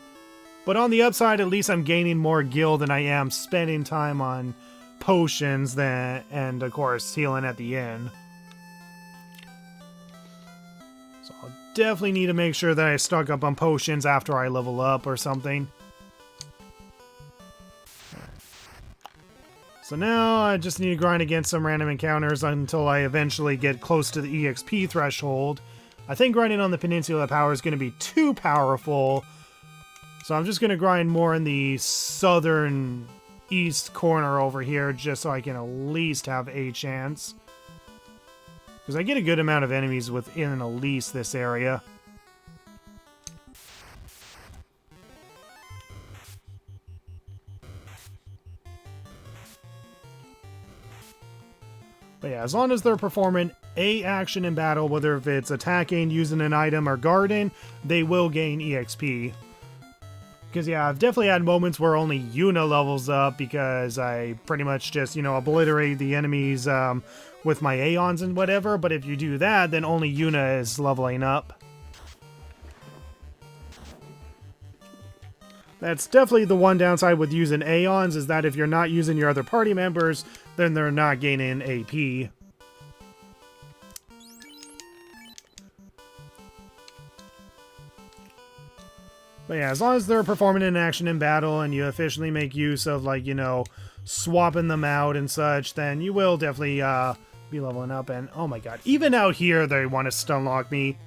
Speaker 1: But on the upside, at least I'm gaining more gil than I am spending time on potions, and of course healing at the end. So I'll definitely need to make sure that I stock up on potions after I level up or something. So now I just need to grind against some random encounters until I eventually get close to the EXP threshold. I think grinding on the Peninsula Power is going to be too powerful, so I'm just going to grind more in the southern east corner over here just so I can at least have a chance. Because I get a good amount of enemies within at least this area. But yeah, as long as they're performing a action in battle, whether if it's attacking, using an item, or guarding, they will gain EXP. Because yeah, I've definitely had moments where only Yuna levels up because I pretty much just, you know, obliterate the enemies with my Aeons and whatever, but if you do that, then only Yuna is leveling up. That's definitely the one downside with using Aeons, is that if you're not using your other party members, then they're not gaining AP. But yeah, as long as they're performing an action in battle and you efficiently make use of, like, you know, swapping them out and such, then you will definitely be leveling up. And oh my god, even out here they want to stun lock me.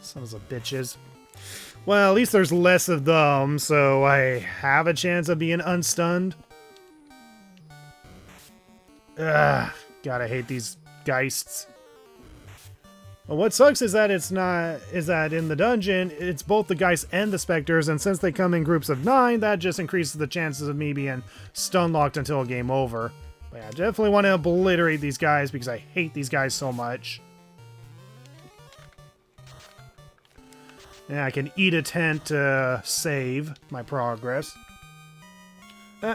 Speaker 1: Sons of bitches. Well, at least there's less of them, so I have a chance of being unstunned. Ugh, God, I hate these geists. Well, what sucks is that in the dungeon, it's both the Geists and the Spectres, and since they come in groups of 9, that just increases the chances of me being stun-locked until game over. But yeah, I definitely want to obliterate these guys because I hate these guys so much. Yeah, I can eat a tent to save my progress.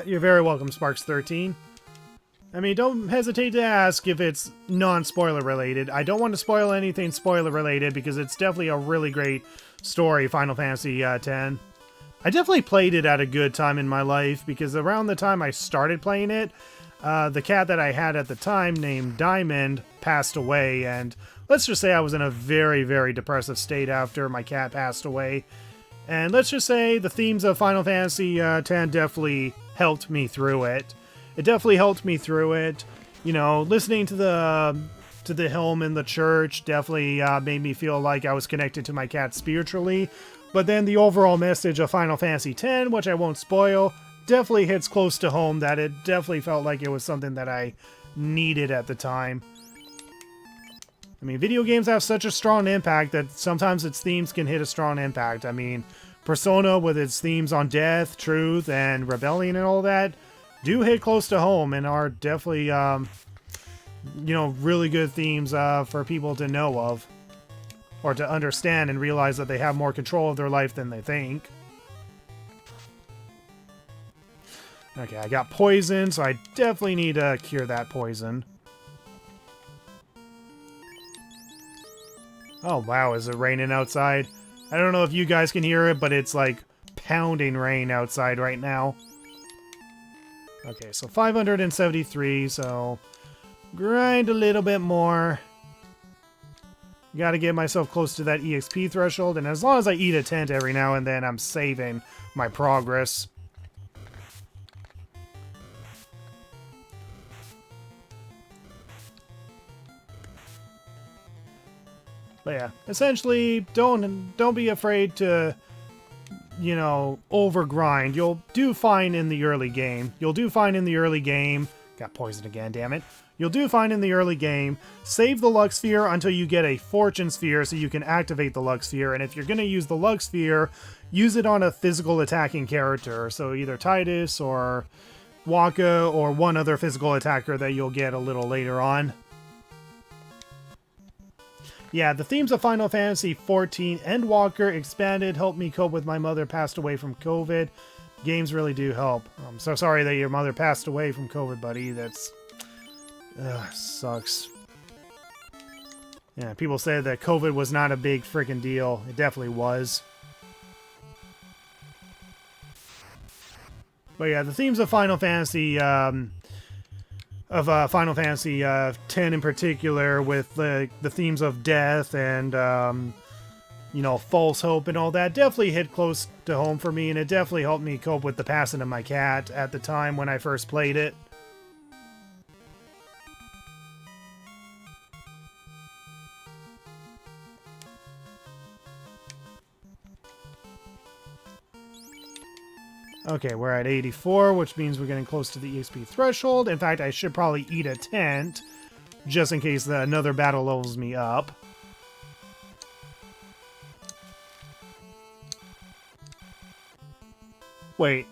Speaker 1: You're very welcome, Sparks13. I mean, don't hesitate to ask if it's non-spoiler related. I don't want to spoil anything spoiler related because it's definitely a really great story, Final Fantasy X. I definitely played it at a good time in my life because around the time I started playing it, the cat that I had at the time named Diamond passed away, and let's just say I was in a very, very depressive state after my cat passed away. And let's just say the themes of Final Fantasy X definitely helped me through it. It definitely helped me through it. You know, listening to the hymn in the church definitely made me feel like I was connected to my cat spiritually. But then the overall message of Final Fantasy X, which I won't spoil, definitely hits close to home, that it definitely felt like it was something that I needed at the time. I mean, video games have such a strong impact that sometimes its themes can hit a strong impact. I mean, Persona with its themes on death, truth, and rebellion and all that do hit close to home and are definitely, you know, really good themes for people to know of. Or to understand and realize that they have more control of their life than they think. Okay, I got poison, so I definitely need to cure that poison. Oh wow, is it raining outside? I don't know if you guys can hear it, but it's like pounding rain outside right now. Okay, so 573, so grind a little bit more. Gotta get myself close to that EXP threshold, and as long as I eat a tent every now and then, I'm saving my progress. But yeah, essentially, don't be afraid to, you know, overgrind. You'll do fine in the early game. Got poisoned again, damn it. You'll do fine in the early game. Save the Luck Sphere until you get a Fortune Sphere so you can activate the Luck Sphere. And if you're going to use the Luck Sphere, use it on a physical attacking character. So either Titus or Waka or one other physical attacker that you'll get a little later on. Yeah, the themes of Final Fantasy XIV and Walker expanded helped me cope with my mother passed away from COVID. Games really do help. I'm so sorry that your mother passed away from COVID, buddy. That's... sucks. Yeah, people said that COVID was not a big freaking deal. It definitely was. But yeah, the themes of Final Fantasy... Final Fantasy X in particular, with the themes of death and, you know, false hope and all that, definitely hit close to home for me, and it definitely helped me cope with the passing of my cat at the time when I first played it. Okay, we're at 84, which means we're getting close to the EXP threshold. In fact, I should probably eat a tent, just in case another battle levels me up. Wait,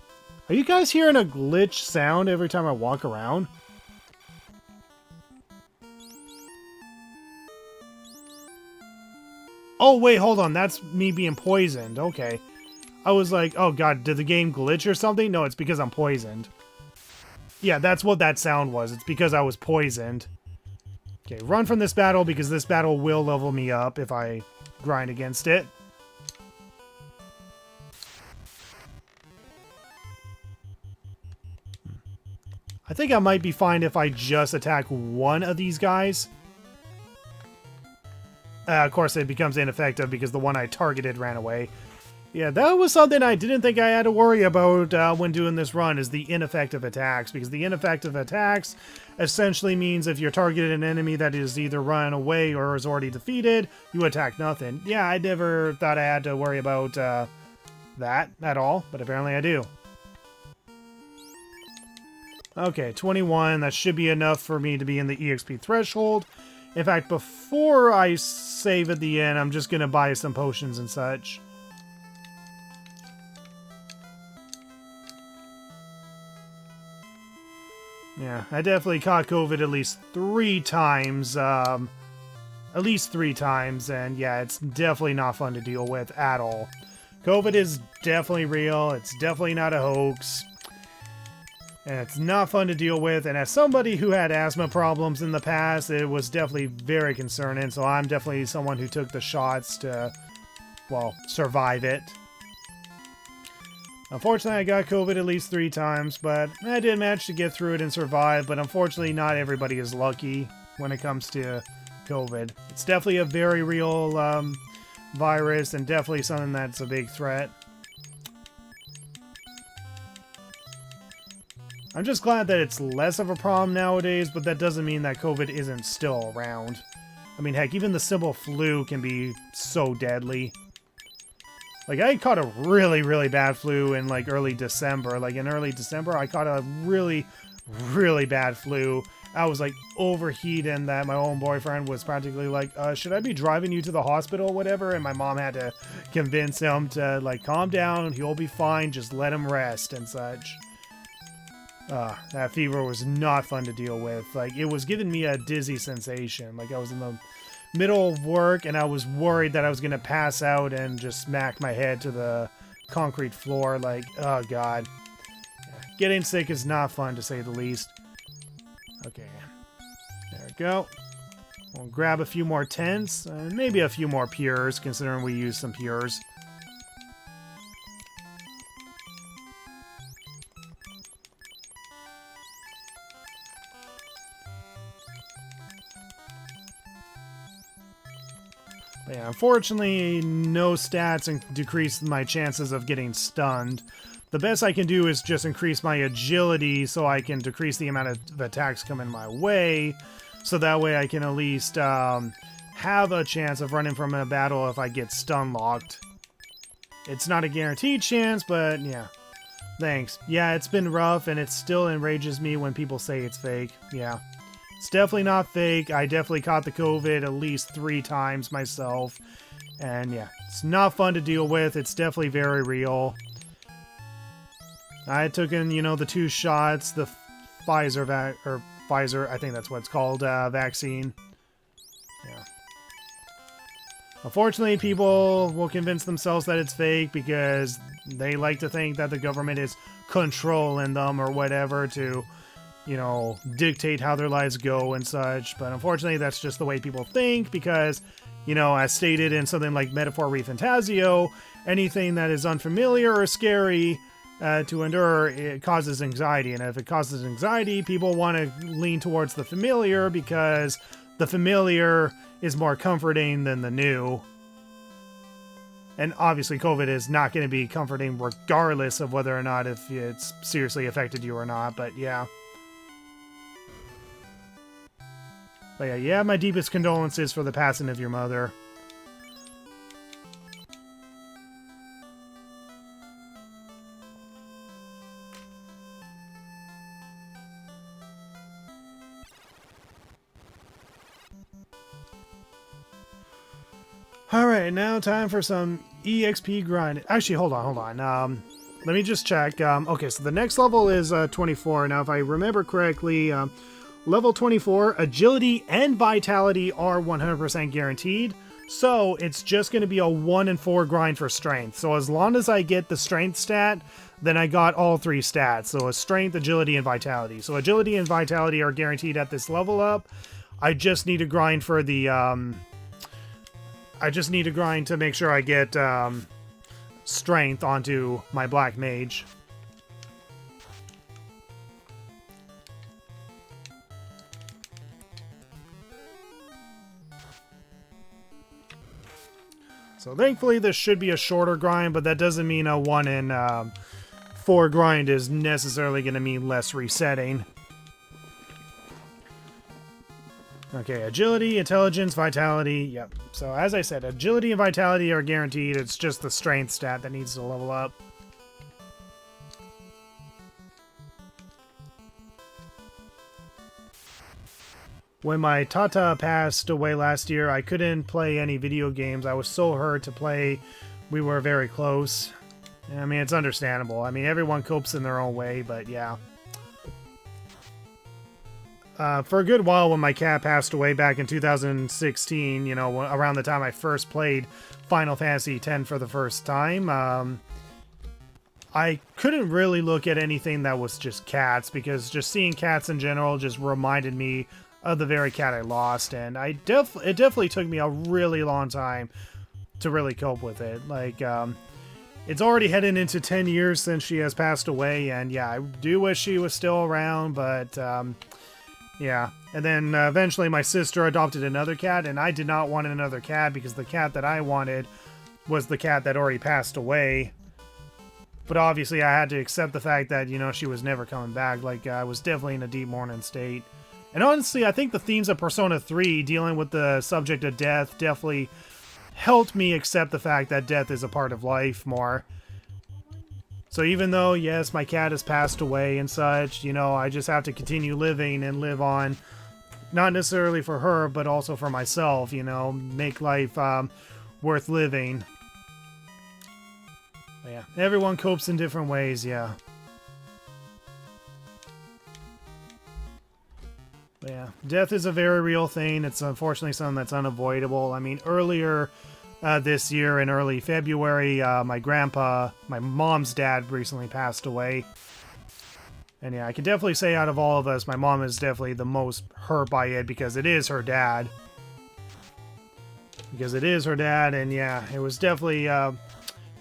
Speaker 1: are you guys hearing a glitch sound every time I walk around? Oh, wait, hold on. That's me being poisoned. Okay. I was like, oh god, did the game glitch or something? No, it's because I'm poisoned. Yeah, that's what that sound was. It's because I was poisoned. Okay, run from this battle because this battle will level me up if I grind against it. I think I might be fine if I just attack one of these guys. Of course, it becomes ineffective because the one I targeted ran away. Yeah, that was something I didn't think I had to worry about when doing this run, is the ineffective attacks. Because the ineffective attacks essentially means if you're targeting an enemy that is either run away or is already defeated, you attack nothing. Yeah, I never thought I had to worry about that at all, but apparently I do. Okay, 21. That should be enough for me to be in the EXP threshold. In fact, before I save at the end, I'm just going to buy some potions and such. Yeah, I definitely caught COVID at least 3 times. At least 3 times, and yeah, it's definitely not fun to deal with at all. COVID is definitely real. It's definitely not a hoax. And it's not fun to deal with, and as somebody who had asthma problems in the past, it was definitely very concerning, so I'm definitely someone who took the shots to, well, survive it. Unfortunately, I got COVID at least 3 times, but I did manage to get through it and survive, but unfortunately not everybody is lucky when it comes to COVID. It's definitely a very real virus, and definitely something that's a big threat. I'm just glad that it's less of a problem nowadays, but that doesn't mean that COVID isn't still around. I mean, heck, even the simple flu can be so deadly. Like, I caught a really, really bad flu in, like, early December. Like, in early December, I caught a really, really bad flu. I was, like, overheating that my own boyfriend was practically like, should I be driving you to the hospital or whatever? And my mom had to convince him to, like, calm down. He'll be fine. Just let him rest and such. That fever was not fun to deal with. Like, it was giving me a dizzy sensation. Like, I was in the middle of work and I was worried that I was gonna pass out and just smack my head to the concrete floor. Like, oh god. Getting sick is not fun, to say the least. Okay. There we go. We'll grab a few more tents, and maybe a few more pures, considering we used some pures. But yeah, unfortunately, no stats and decrease my chances of getting stunned. The best I can do is just increase my agility so I can decrease the amount of attacks coming my way. So that way I can at least have a chance of running from a battle if I get stun locked. It's not a guaranteed chance, but yeah. Thanks. Yeah, it's been rough and it still enrages me when people say it's fake. Yeah. It's definitely not fake. I definitely caught the COVID at least 3 times myself. And yeah, it's not fun to deal with. It's definitely very real. I took in, you know, the 2 shots, the Pfizer, I think that's what it's called, vaccine. Yeah. Unfortunately, people will convince themselves that it's fake because they like to think that the government is controlling them or whatever to, you know, dictate how their lives go and such. But unfortunately, that's just the way people think because, you know, as stated in something like Metaphor ReFantazio, anything that is unfamiliar or scary to endure, it causes anxiety. And if it causes anxiety, people want to lean towards the familiar because the familiar is more comforting than the new. And obviously COVID is not going to be comforting regardless of whether or not if it's seriously affected you or not, but yeah. But yeah, my deepest condolences for the passing of your mother. Alright, now time for some EXP grind. Actually, hold on. Let me just check. Okay, so the next level is 24. Now, if I remember correctly, level 24, agility and vitality are 100% guaranteed. So it's just going to be a 1 and 4 grind for strength. So as long as I get the strength stat, then I got all 3 stats. So a strength, agility, and vitality. So agility and vitality are guaranteed at this level up. I just need to grind for the... I just need to grind to make sure I get strength onto my black mage. So thankfully this should be a shorter grind, but that doesn't mean a 1 and 4 grind is necessarily going to mean less resetting. Okay, agility, intelligence, vitality, yep. So as I said, agility and vitality are guaranteed. It's just the strength stat that needs to level up. When my Tata passed away last year, I couldn't play any video games. I was so hurt to play. We were very close. I mean, it's understandable. I mean, everyone copes in their own way, but yeah. For a good while when my cat passed away back in 2016, you know, around the time I first played Final Fantasy X for the first time, I couldn't really look at anything that was just cats because just seeing cats in general just reminded me of the very cat I lost, and it definitely took me a really long time to really cope with it. Like, it's already heading into 10 years since she has passed away, and yeah, I do wish she was still around, but yeah. And then eventually my sister adopted another cat, and I did not want another cat because the cat that I wanted was the cat that already passed away. But obviously I had to accept the fact that, you know, she was never coming back. Like, I was definitely in a deep mourning state. And honestly, I think the themes of Persona 3 dealing with the subject of death definitely helped me accept the fact that death is a part of life more. So even though, yes, my cat has passed away and such, you know, I just have to continue living and live on. Not necessarily for her, but also for myself, you know, make life worth living. But yeah, everyone copes in different ways, yeah. But yeah, death is a very real thing. It's unfortunately something that's unavoidable. I mean, earlier this year in early February, my mom's dad recently passed away. And yeah, I can definitely say out of all of us, my mom is definitely the most hurt by it because it is her dad. because it is her dad, and yeah, it was definitely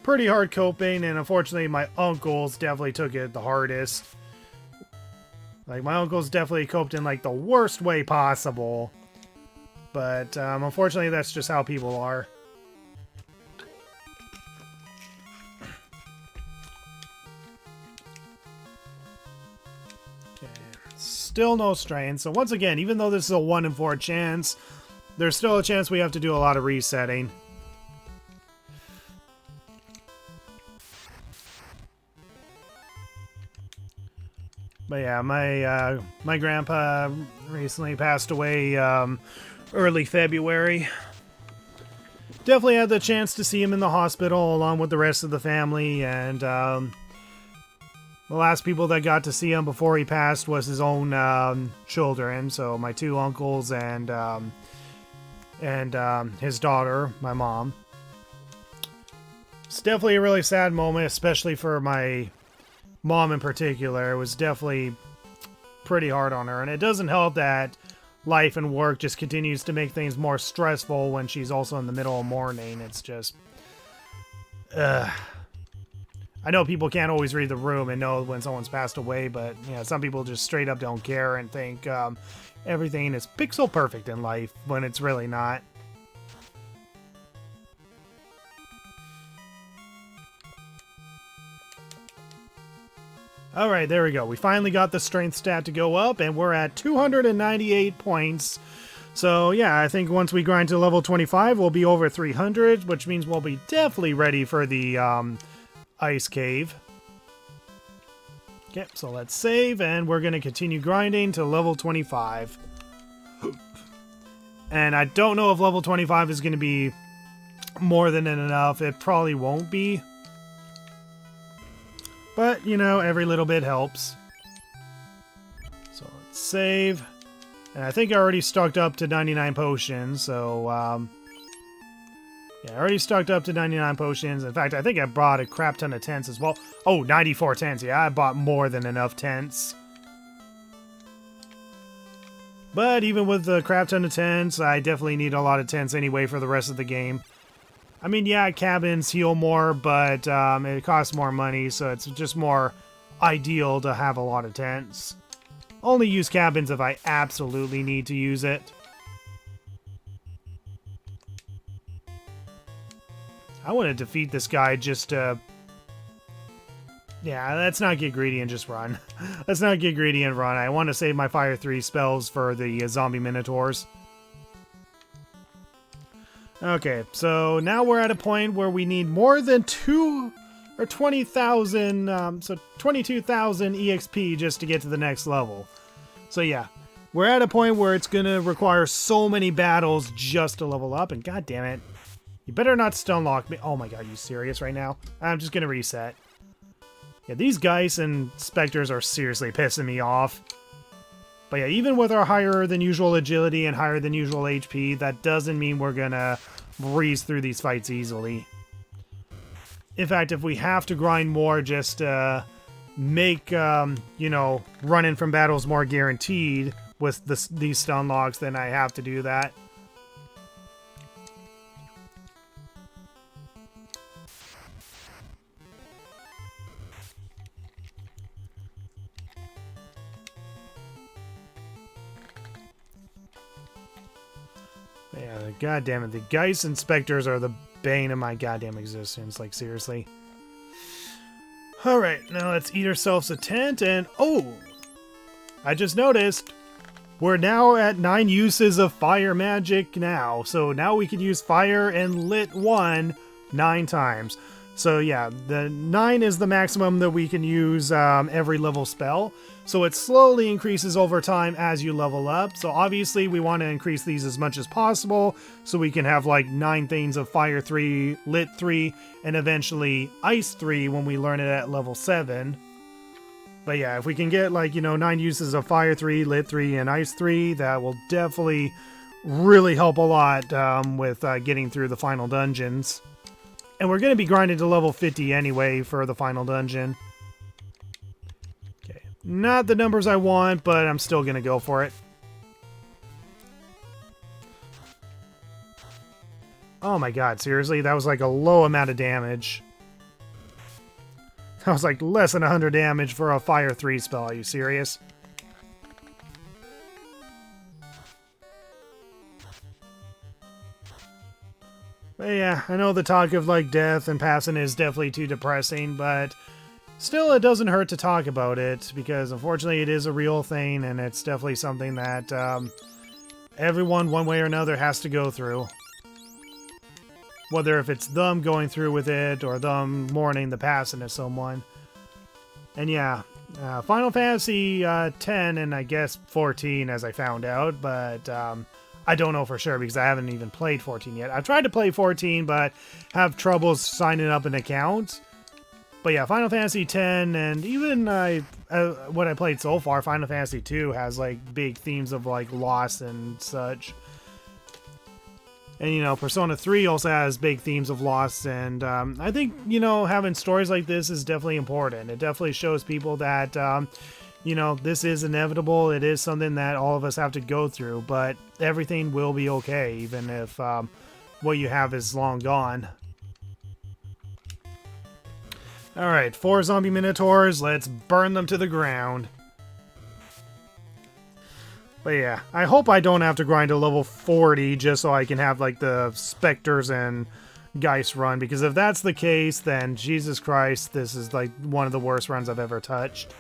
Speaker 1: pretty hard coping, and unfortunately my uncles definitely took it the hardest. Like, my uncles definitely coped in like the worst way possible, but unfortunately that's just how people are. Okay, still no strain, so once again, even though this is a 1 in 4 chance, there's still a chance we have to do a lot of resetting. But yeah, my grandpa recently passed away early February. Definitely had the chance to see him in the hospital along with the rest of the family, and the last people that got to see him before he passed was his own children, so my 2 uncles and his daughter, my mom. It's definitely a really sad moment, especially for my mom in particular. It was definitely pretty hard on her, and it doesn't help that life and work just continues to make things more stressful when she's also in the middle of mourning. It's just I know people can't always read the room and know when someone's passed away, but yeah, some people just straight up don't care and think everything is pixel perfect in life when it's really not. Alright, there we go. We finally got the strength stat to go up, and we're at 298 points. So yeah, I think once we grind to level 25, we'll be over 300, which means we'll be definitely ready for the ice cave. Okay, so let's save, and we're going to continue grinding to level 25. And I don't know if level 25 is going to be more than enough. It probably won't be. But, you know, every little bit helps. So let's save. And I think I already stocked up to 99 potions, so, yeah, I already stocked up to 99 potions. In fact, I think I bought a crap ton of tents as well. Oh, 94 tents. Yeah, I bought more than enough tents. But even with the crap ton of tents, I definitely need a lot of tents anyway for the rest of the game. I mean, yeah, cabins heal more, but it costs more money, so it's just more ideal to have a lot of tents. Only use cabins if I absolutely need to use it. I want to defeat this guy just to... Yeah, let's not get greedy and just run. Let's not get greedy and run. I want to save my Fire 3 spells for the zombie minotaurs. Okay, so now we're at a point where we need more than 20,000, so 22,000 EXP just to get to the next level. So yeah, we're at a point where it's gonna require so many battles just to level up, and god damn it, you better not stun lock me. Oh my god, are you serious right now? I'm just gonna reset. Yeah, these Geist and Spectres are seriously pissing me off. But yeah, even with our higher than usual agility and higher than usual HP, that doesn't mean we're gonna breeze through these fights easily. In fact, if we have to grind more just to make, you know, running from battles more guaranteed with these stun locks, then I have to do that. Yeah, goddamn it. The Geist and Spectres are the bane of my goddamn existence. Like, seriously. Alright, now let's eat ourselves a tent, and... Oh! I just noticed we're now at 9 uses of fire magic now. So now we can use fire and lit 1 9 times. So yeah, the 9 is the maximum that we can use every level spell. So it slowly increases over time as you level up. So obviously we want to increase these as much as possible so we can have like 9 things of Fire 3, Lit 3, and eventually Ice 3 when we learn it at level 7. But yeah, if we can get like, you know, 9 uses of Fire 3, Lit 3, and Ice 3, that will definitely really help a lot with getting through the final dungeons. And we're going to be grinding to level 50 anyway for the final dungeon. Okay, not the numbers I want, but I'm still going to go for it. Oh my god, seriously? That was like a low amount of damage. That was like less than 100 damage for a Fire 3 spell. Are you serious? But yeah, I know the talk of like death and passing is definitely too depressing, but still it doesn't hurt to talk about it because unfortunately it is a real thing and it's definitely something that everyone one way or another has to go through. Whether if it's them going through with it or them mourning the passing of someone. And yeah, Final Fantasy 10 and I guess 14 as I found out, but I don't know for sure because I haven't even played 14 yet. I've tried to play 14, but have troubles signing up an account. But yeah, Final Fantasy 10 and even what I played so far, Final Fantasy 2 has like big themes of like loss and such. And, you know, Persona 3 also has big themes of loss, and I think, you know, having stories like this is definitely important. It definitely shows people that, you know, this is inevitable. It is something that all of us have to go through, but everything will be okay, even if what you have is long gone. Alright, 4 zombie minotaurs. Let's burn them to the ground. But yeah, I hope I don't have to grind to level 40 just so I can have like the Spectres and Geist run, because if that's the case, then Jesus Christ, this is like one of the worst runs I've ever touched.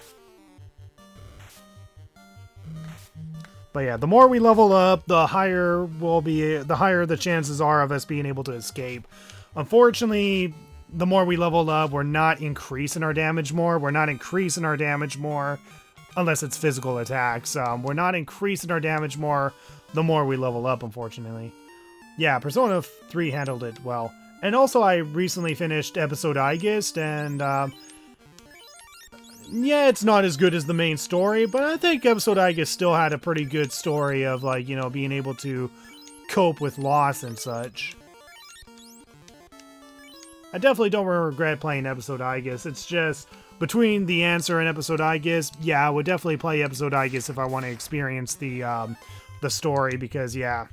Speaker 1: But yeah, the more we level up, the higher the chances are of us being able to escape. Unfortunately, the more we level up, we're not increasing our damage more. Unless it's physical attacks. We're not increasing our damage more the more we level up, unfortunately. Yeah, Persona 3 handled it well. And also, I recently finished Episode Aegis, and yeah, it's not as good as the main story, but I think Episode Aegis still had a pretty good story of, like, you know, being able to cope with loss and such. I definitely don't regret playing Episode Aegis. It's just, between The Answer and Episode Aegis, yeah, I would definitely play Episode Aegis if I want to experience the story, because, yeah,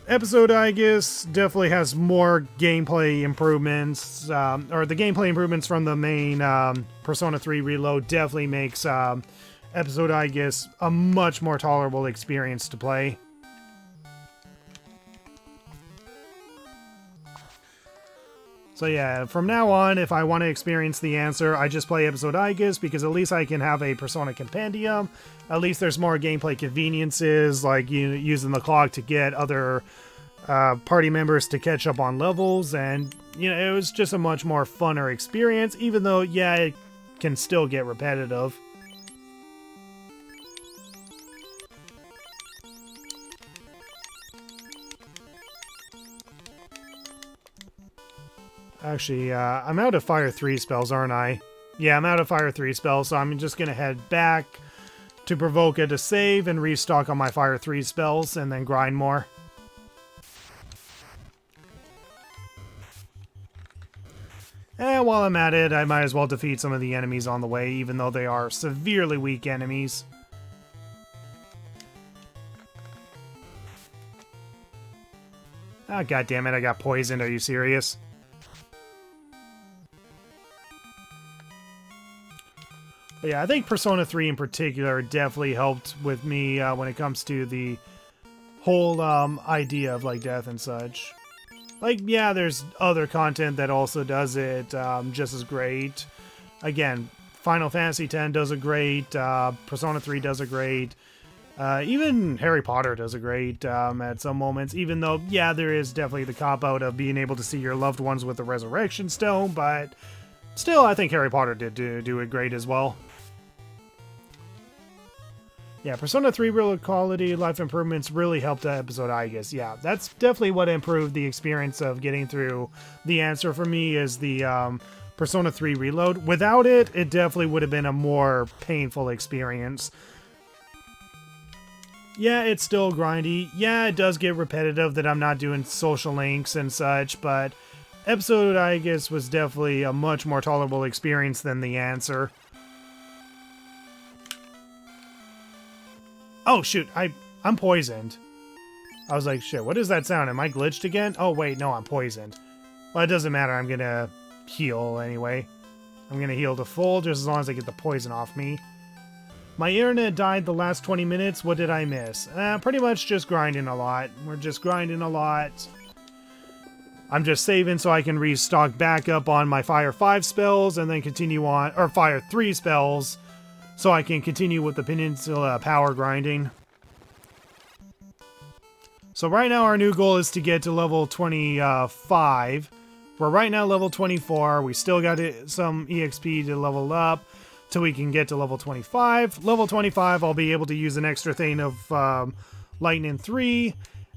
Speaker 1: Episode Aegis definitely has more gameplay improvements, or the gameplay improvements from the main Persona 3 Reload definitely makes Episode Aegis a much more tolerable experience to play. So yeah, from now on, if I want to experience The Answer, I just play Episode Aegis, because at least I can have a Persona Compendium. At least there's more gameplay conveniences, like using the clock to get other party members to catch up on levels, and, you know, it was just a much more funner experience, even though, yeah, it can still get repetitive. Actually, I'm out of Fire 3 spells, aren't I? Yeah, I'm out of Fire 3 spells, so I'm just going to head back to Pravoka to save and restock on my Fire 3 spells, and then grind more. And while I'm at it, I might as well defeat some of the enemies on the way, even though they are severely weak enemies. Ah, goddammit, I got poisoned. Are you serious? But yeah, I think Persona 3 in particular definitely helped with me when it comes to the whole idea of like death and such. Like, yeah, there's other content that also does it just as great. Again, Final Fantasy X does it great, Persona 3 does it great, even Harry Potter does it great at some moments, even though, yeah, there is definitely the cop-out of being able to see your loved ones with the Resurrection Stone, but still, I think Harry Potter did do it great as well. Yeah, Persona 3 real quality life improvements really helped Episode Aegis. Yeah, that's definitely what improved the experience of getting through The Answer for me, is the Persona 3 Reload. Without it, it definitely would have been a more painful experience. Yeah, it's still grindy. Yeah, it does get repetitive that I'm not doing social links and such, but Episode Aegis was definitely a much more tolerable experience than The Answer. Oh shoot, I'm poisoned. I was like, shit, what is that sound? Am I glitched again? Oh, wait, no, I'm poisoned. Well, it doesn't matter. I'm gonna heal anyway. I'm gonna heal to full just as long as I get the poison off me. My internet died the last 20 minutes. What did I miss? Pretty much just grinding a lot. We're just grinding a lot. I'm just saving so I can restock back up on my Fire 5 spells and then continue on, or Fire 3 spells, so I can continue with the Peninsula power grinding. So right now our new goal is to get to level 25. We're right now level 24. We still got some EXP to level up till we can get to level 25. Level 25, I'll be able to use an extra thing of Lightning 3.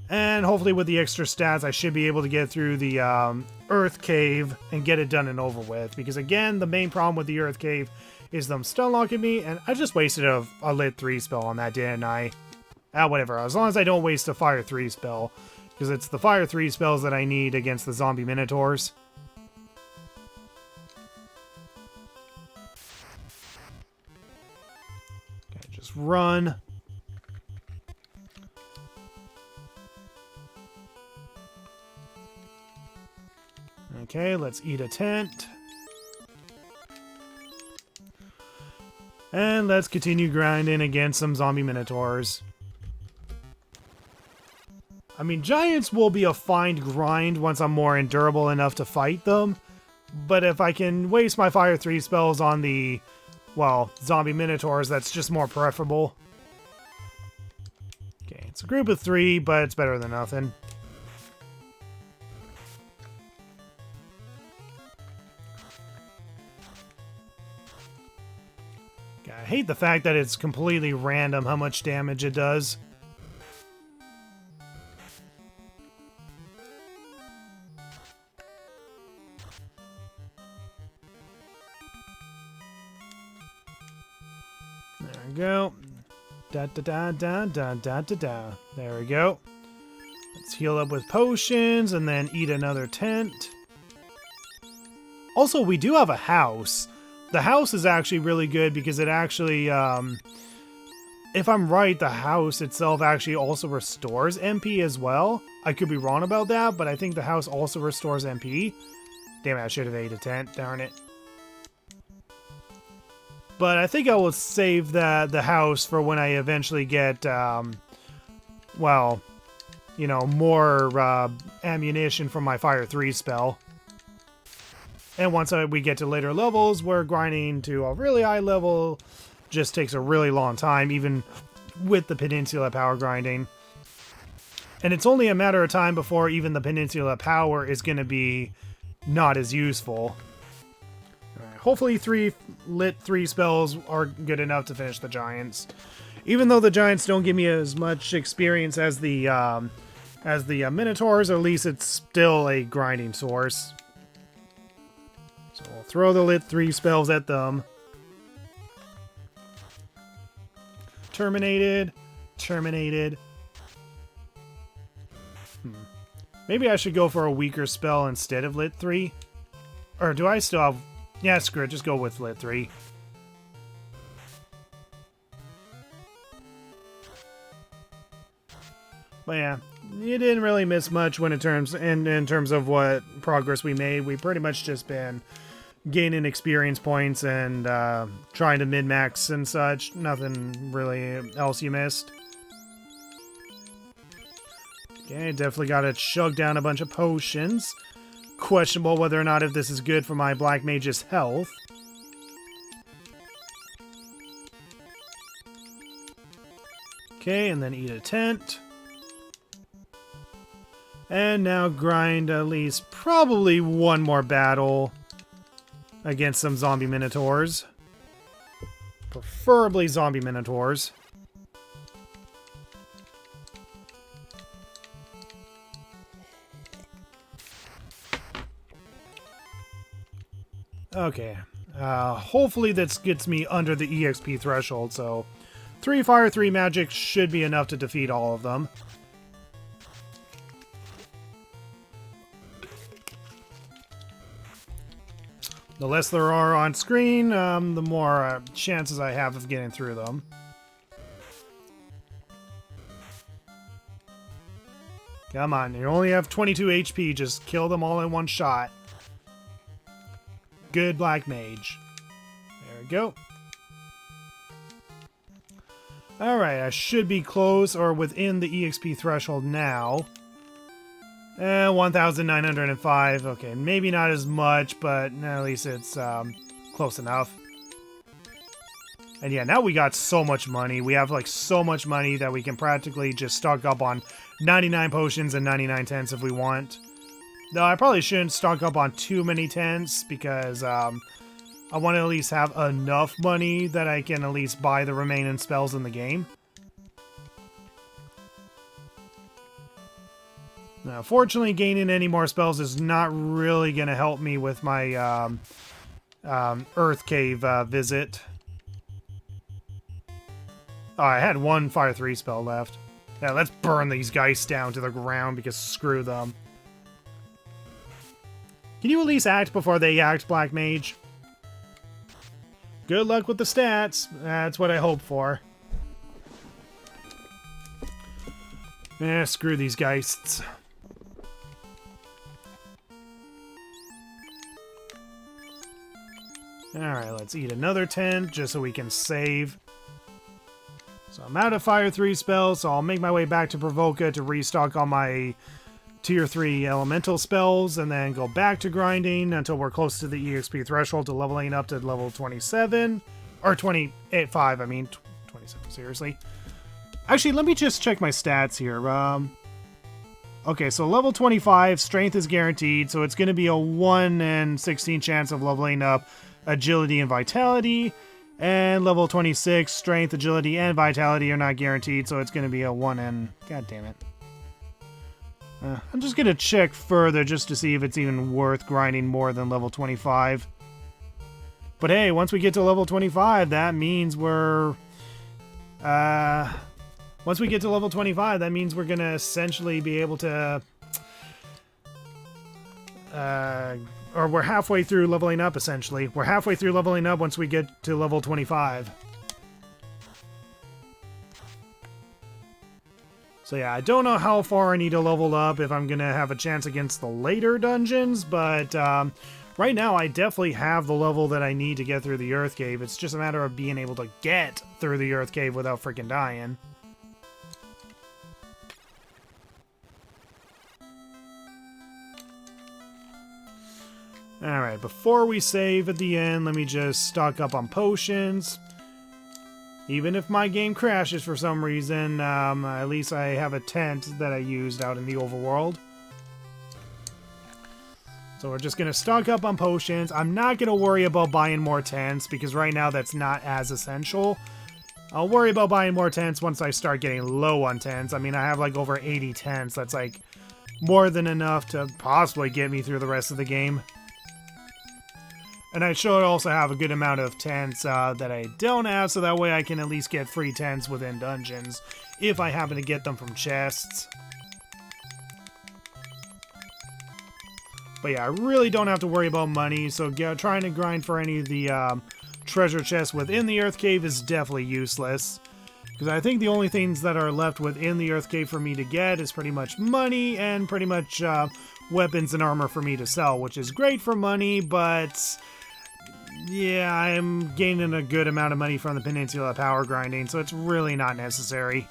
Speaker 1: And hopefully with the extra stats, I should be able to get through the Earth Cave and get it done and over with. Because again, the main problem with the Earth Cave is them stun locking me. And I just wasted a Lit 3 spell on that, didn't I? Whatever. As long as I don't waste a Fire 3 spell. Because it's the Fire 3 spells that I need against the zombie minotaurs. Okay, just run. Okay, let's eat a tent. And let's continue grinding against some zombie minotaurs. I mean, giants will be a fine grind once I'm more endurable enough to fight them. But if I can waste my Fire 3 spells on the, well, zombie minotaurs, that's just more preferable. Okay, it's a group of 3, but it's better than nothing. I hate the fact that it's completely random how much damage it does. There we go. Da da da da da da da da. There we go. Let's heal up with potions and then eat another tent. Also, we do have a house. The house is actually really good because it actually, if I'm right, the house itself actually also restores MP as well. I could be wrong about that, but I think the house also restores MP. Damn it, I should have ate a tent, darn it. But I think I will save the house for when I eventually get, well, you know, more ammunition from my Fire 3 spell. And once we get to later levels, where grinding to a really high level just takes a really long time, even with the Peninsula power grinding. And it's only a matter of time before even the Peninsula power is going to be not as useful. Right, hopefully 3 Lit 3 spells are good enough to finish the Giants. Even though the Giants don't give me as much experience as the Minotaurs, at least it's still a grinding source. So we'll throw the Lit 3 spells at them. Terminated. Terminated. Maybe I should go for a weaker spell instead of Lit 3. Or do I still have... Yeah, screw it. Just go with Lit 3. But yeah, you didn't really miss much when in terms of what progress we made. We pretty much just been gaining experience points and trying to min-max and such. Nothing really else you missed. Okay, definitely got to chug down a bunch of potions. Questionable whether or not if this is good for my Black Mage's health. Okay, and then eat a tent. And now grind at least probably one more battle against some zombie minotaurs. Preferably zombie minotaurs. Okay. Hopefully this gets me under the EXP threshold, so 3 Fire 3 magic should be enough to defeat all of them. The less there are on screen, the more chances I have of getting through them. Come on, you only have 22 HP. Just kill them all in one shot. Good Black Mage. There we go. Alright, I should be close or within the EXP threshold now. 1,905. Okay, maybe not as much, but at least it's close enough. And yeah, now we got so much money. We have like so much money that we can practically just stock up on 99 potions and 99 tents if we want. Though I probably shouldn't stock up on too many tents because I want to at least have enough money that I can at least buy the remaining spells in the game. Now, fortunately, gaining any more spells is not really going to help me with my Earth Cave visit. Oh, I had one Fire 3 spell left. Yeah, let's burn these guys down to the ground because screw them. Can you at least act before they act, Black Mage? Good luck with the stats. That's what I hope for. Screw these geists. Alright, let's eat another tent just so we can save. So I'm out of Fire 3 spells, so I'll make my way back to Pravoka to restock on my Tier 3 elemental spells, and then go back to grinding until we're close to the EXP threshold to leveling up to level 27. Or 25, I mean. 27, seriously. Actually, let me just check my stats here. Okay, so level 25, strength is guaranteed, so it's going to be a 1 in 16 chance of leveling up agility and vitality. And level 26, strength, agility, and vitality are not guaranteed, so it's going to be a 1 in... God damn it. I'm just going to check further just to see if it's even worth grinding more than level 25. But hey, once we get to level 25, that means we're... once we get to level 25, that means we're going to essentially be able to... or we're halfway through leveling up, essentially. We're halfway through leveling up once we get to level 25. So yeah, I don't know how far I need to level up if I'm going to have a chance against the later dungeons, but right now I definitely have the level that I need to get through the Earth Cave. It's just a matter of being able to get through the Earth Cave without freaking dying. Alright, before we save at the end, let me just stock up on potions. Even if my game crashes for some reason, at least I have a tent that I used out in the overworld. So we're just going to stock up on potions. I'm not going to worry about buying more tents, because right now that's not as essential. I'll worry about buying more tents once I start getting low on tents. I mean, I have like over 80 tents. That's like more than enough to possibly get me through the rest of the game. And I should also have a good amount of tents that I don't have, so that way I can at least get free tents within dungeons, if I happen to get them from chests. But yeah, I really don't have to worry about money, so trying to grind for any of the treasure chests within the Earth Cave is definitely useless. Because I think the only things that are left within the Earth Cave for me to get is pretty much money and pretty much weapons and armor for me to sell, which is great for money, but... yeah, I'm gaining a good amount of money from the Peninsula power grinding, so it's really not necessary.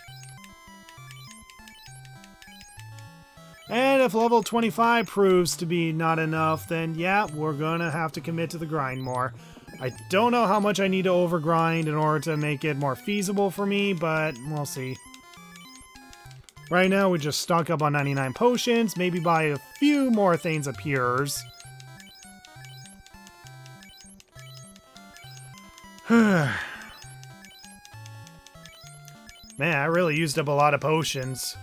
Speaker 1: And if level 25 proves to be not enough, then yeah, we're gonna have to commit to the grind more. I don't know how much I need to overgrind in order to make it more feasible for me, but we'll see. Right now, we just stock up on 99 potions, maybe buy a few more Thanes of Pures. Man, I really used up a lot of potions.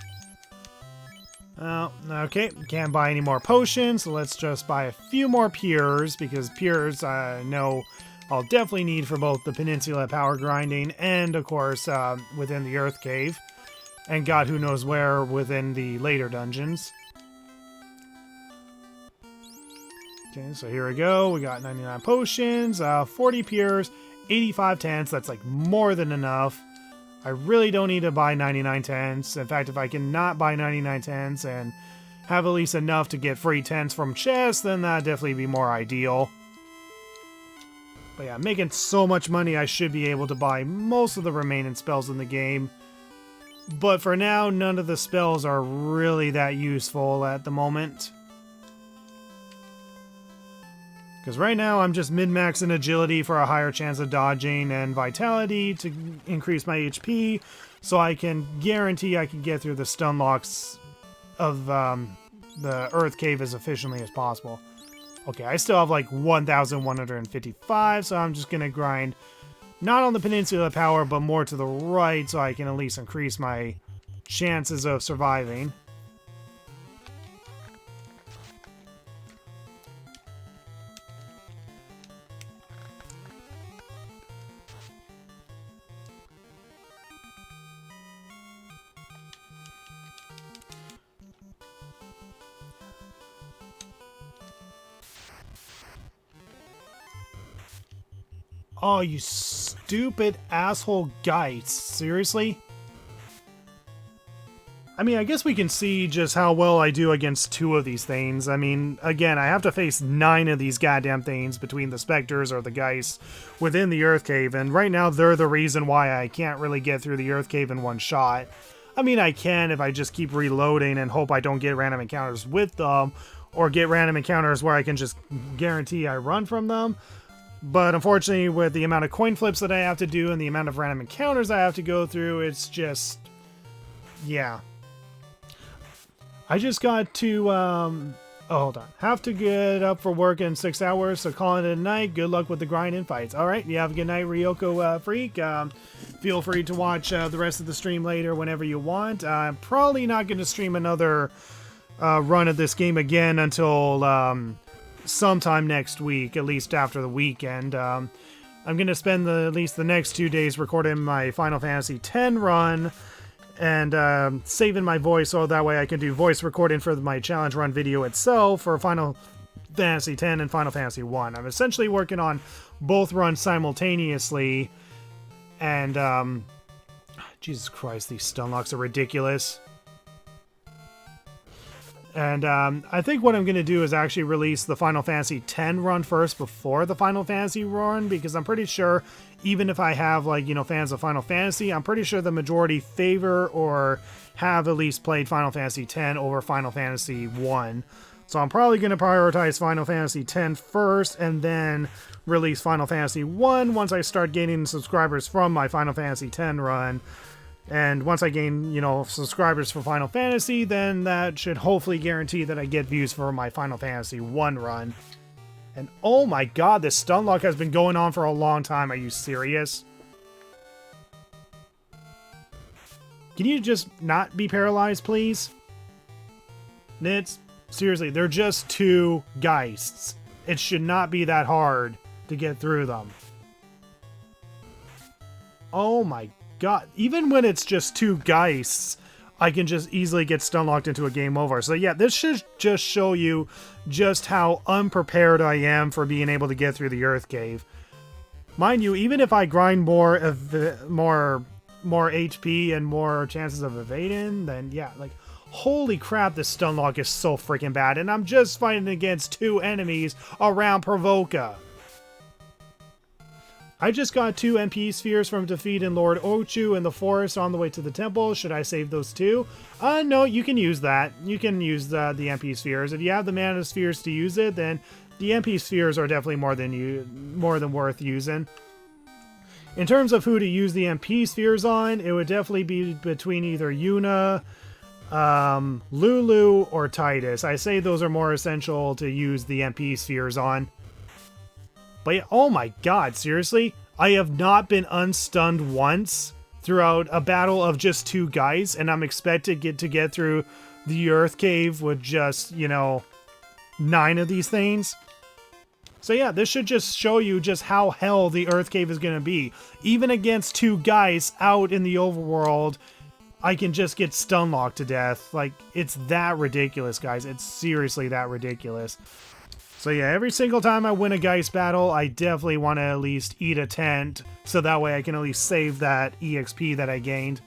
Speaker 1: Oh, okay, can't buy any more potions, so let's just buy a few more Pures, because Pures I know I'll definitely need for both the Peninsula power grinding and, of course, within the Earth Cave. And God who knows where within the later dungeons. Okay, so here we go. We got 99 potions, 40 Pures, 85 tents. That's like more than enough. I really don't need to buy 99 tents. In fact, if I can not buy 99 tents and have at least enough to get free tents from chests, then that'd definitely be more ideal. But yeah, making so much money, I should be able to buy most of the remaining spells in the game. But for now, none of the spells are really that useful at the moment. Because right now, I'm just min-maxing agility for a higher chance of dodging and vitality to increase my HP, so I can guarantee I can get through the stun locks of the Earth Cave as efficiently as possible. Okay, I still have like 1,155, so I'm just going to grind not on the Peninsula Power, but more to the right, so I can at least increase my chances of surviving. Oh, you stupid asshole Geist. Seriously? I mean, I guess we can see just how well I do against 2 of these things. I mean, again, I have to face 9 of these goddamn things between the Spectres or the Geists within the Earth Cave, and right now they're the reason why I can't really get through the Earth Cave in one shot. I mean, I can if I just keep reloading and hope I don't get random encounters with them, or get random encounters where I can just guarantee I run from them. But unfortunately, with the amount of coin flips that I have to do and the amount of random encounters I have to go through, it's just... yeah. I just got to, oh, hold on. Have to get up for work in 6 hours, so call it a night. Good luck with the grind and fights. Alright, you have a good night, Ryoko Freak. Feel free to watch the rest of the stream later whenever you want. I'm probably not going to stream another run of this game again until... sometime next week, at least after the weekend. I'm going to spend at least the next 2 days recording my Final Fantasy X run and saving my voice so that way I can do voice recording for my challenge run video itself for Final Fantasy X and Final Fantasy I. I'm essentially working on both runs simultaneously, and Jesus Christ, these stun locks are ridiculous. And I think what I'm going to do is actually release the Final Fantasy X run first before the Final Fantasy run, because I'm pretty sure even if I have, like, you know, fans of Final Fantasy, I'm pretty sure the majority favor or have at least played Final Fantasy X over Final Fantasy I. So I'm probably going to prioritize Final Fantasy X first and then release Final Fantasy I once I start gaining subscribers from my Final Fantasy X run. And once I gain, you know, subscribers for Final Fantasy, then that should hopefully guarantee that I get views for my Final Fantasy I run. And oh my god, this stun lock has been going on for a long time. Are you serious? Can you just not be paralyzed, please? Nits, seriously, they're just 2 Geists. It should not be that hard to get through them. Oh my god, even when it's just 2 Geists, I can just easily get stun locked into a game over. So yeah, this should just show you just how unprepared I am for being able to get through the Earth Cave. Mind you, even if I grind more HP and more chances of evading, then yeah, like, holy crap, this stun lock is so freaking bad, and I'm just fighting against 2 enemies around Pravoka. I just got 2 MP spheres from defeating Lord Ochu in the forest on the way to the temple. Should I save those 2? No, you can use that. You can use the MP spheres. If you have the mana spheres to use it, then the MP spheres are definitely more than worth using. In terms of who to use the MP spheres on, it would definitely be between either Yuna, Lulu, or Titus. I say those are more essential to use the MP spheres on. But yeah, oh my god, seriously? I have not been unstunned once throughout a battle of just 2 guys, and I'm expected to get through the Earth Cave with just, you know, 9 of these things. So yeah, this should just show you just how hell the Earth Cave is going to be. Even against 2 guys out in the overworld, I can just get stun locked to death. Like, it's that ridiculous, guys. It's seriously that ridiculous. So yeah, every single time I win a Geist battle, I definitely want to at least eat a tent, so that way I can at least save that EXP that I gained.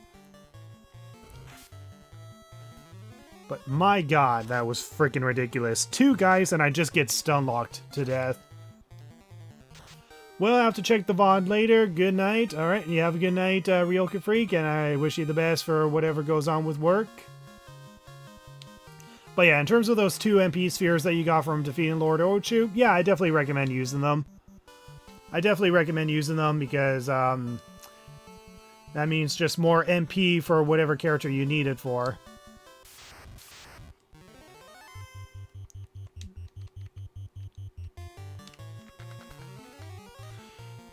Speaker 1: But my god, that was freaking ridiculous. 2 guys and I just get stun locked to death. Well, I'll have to check the VOD later. Good night. Alright, you have a good night, Ryoka Freak, and I wish you the best for whatever goes on with work. But yeah, in terms of those 2 MP spheres that you got from defeating Lord Ochu, yeah, I definitely recommend using them. I definitely recommend using them because that means just more MP for whatever character you need it for.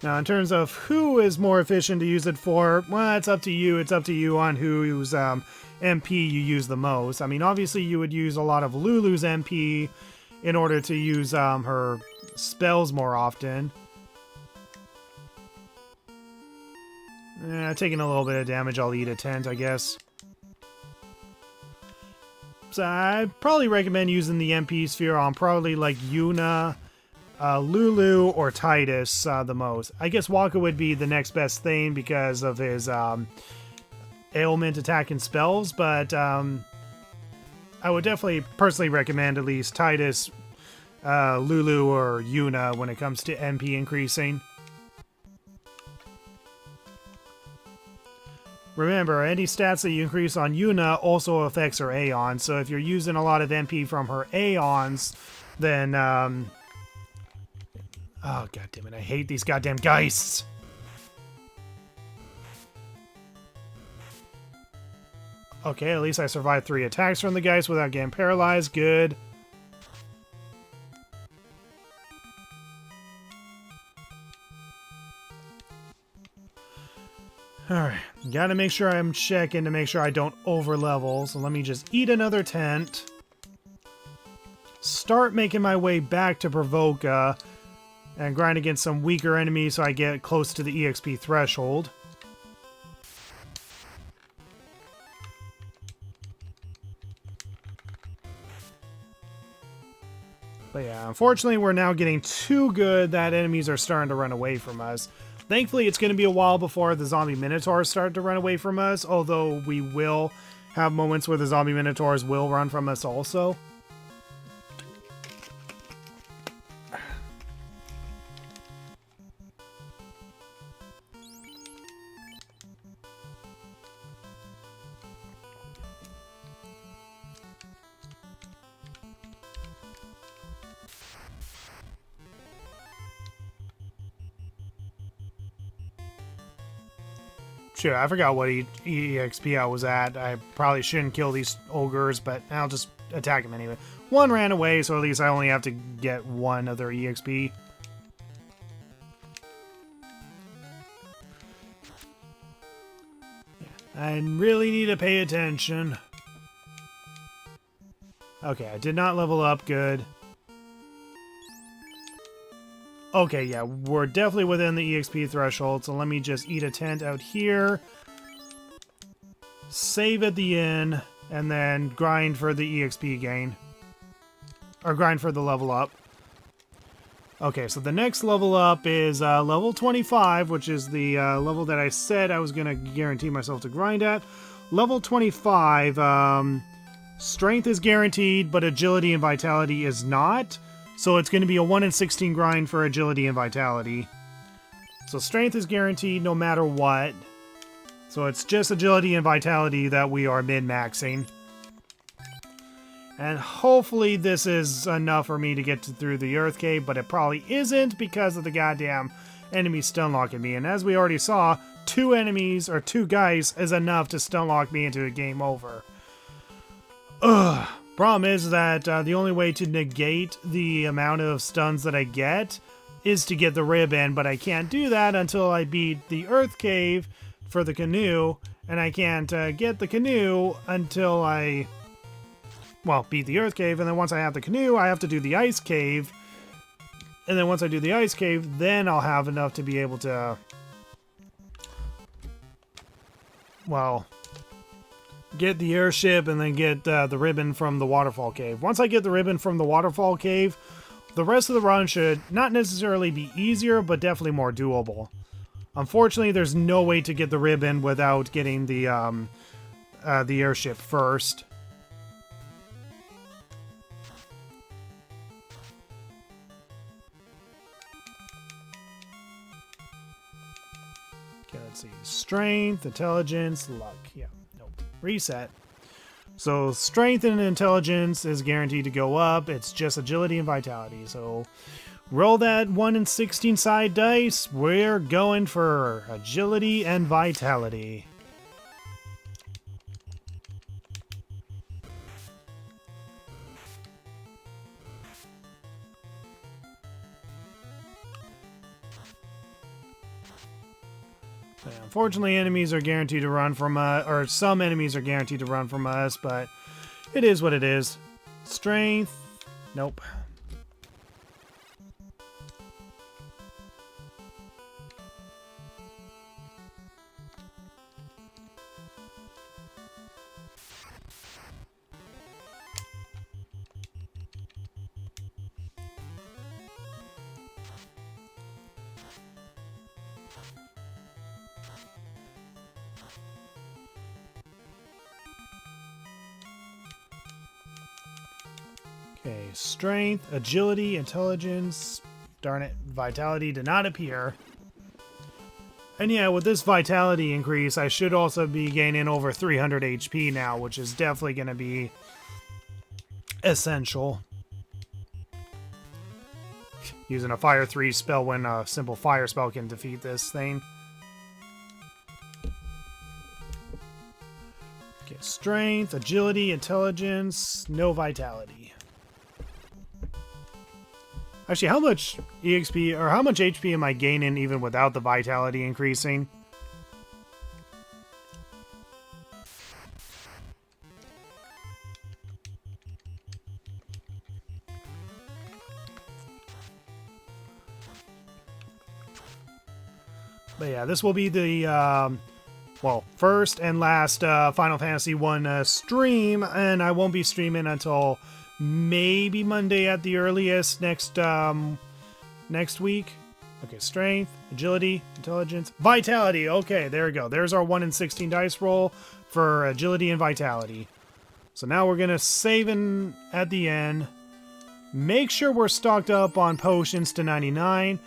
Speaker 1: Now, in terms of who is more efficient to use it for, well, it's up to you. It's up to you on whose MP you use the most. I mean, obviously, you would use a lot of Lulu's MP in order to use her spells more often. Taking a little bit of damage, I'll eat a tent, I guess. So I'd probably recommend using the MP sphere on probably like Yuna, Lulu, or Titus the most. I guess Wakka would be the next best thing because of his ailment attack and spells, but I would definitely personally recommend at least Titus, Lulu, or Yuna when it comes to MP increasing. Remember, any stats that you increase on Yuna also affects her Aeons, so if you're using a lot of MP from her Aeons, then oh, god damn it, I hate these goddamn Geists! Okay, at least I survived 3 attacks from the Geist without getting paralyzed. Good. Alright, gotta make sure I'm checking to make sure I don't overlevel, so let me just eat another tent. Start making my way back to Pravoka and grind against some weaker enemies so I get close to the EXP threshold. But yeah, unfortunately we're now getting too good that enemies are starting to run away from us. Thankfully, it's going to be a while before the zombie minotaurs start to run away from us, although we will have moments where the zombie minotaurs will run from us also. Sure, I forgot what EXP I was at. I probably shouldn't kill these ogres, but I'll just attack them anyway. 1 ran away, so at least I only have to get 1 of their EXP. I really need to pay attention. Okay, I did not level up. Good. Okay, yeah, we're definitely within the EXP threshold, so let me just eat a tent out here. Save at the inn, and then grind for the EXP gain. Or grind for the level up. Okay, so the next level up is level 25, which is the level that I said I was going to guarantee myself to grind at. Level 25, strength is guaranteed, but agility and vitality is not. So it's going to be a 1 in 16 grind for agility and vitality. So strength is guaranteed no matter what. So it's just agility and vitality that we are min-maxing. And hopefully this is enough for me to get through the Earth Cave, but it probably isn't because of the goddamn enemies stun-locking me. And as we already saw, 2 enemies, or 2 guys, is enough to stun-lock me into a game over. Ugh. Problem is that the only way to negate the amount of stuns that I get is to get the ribbon, but I can't do that until I beat the Earth Cave for the canoe, and I can't get the canoe until I, well, beat the Earth Cave, and then once I have the canoe, I have to do the Ice Cave, and then once I do the Ice Cave, then I'll have enough to be able to, well, get the airship and then get the ribbon from the Waterfall Cave. Once I get the ribbon from the Waterfall Cave, the rest of the run should not necessarily be easier, but definitely more doable. Unfortunately, there's no way to get the ribbon without getting the airship first. Okay, let's see. Strength, intelligence, luck. Yeah, nope. Reset. So strength and intelligence is guaranteed to go up. It's just agility and vitality. So roll that 1 in 16 side dice. We're going for agility and vitality. Unfortunately, enemies are guaranteed to run from or some enemies are guaranteed to run from us, but it is what it is. Strength, nope. Okay, strength, agility, intelligence, darn it, vitality did not appear. And yeah, with this vitality increase, I should also be gaining over 300 HP now, which is definitely going to be essential. Using a Fire 3 spell when a simple fire spell can defeat this thing. Okay, strength, agility, intelligence, no vitality. Actually, how much EXP or how much HP am I gaining even without the vitality increasing? But yeah, this will be the well, first and last Final Fantasy 1 stream, and I won't be streaming until maybe Monday at the earliest next week. Okay, strength, agility, intelligence, vitality. Okay, there we go. There's our 1 in 16 dice roll for agility and vitality. So now we're gonna save in at the end. Make sure we're stocked up on potions to 99.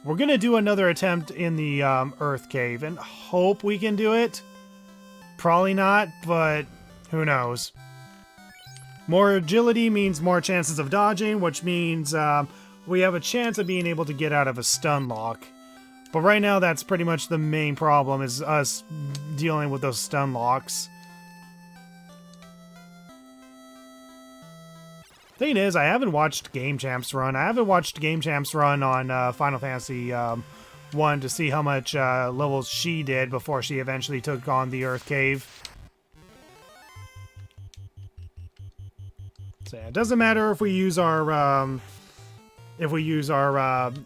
Speaker 1: We're gonna do another attempt in the Earth Cave and hope we can do it. Probably not, but who knows. More agility means more chances of dodging, which means we have a chance of being able to get out of a stun lock. But right now, that's pretty much the main problem, is us dealing with those stun locks. Thing is, I haven't watched Game Champs run. I haven't watched Game Champs run on Final Fantasy 1 to see how much levels she did before she eventually took on the Earth Cave. So yeah, it doesn't matter if we use our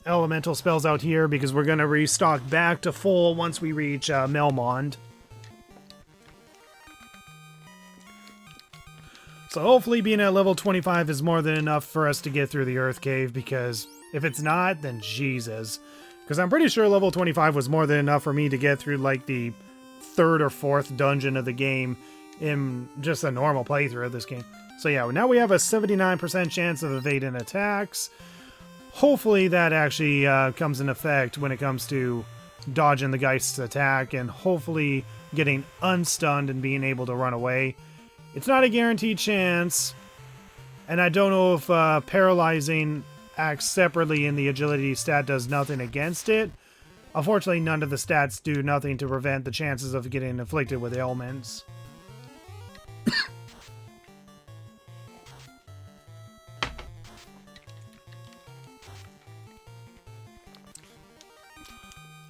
Speaker 1: elemental spells out here, because we're gonna restock back to full once we reach Melmond. So hopefully being at level 25 is more than enough for us to get through the Earth Cave, because if it's not, then Jesus. Because I'm pretty sure level 25 was more than enough for me to get through like the 3rd or 4th dungeon of the game in just a normal playthrough of this game. So yeah, now we have a 79% chance of evading attacks. Hopefully that actually comes in effect when it comes to dodging the Geist's attack and hopefully getting unstunned and being able to run away. It's not a guaranteed chance, and I don't know if paralyzing acts separately in the agility stat does nothing against it. Unfortunately, none of the stats do nothing to prevent the chances of getting afflicted with ailments.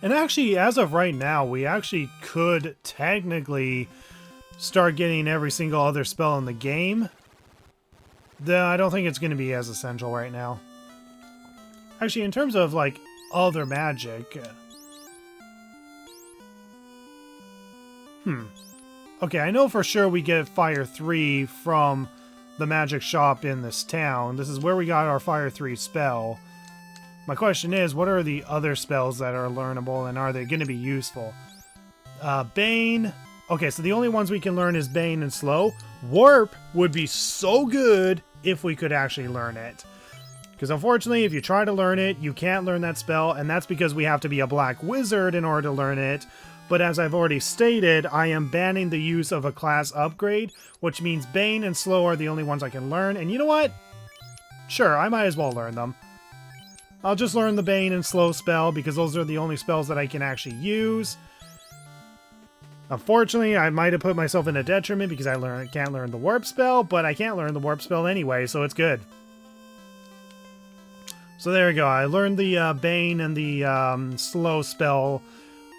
Speaker 1: And actually, as of right now, we actually could technically start getting every single other spell in the game. Though I don't think it's going to be as essential right now. Actually, in terms of, like, other magic... Okay, I know for sure we get Fire 3 from the magic shop in this town. This is where we got our Fire 3 spell. My question is, what are the other spells that are learnable, and are they going to be useful? Bane. Okay, so the only ones we can learn is Bane and Slow. Warp would be so good if we could actually learn it. Because unfortunately, if you try to learn it, you can't learn that spell, and that's because we have to be a black wizard in order to learn it. But as I've already stated, I am banning the use of a class upgrade, which means Bane and Slow are the only ones I can learn. And you know what? Sure, I might as well learn them. I'll just learn the Bane and Slow spell because those are the only spells that I can actually use. Unfortunately, I might have put myself in a detriment because I can't learn the Warp spell, but I can't learn the Warp spell anyway, so it's good. So there we go. I learned the Bane and the Slow spell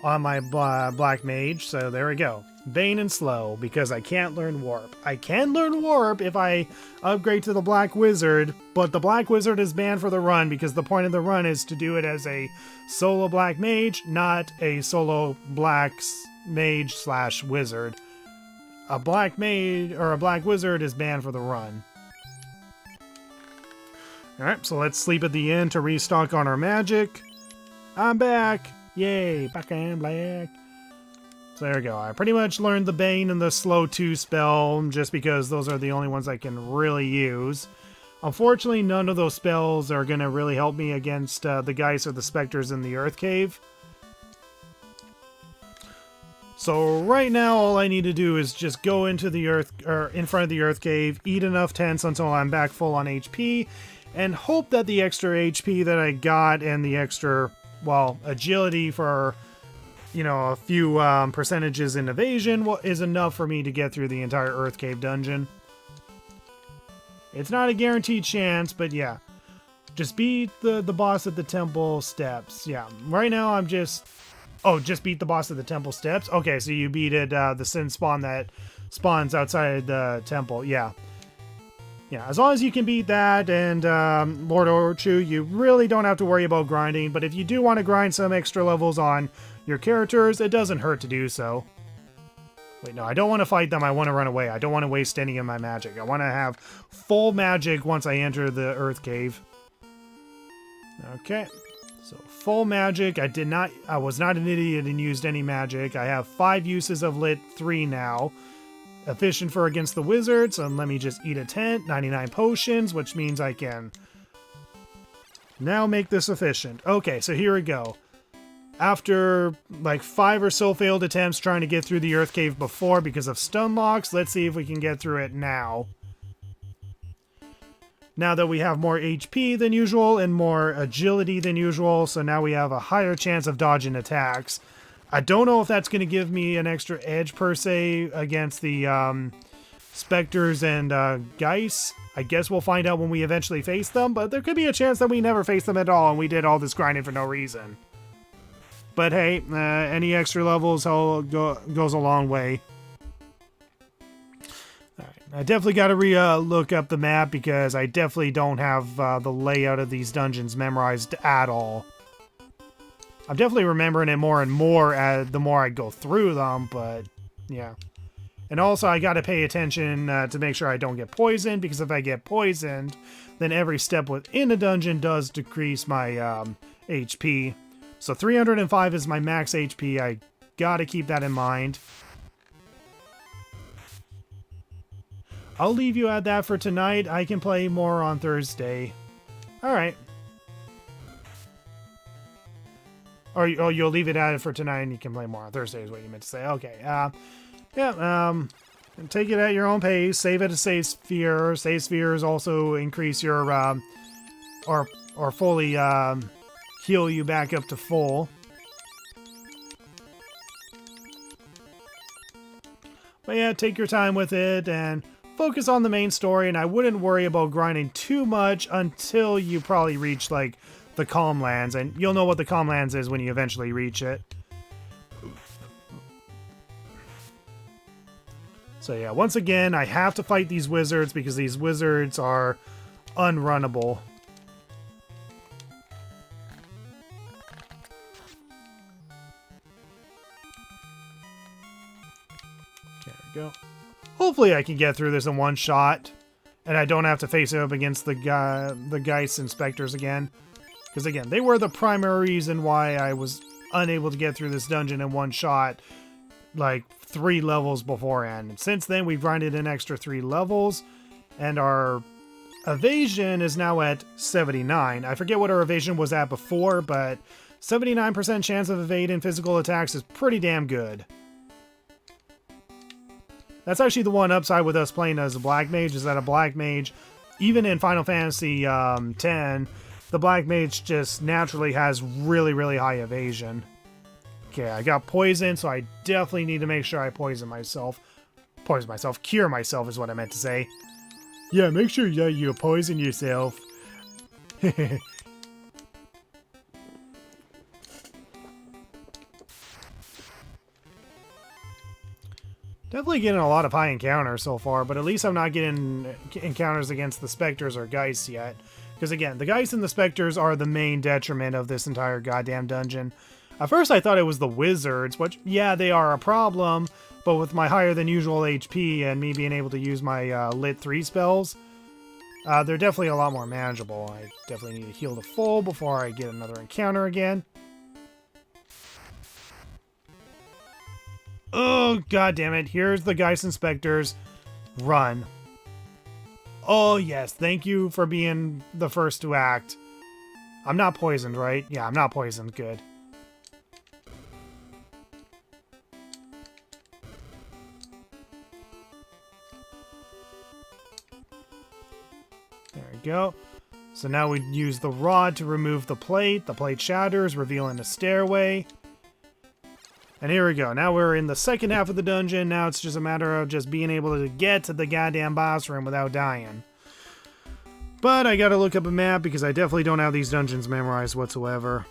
Speaker 1: on my Black Mage, so there we go. Bane and Slow, because I can't learn Warp. I can learn Warp if I upgrade to the Black Wizard, but the Black Wizard is banned for the run because the point of the run is to do it as a solo Black Mage, not a solo Black Mage / Wizard. A Black Mage or a Black Wizard is banned for the run. Alright, so let's sleep at the inn to restock on our magic. I'm back! Yay, back and black. So there we go. I pretty much learned the Bane and the Slow 2 spell just because those are the only ones I can really use. Unfortunately, none of those spells are going to really help me against the Geist or the Spectres in the Earth Cave. So right now, all I need to do is just go into the in front of the Earth Cave, eat enough tents until I'm back full on HP, and hope that the extra HP that I got and the extra, well, agility for, you know, a few percentages in evasion is enough for me to get through the entire Earth Cave dungeon. It's not a guaranteed chance, but yeah. Just beat the boss at the temple steps. Yeah, right now I'm just... Oh, just beat the boss at the temple steps? Okay, so you beat it, the sin spawn that spawns outside the temple. Yeah. Yeah, as long as you can beat that and Lord Orchu, you really don't have to worry about grinding. But if you do want to grind some extra levels on your characters, it doesn't hurt to do so. Wait, no, I don't want to fight them. I want to run away. I don't want to waste any of my magic. I want to have full magic once I enter the Earth Cave. Okay. So full magic. I was not an idiot and used any magic. I have 5 uses of Lit 3 now. Efficient for against the wizards, and let me just eat a tent. 99 potions, which means I can now make this efficient. Okay, so here we go. After like 5 or so failed attempts trying to get through the Earth Cave before because of stun locks, let's see if we can get through it now. Now that we have more HP than usual and more agility than usual, so now we have a higher chance of dodging attacks. I don't know if that's going to give me an extra edge per se against the Spectres and Geist. I guess we'll find out when we eventually face them, but there could be a chance that we never face them at all and we did all this grinding for no reason. But hey, any extra levels goes a long way. Alright, I definitely got to look up the map because I definitely don't have the layout of these dungeons memorized at all. I'm definitely remembering it more and more the more I go through them, but yeah. And also I gotta pay attention to make sure I don't get poisoned, because if I get poisoned, then every step within a dungeon does decrease my HP. So 305 is my max HP, I gotta keep that in mind. I'll leave you at that for tonight. I can play more on Thursday. Alright. Or you'll leave it at it for tonight and you can play more on Thursday is what you meant to say. Okay. Take it at your own pace. Save at a save sphere. Save spheres also increase your or fully heal you back up to full. But yeah, take your time with it and focus on the main story, and I wouldn't worry about grinding too much until you probably reach like the Calm Lands, and you'll know what the Calm Lands is when you eventually reach it. So yeah, once again, I have to fight these wizards because these wizards are unrunnable. There we go. Hopefully I can get through this in one shot. And I don't have to face it up against the Geist Inspectors again. Because again, they were the primary reason why I was unable to get through this dungeon in one shot, like 3 levels beforehand. And since then, we've grinded an extra 3 levels, and our evasion is now at 79. I forget what our evasion was at before, but 79% chance of evading physical attacks is pretty damn good. That's actually the one upside with us playing as a Black Mage, is that a Black Mage, even in Final Fantasy X, the Black Mage just naturally has really, really high evasion. Okay, I got poison, so I definitely need to make sure I poison myself. Cure myself is what I meant to say. Yeah, make sure you poison yourself. Definitely getting a lot of high encounters so far, but at least I'm not getting encounters against the Spectres or Geists yet. Because again, the Geists and the Spectres are the main detriment of this entire goddamn dungeon. At first I thought it was the Wizards, which, yeah, they are a problem, but with my higher than usual HP and me being able to use my Lit 3 spells, they're definitely a lot more manageable. I definitely need to heal to full before I get another encounter again. Oh, god damn it. Here's the Geist Inspectors. Run. Oh, yes. Thank you for being the first to act. I'm not poisoned, right? Yeah, I'm not poisoned. Good. There we go. So now we use the rod to remove the plate. The plate shatters, revealing a stairway. And here we go. Now we're in the second half of the dungeon. Now it's just a matter of just being able to get to the goddamn boss room without dying. But I gotta look up a map because I definitely don't have these dungeons memorized whatsoever.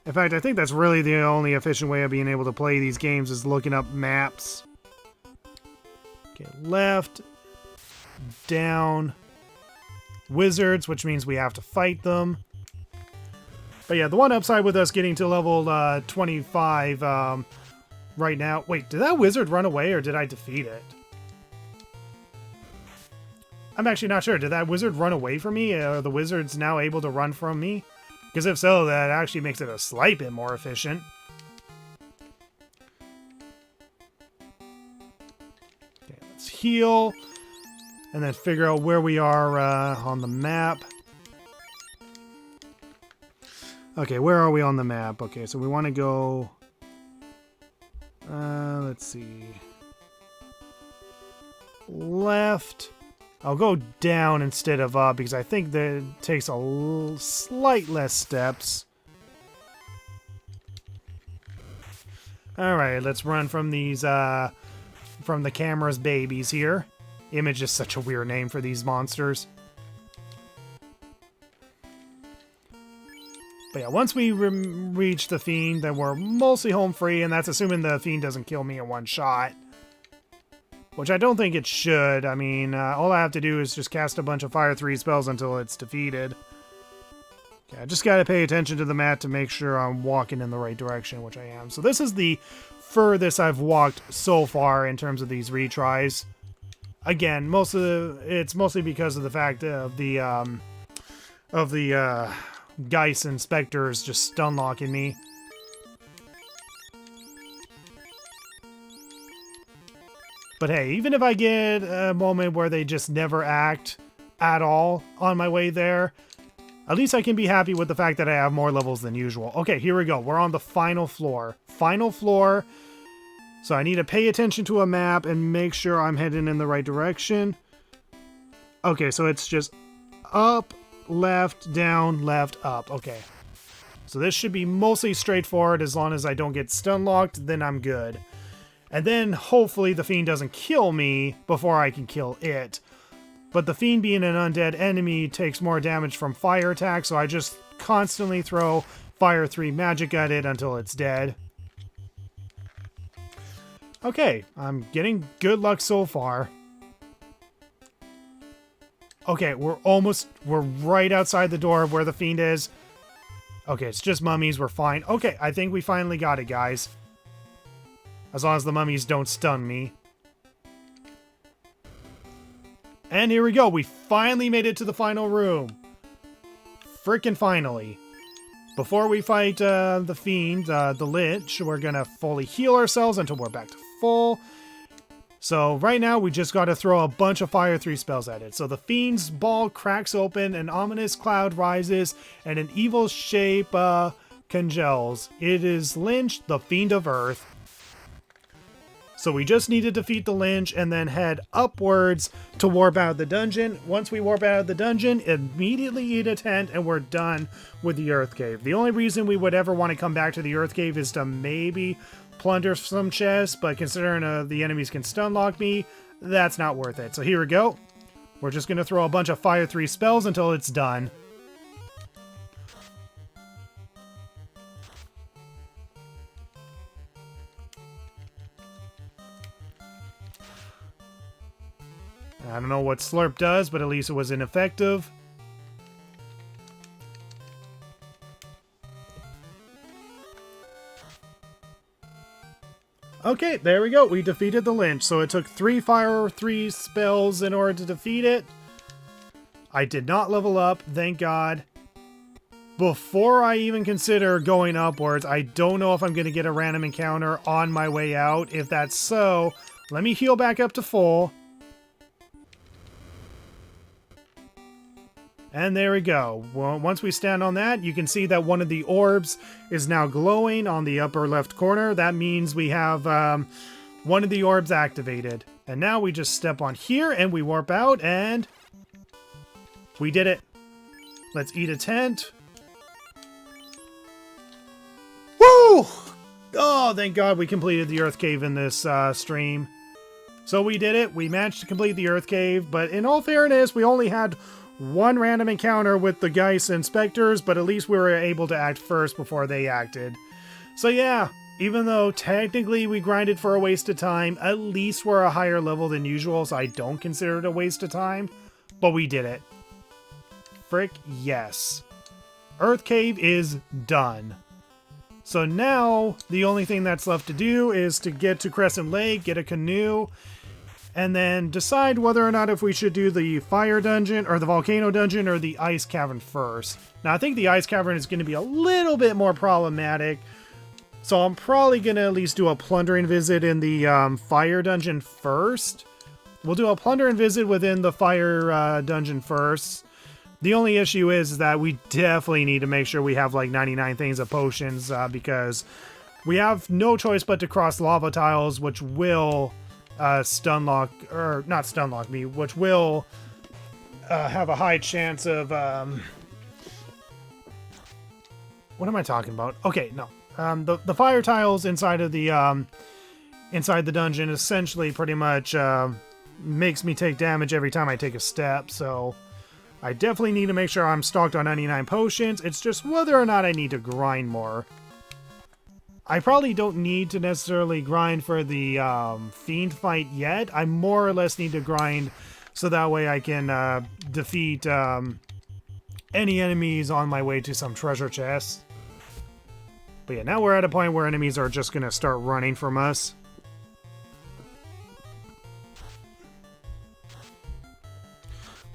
Speaker 1: In fact, I think that's really the only efficient way of being able to play these games is looking up maps. Okay, left, down, wizards, which means we have to fight them. But yeah, the one upside with us getting to level 25 right now... Wait, did that wizard run away or did I defeat it? I'm actually not sure. Did that wizard run away from me? Are the wizards now able to run from me? Because if so, that actually makes it a slight bit more efficient. Okay, let's heal. And then figure out where we are on the map. Okay, where are we on the map? Okay, so we want to go... let's see... left... I'll go down instead of up because I think that it takes a slight less steps. Alright, let's run from these, from the camera's babies here. Image is such a weird name for these monsters. But yeah, once we reach the Fiend, then we're mostly home free, and that's assuming the Fiend doesn't kill me in one shot. Which I don't think it should. I mean, all I have to do is just cast a bunch of Fire 3 spells until it's defeated. Okay, I just gotta pay attention to the map to make sure I'm walking in the right direction, which I am. So this is the furthest I've walked so far in terms of these retries. Again, it's mostly because of the fact of the Geist Inspectors just stun locking me. But hey, even if I get a moment where they just never act at all on my way there, at least I can be happy with the fact that I have more levels than usual. Okay, here we go. We're on the final floor. Final floor. So I need to pay attention to a map and make sure I'm heading in the right direction. Okay, so it's just up, left, down, left, up. Okay. So this should be mostly straightforward as long as I don't get stun locked, then I'm good. And then, hopefully, the Fiend doesn't kill me before I can kill it. But the Fiend being an undead enemy takes more damage from fire attacks, so I just constantly throw Fire 3 magic at it until it's dead. Okay, I'm getting good luck so far. Okay, we're right outside the door of where the Fiend is. Okay, it's just mummies, we're fine. Okay, I think we finally got it, guys. As long as the mummies don't stun me. And here we go. We finally made it to the final room. Frickin' finally. Before we fight the Fiend, the Lich, we're gonna fully heal ourselves until we're back to full. So right now, we just gotta throw a bunch of Fire 3 spells at it. So the Fiend's ball cracks open, an ominous cloud rises, and an evil shape congeals. It is Lynch, the Fiend of Earth. So we just need to defeat the Lynch and then head upwards to warp out of the dungeon. Once we warp out of the dungeon, immediately eat a tent and we're done with the Earth Cave. The only reason we would ever want to come back to the Earth Cave is to maybe plunder some chests, but considering the enemies can stun lock me, that's not worth it. So here we go. We're just going to throw a bunch of Fire 3 spells until it's done. I don't know what Slurp does, but at least it was ineffective. Okay, there we go. We defeated the Lynch. So it took 3 Fire 3 spells in order to defeat it. I did not level up, thank God. Before I even consider going upwards, I don't know if I'm going to get a random encounter on my way out. If that's so, let me heal back up to full. And there we go. Well, once we stand on that, you can see that one of the orbs is now glowing on the upper left corner. That means we have one of the orbs activated. And now we just step on here and we warp out and we did it. Let's eat a tent. Woo! Oh, thank God we completed the Earth Cave in this stream. So we did it. We managed to complete the Earth Cave, but in all fairness, we only had one random encounter with the Geist Inspectors, but at least we were able to act first before they acted. So yeah, even though technically we grinded for a waste of time, at least we're a higher level than usual, so I don't consider it a waste of time. But we did it. Frick yes. Earth Cave is done. So now, the only thing that's left to do is to get to Crescent Lake, get a canoe, and then decide whether or not if we should do the fire dungeon, or the volcano dungeon, or the ice cavern first. Now, I think the ice cavern is going to be a little bit more problematic, so I'm probably going to at least do a plundering visit in the fire dungeon first. We'll do a plundering visit within the fire dungeon first. The only issue is that we definitely need to make sure we have like 99 things of potions, because we have no choice but to cross lava tiles, which will stun lock, or not stun lock me, which will have a high chance of what am I talking about? Okay, no. The fire tiles inside of the dungeon essentially pretty much makes me take damage every time I take a step, so I definitely need to make sure I'm stocked on 99 potions. It's just whether or not I need to grind more. I probably don't need to necessarily grind for the Fiend fight yet. I more or less need to grind so that way I can defeat any enemies on my way to some treasure chests. But yeah, now we're at a point where enemies are just going to start running from us.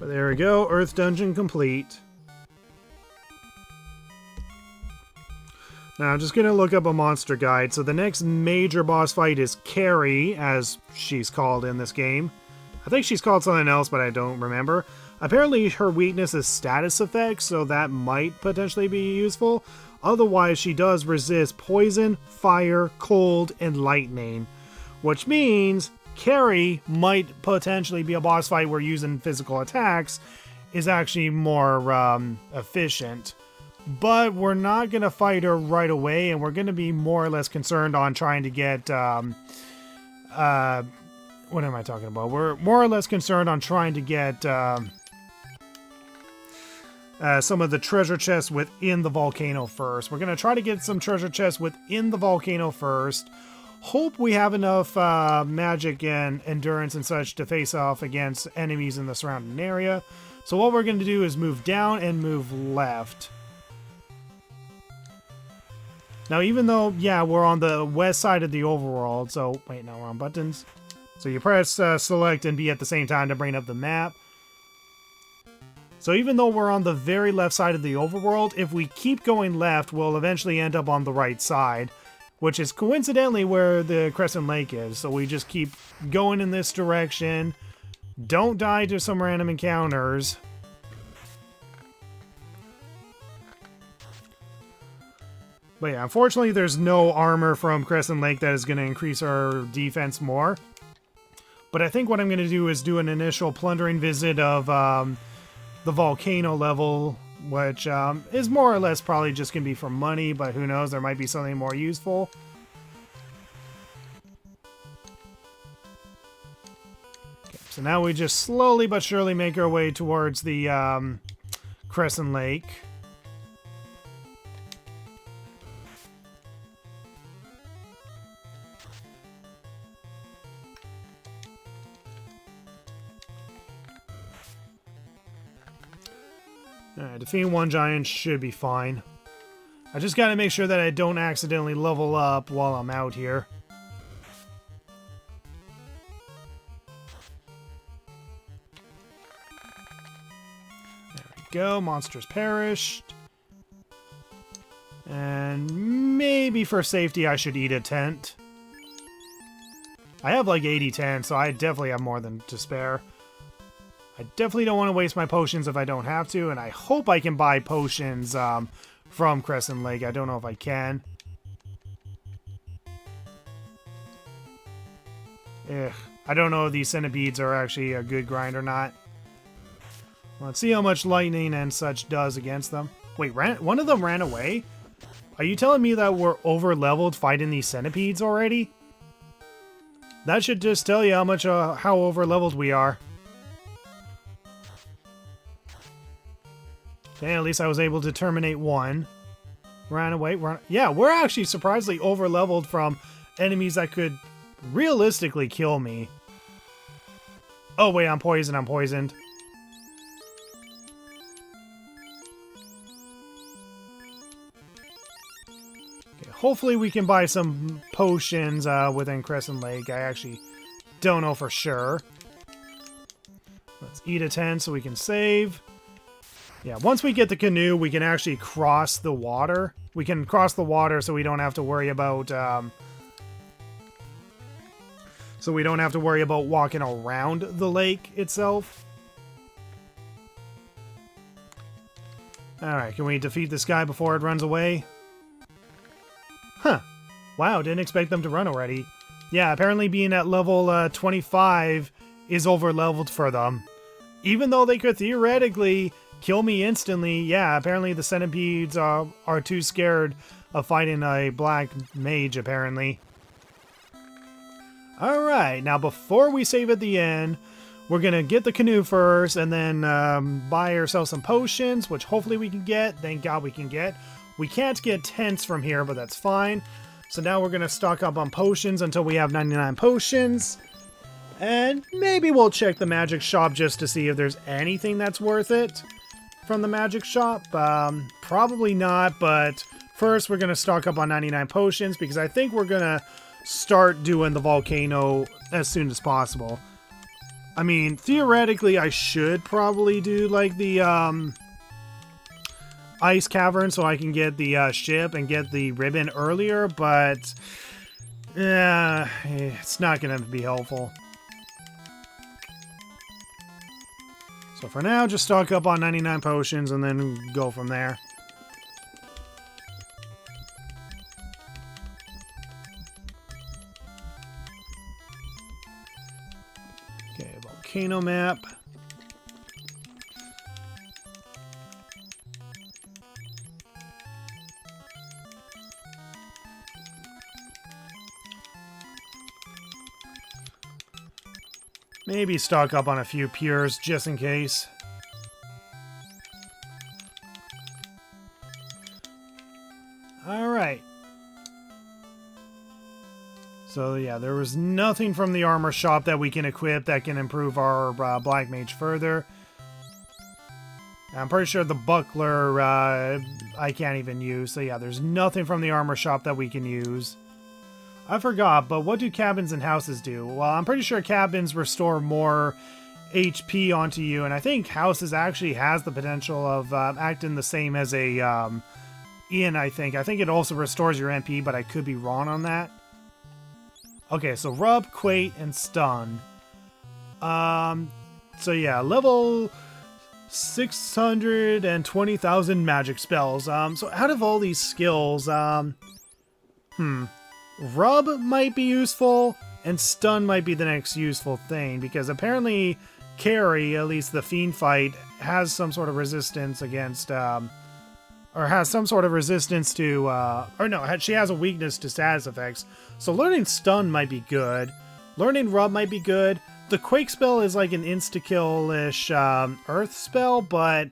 Speaker 1: But there we go, Earth Dungeon complete. Now I'm just going to look up a monster guide. So the next major boss fight is Carrie, as she's called in this game. I think she's called something else, but I don't remember. Apparently her weakness is status effects, so that might potentially be useful. Otherwise, she does resist poison, fire, cold, and lightning. Which means Carrie might potentially be a boss fight where using physical attacks is actually more efficient. But we're not going to fight her right away, and we're going to be more or less concerned on trying to get... what am I talking about? We're more or less concerned on trying to get some of the treasure chests within the volcano first. We're going to try to get some treasure chests within the volcano first. Hope we have enough magic and endurance and such to face off against enemies in the surrounding area. So what we're going to do is move down and move left. Now, even though, yeah, we're on the west side of the overworld, so, wait, no, we're on buttons. So you press select and B at the same time to bring up the map. So even though we're on the very left side of the overworld, if we keep going left, we'll eventually end up on the right side, which is coincidentally where the Crescent Lake is. So we just keep going in this direction. Don't die to some random encounters. But yeah, unfortunately there's no armor from Crescent Lake that is going to increase our defense more. But I think what I'm going to do is do an initial plundering visit of the volcano level, which is more or less probably just going to be for money, but who knows, there might be something more useful. Okay, so now we just slowly but surely make our way towards the Crescent Lake. Alright, defeating one giant should be fine. I just gotta make sure that I don't accidentally level up while I'm out here. There we go, monsters perished. And maybe for safety I should eat a tent. I have like 80 tents, so I definitely have more than to spare. I definitely don't want to waste my potions if I don't have to, and I hope I can buy potions from Crescent Lake. I don't know if I can. Ugh. I don't know if these centipedes are actually a good grind or not. Let's see how much lightning and such does against them. Wait, one of them ran away? Are you telling me that we're over-leveled fighting these centipedes already? That should just tell you how much how over-leveled we are. Okay, at least I was able to terminate one. Ran away. Yeah, we're actually surprisingly over-leveled from enemies that could realistically kill me. Oh, wait, I'm poisoned. I'm poisoned. Okay, hopefully we can buy some potions within Crescent Lake. I actually don't know for sure. Let's eat a 10 so we can save. Yeah, once we get the canoe, we can actually cross the water. We can cross the water so we don't have to worry about walking around the lake itself. Alright, can we defeat this guy before it runs away? Huh. Wow, didn't expect them to run already. Yeah, apparently being at level 25 is over-leveled for them. Even though they could theoretically kill me instantly, yeah, apparently the centipedes are too scared of fighting a black mage, apparently. Alright, now before we save at the end, we're gonna get the canoe first, and then buy ourselves some potions, which hopefully we can get. Thank God we can get. We can't get tents from here, but that's fine. So now we're gonna stock up on potions until we have 99 potions. And maybe we'll check the magic shop just to see if there's anything that's worth it from the magic shop. Probably not, but first we're going to stock up on 99 potions because I think we're going to start doing the volcano as soon as possible. I mean, theoretically I should probably do like the ice cavern so I can get the ship and get the ribbon earlier, but it's not going to be helpful. So for now, just stock up on 99 potions and then go from there. Okay, volcano map. Maybe stock up on a few pures just in case. Alright. So yeah, there was nothing from the armor shop that we can equip that can improve our Black Mage further. I'm pretty sure the buckler I can't even use. So yeah, there's nothing from the armor shop that we can use. I forgot, but what do cabins and houses do? Well, I'm pretty sure cabins restore more HP onto you, and I think Houses actually has the potential of acting the same as a Ian, I think. I think it also restores your MP, but I could be wrong on that. Okay, so Rub, Quake, and Stun. So yeah, level 620,000 magic spells. So out of all these skills, Rub might be useful, and Stun might be the next useful thing, because apparently Carrie, at least the Fiend fight, has some sort of resistance against, or has some sort of resistance to, or no, she has a weakness to status effects. So learning Stun might be good. Learning Rub might be good. The Quake spell is like an insta-kill-ish Earth spell, but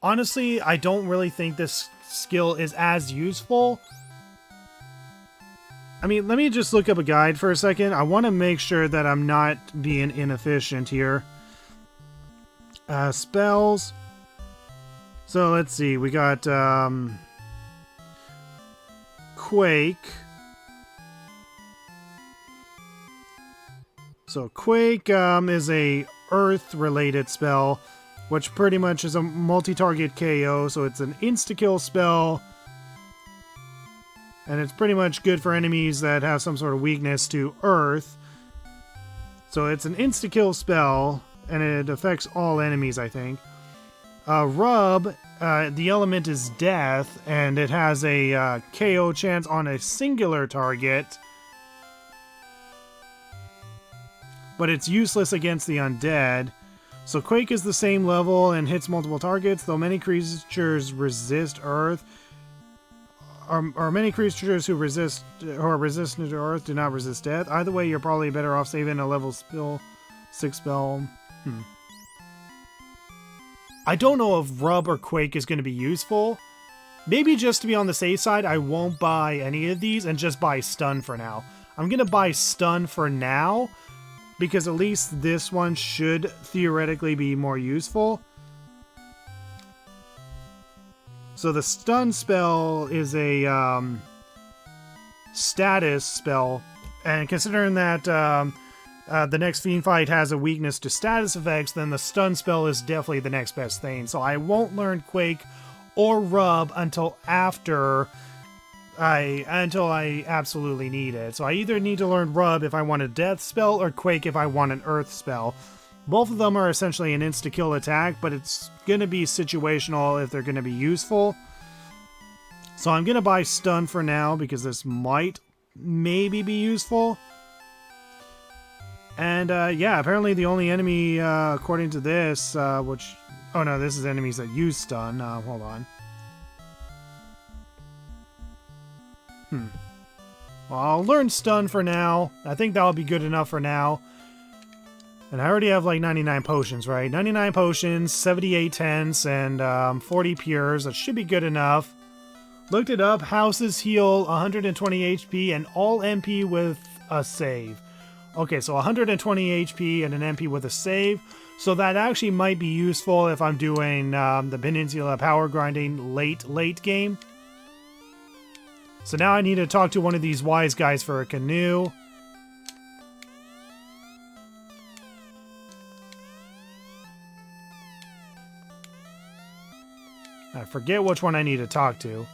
Speaker 1: honestly, I don't really think this skill is as useful. I mean, let me just look up a guide for a second. I want to make sure that I'm not being inefficient here. Spells. So let's see, we got Quake. So Quake is a Earth-related spell, which pretty much is a multi-target KO, so it's an insta-kill spell. And it's pretty much good for enemies that have some sort of weakness to Earth. So it's an insta-kill spell, and it affects all enemies, I think. Rub, the element is Death, and it has a KO chance on a singular target. But it's useless against the undead. So Quake is the same level and hits multiple targets, though many creatures resist Earth. Or many creatures who are resistant to Earth do not resist death. Either way, you're probably better off saving a level 6 spell. I don't know if Rub or Quake is going to be useful. Maybe just to be on the safe side, I won't buy any of these and just buy Stun for now. I'm going to buy Stun for now, because at least this one should theoretically be more useful. So the Stun spell is a status spell, and considering that the next Fiend fight has a weakness to status effects, then the Stun spell is definitely the next best thing. So I won't learn Quake or Rub until after I absolutely need it. So I either need to learn Rub if I want a death spell, or Quake if I want an earth spell. Both of them are essentially an insta-kill attack, but it's going to be situational if they're going to be useful. So I'm going to buy Stun for now, because this might maybe be useful. And yeah, apparently the only enemy, according to this, which... Oh no, this is enemies that use Stun. Hold on. Well, I'll learn Stun for now. I think that'll be good enough for now. And I already have like 99 potions, right? 99 potions, 78 tenths, and 40 pures. That should be good enough. Looked it up. Houses heal 120 HP and all MP with a save. Okay, so 120 HP and an MP with a save. So that actually might be useful if I'm doing the Peninsula power grinding late game. So now I need to talk to one of these wise guys for a canoe. I forget which one I need to talk to.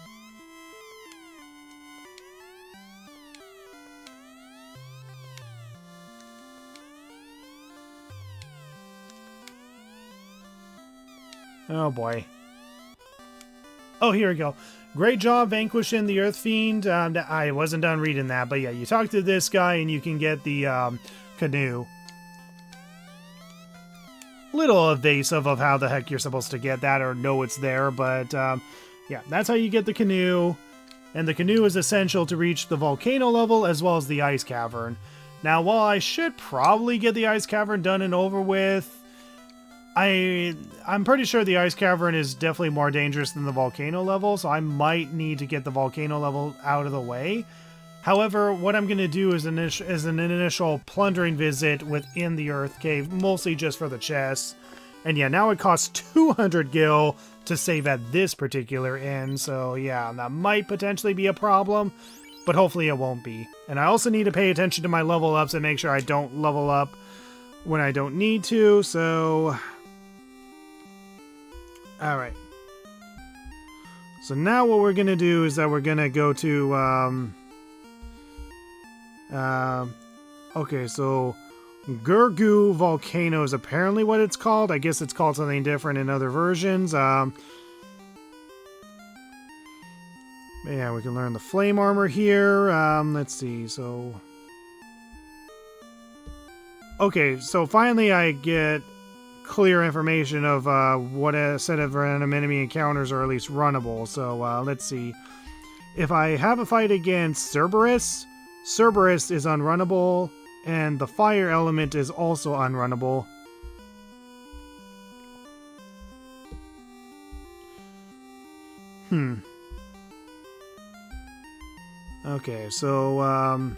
Speaker 1: Oh boy. Oh, here we go. Great job vanquishing the Earth Fiend. I wasn't done reading that, but yeah, you talk to this guy and you can get the canoe. Little evasive of how the heck you're supposed to get that or know it's there, but yeah, that's how you get the canoe. And the canoe is essential to reach the volcano level as well as the ice cavern. Now, while I should probably get the ice cavern done and over with, I'm pretty sure the ice cavern is definitely more dangerous than the volcano level, so I might need to get the volcano level out of the way. However, what I'm going to do is an initial plundering visit within the Earth Cave, mostly just for the chests. And yeah, now it costs 200 gil to save at this particular inn, so yeah, that might potentially be a problem, but hopefully it won't be. And I also need to pay attention to my level ups and make sure I don't level up when I don't need to, so... Alright. So now what we're gonna do is that we're gonna go to, okay, so Gurgu Volcano is apparently what it's called. I guess it's called something different in other versions. Yeah, we can learn the flame armor here. Let's see, so... Okay, so finally I get clear information of what a set of random enemy encounters are at least runnable. So let's see. If I have a fight against Cerberus, Cerberus is unrunnable, and the fire element is also unrunnable. Okay, so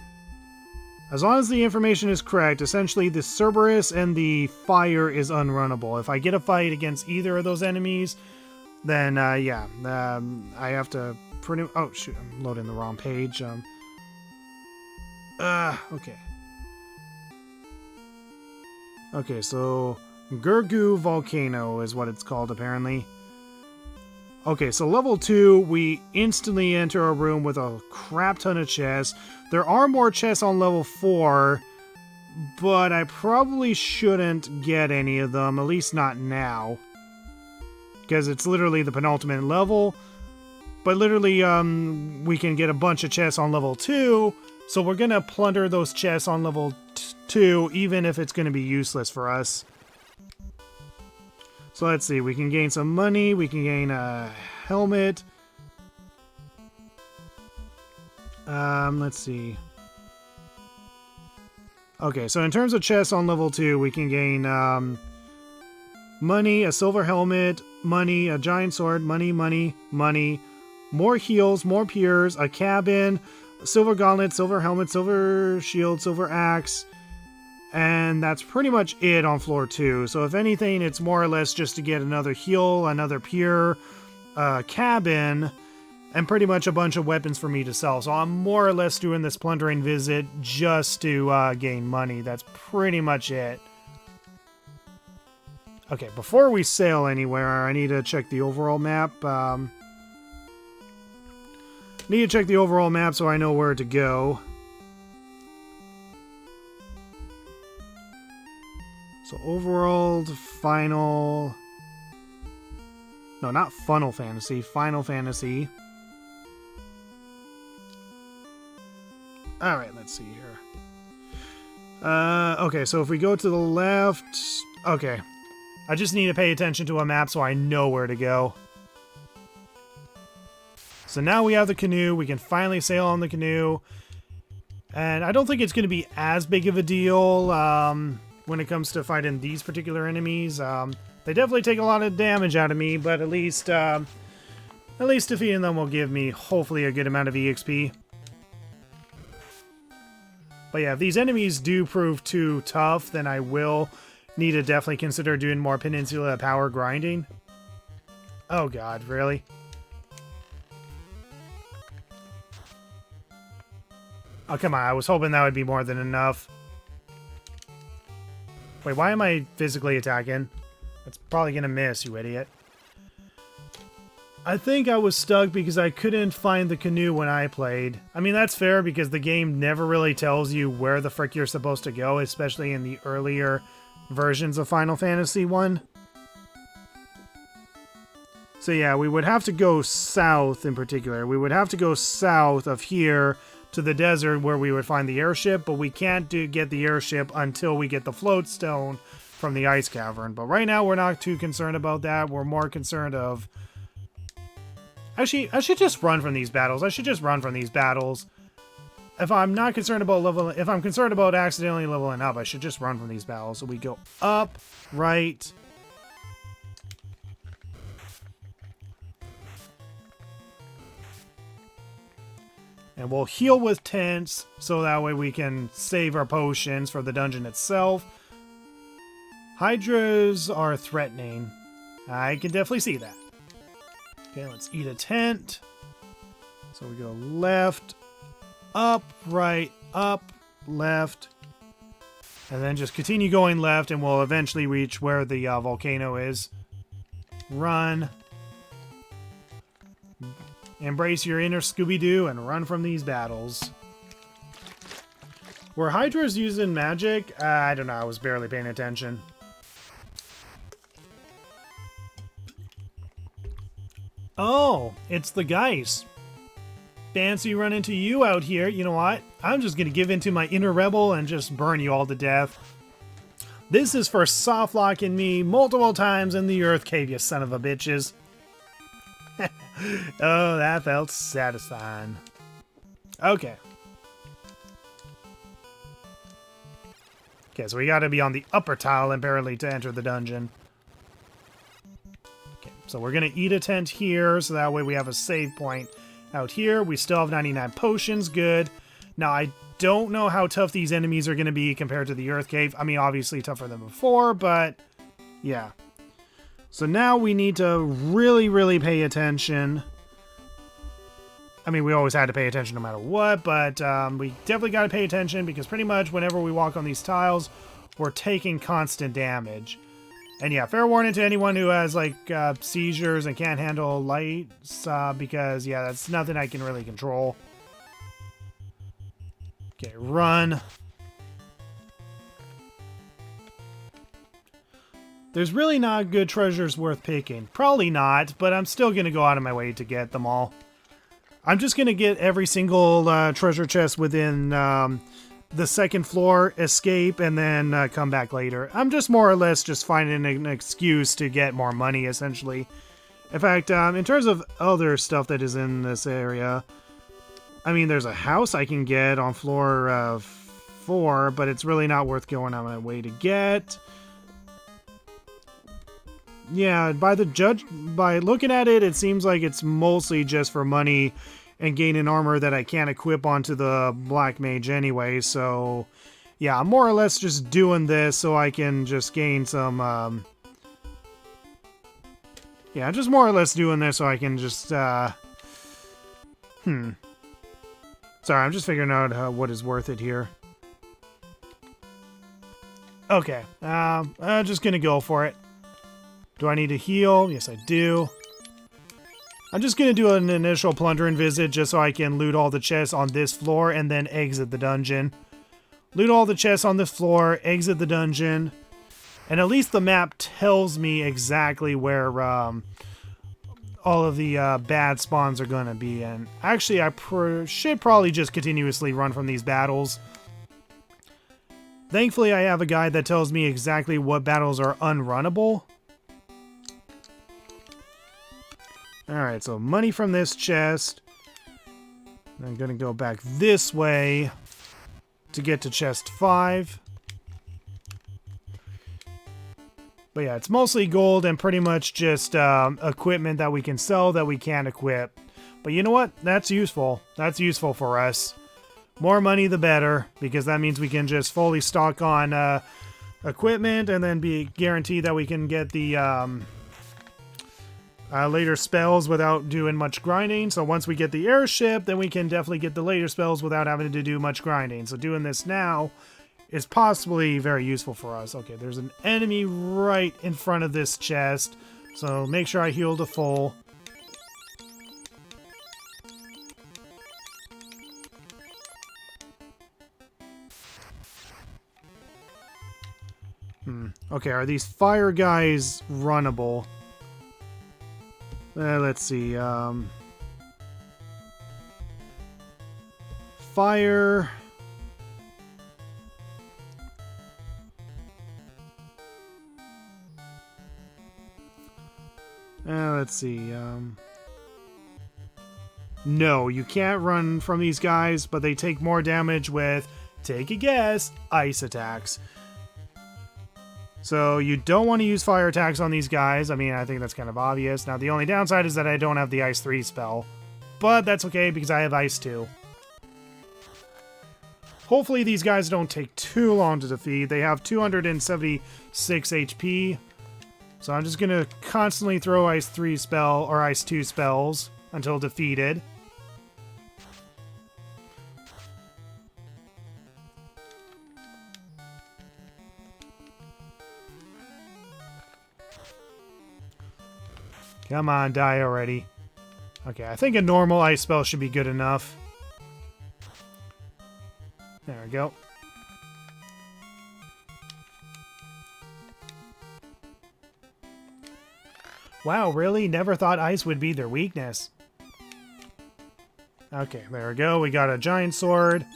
Speaker 1: as long as the information is correct, essentially the Cerberus and the fire is unrunnable. If I get a fight against either of those enemies, then yeah, I have to pretty... Oh shoot, I'm loading the wrong page. Okay. Okay, so Gurgu Volcano is what it's called apparently. Okay, so level 2, we instantly enter a room with a crap ton of chests. There are more chests on level 4, but I probably shouldn't get any of them, at least not now. Because it's literally the penultimate level. But literally, we can get a bunch of chests on level 2, so we're gonna plunder those chests on level 2, even if it's gonna be useless for us. So let's see, we can gain some money, we can gain a helmet. Let's see. Okay, so in terms of chests on level 2, we can gain money, a silver helmet, money, a giant sword, money, more heals, more pures, a cabin, a silver gauntlet, silver helmet, silver shield, silver axe. And that's pretty much it on floor 2. So if anything, it's more or less just to get another heal, another pure, cabin, and pretty much a bunch of weapons for me to sell. So I'm more or less doing this plundering visit just to gain money. That's pretty much it. Okay, before we sail anywhere, I need to check the overall map. Need to check the overall map so I know where to go. So overworld, final... No, not Funnel Fantasy, Final Fantasy. Alright, let's see here. Okay, so if we go to the left... Okay. I just need to pay attention to a map so I know where to go. So now we have the canoe, we can finally sail on the canoe. And I don't think it's going to be as big of a deal, when it comes to fighting these particular enemies. They definitely take a lot of damage out of me, but at least defeating them will give me, hopefully, a good amount of EXP. But yeah, if these enemies do prove too tough, then I will need to definitely consider doing more Peninsula power grinding. Oh god, really? Oh, come on, I was hoping that would be more than enough. Wait, why am I physically attacking? That's probably gonna miss, you idiot. I think I was stuck because I couldn't find the canoe when I played. I mean, that's fair because the game never really tells you where the frick you're supposed to go, especially in the earlier versions of Final Fantasy 1. So yeah, we would have to go south in particular. We would have to go south of here to the desert where we would find the airship, but we can't get the airship until we get the float stone from the ice cavern. But right now we're not too concerned about that. We're more concerned of... Actually, I should just run from these battles. If I'm not concerned about leveling... If I'm concerned about accidentally leveling up, I should just run from these battles. So we go up, right... And we'll heal with tents, so that way we can save our potions for the dungeon itself. Hydras are threatening. I can definitely see that. Okay, let's eat a tent. So we go left, up, right, up, left. And then just continue going left and we'll eventually reach where the volcano is. Run. Embrace your inner Scooby-Doo and run from these battles. Were Hydras using magic? I don't know, I was barely paying attention. Oh, it's the Geist. Fancy run into you out here. You know what? I'm just gonna give in to my inner rebel and just burn you all to death. This is for soft-locking me multiple times in the Earth Cave, you son of a bitches. Oh, that felt satisfying. Okay. Okay, so we gotta be on the upper tile apparently to enter the dungeon. Okay, so we're gonna eat a tent here, so that way we have a save point out here. We still have 99 potions, good. Now, I don't know how tough these enemies are gonna be compared to the Earth Cave. I mean, obviously tougher than before, but yeah. So now we need to really, really pay attention. I mean, we always had to pay attention no matter what, but we definitely got to pay attention because pretty much whenever we walk on these tiles, we're taking constant damage. And yeah, fair warning to anyone who has like seizures and can't handle lights because yeah, that's nothing I can really control. Okay, run. There's really not good treasures worth picking. Probably not, but I'm still going to go out of my way to get them all. I'm just going to get every single treasure chest within the second floor, escape, and then come back later. I'm just more or less just finding an excuse to get more money, essentially. In fact, in terms of other stuff that is in this area, I mean, there's a house I can get on floor 4, but it's really not worth going on my way to get. Yeah, by looking at it, it seems like it's mostly just for money and gaining armor that I can't equip onto the Black Mage anyway, so yeah, I'm more or less just doing this so I can just gain some, yeah, just more or less doing this so I can just, Sorry, I'm just figuring out what is worth it here. Okay, I'm just gonna go for it. Do I need to heal? Yes, I do. I'm just going to do an initial plundering visit just so I can loot all the chests on this floor and then exit the dungeon. Loot all the chests on this floor, exit the dungeon, and at least the map tells me exactly where all of the bad spawns are going to be. And actually, I should probably just continuously run from these battles. Thankfully, I have a guide that tells me exactly what battles are unrunnable. Alright, so money from this chest. I'm gonna go back this way to get to chest 5. But yeah, it's mostly gold and pretty much just equipment that we can sell that we can't equip. But you know what? That's useful. That's useful for us. More money the better, because that means we can just fully stock on equipment and then be guaranteed that we can get the later spells without doing much grinding. So once we get the airship, then we can definitely get the later spells without having to do much grinding. So doing this now is possibly very useful for us. Okay, there's an enemy right in front of this chest. So make sure I heal to full. Okay, are these fire guys runnable? Let's see. Fire. Let's see. No, you can't run from these guys, but they take more damage with, take a guess, ice attacks. So you don't want to use fire attacks on these guys. I mean, I think that's kind of obvious. Now, the only downside is that I don't have the Ice 3 spell. But that's okay, because I have Ice 2. Hopefully these guys don't take too long to defeat. They have 276 HP. So I'm just going to constantly throw Ice 3 spell, or Ice 2 spells, until defeated. Come on, die already. Okay, I think a normal ice spell should be good enough. There we go. Wow, really? Never thought ice would be their weakness. Okay, there we go. We got a giant sword.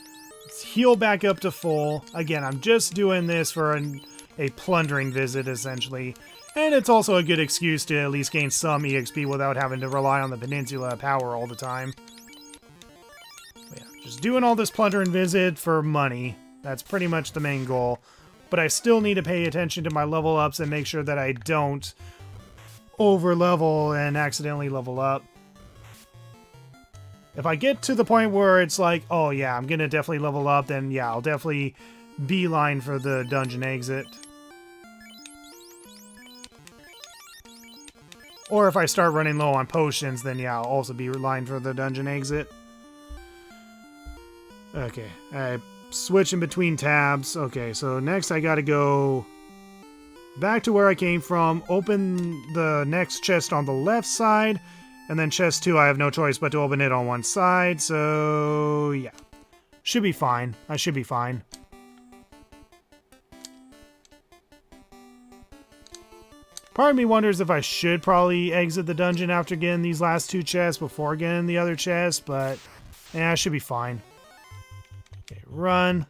Speaker 1: Let's heal back up to full. Again, I'm just doing this for a plundering visit, essentially. And it's also a good excuse to at least gain some EXP without having to rely on the Peninsula power all the time. But yeah, just doing all this plundering visit for money. That's pretty much the main goal. But I still need to pay attention to my level ups and make sure that I don't over level and accidentally level up. If I get to the point where it's like, oh yeah, I'm gonna definitely level up, then yeah, I'll definitely beeline for the dungeon exit. Or if I start running low on potions, then yeah, I'll also beeline for the dungeon exit. Okay, I switching between tabs. Okay, so next I gotta go back to where I came from, open the next chest on the left side, and then chest 2, I have no choice but to open it on one side, so yeah. Should be fine. I should be fine. Part of me wonders if I should probably exit the dungeon after getting these last 2 chests before getting the other chest, but yeah, I should be fine. Okay, run.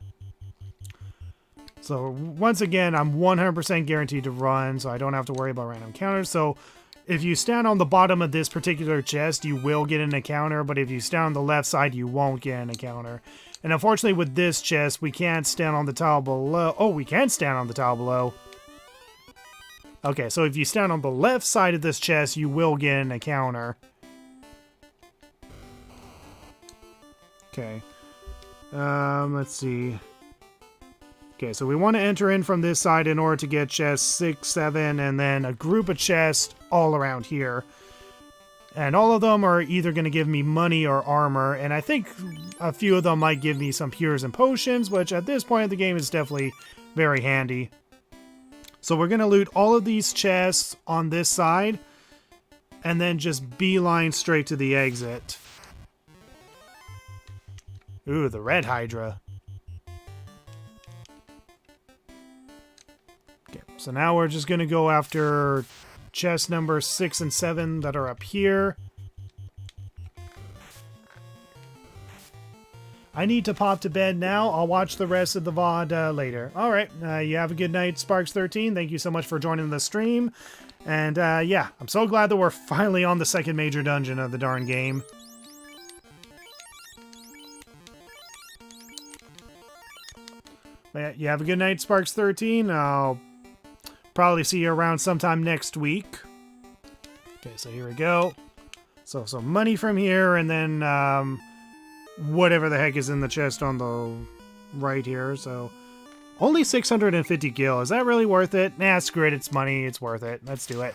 Speaker 1: So once again, I'm 100% guaranteed to run, so I don't have to worry about random counters. So if you stand on the bottom of this particular chest, you will get an encounter, but if you stand on the left side, you won't get an encounter. And unfortunately with this chest, we can't stand on the tile below. Oh, we can stand on the tile below. Okay, so if you stand on the left side of this chest, you will get an encounter. Okay. Let's see. Okay, so we want to enter in from this side in order to get chests 6, 7, and then a group of chests all around here. And all of them are either going to give me money or armor, and I think a few of them might give me some cures and potions, which at this point of the game is definitely very handy. So we're going to loot all of these chests on this side, and then just beeline straight to the exit. Ooh, the red Hydra. Okay, so now we're just going to go after chest number 6 and 7 that are up here. I need to pop to bed now. I'll watch the rest of the VOD later. Alright, you have a good night, Sparks13. Thank you so much for joining the stream. And yeah, I'm so glad that we're finally on the second major dungeon of the darn game. But yeah, you have a good night, Sparks13. I'll probably see you around sometime next week. Okay, so here we go. So some money from here, and then whatever the heck is in the chest on the right here. So only 650 gil. Is that really worth it? Nah, screw it. It's money. It's worth it. Let's do it.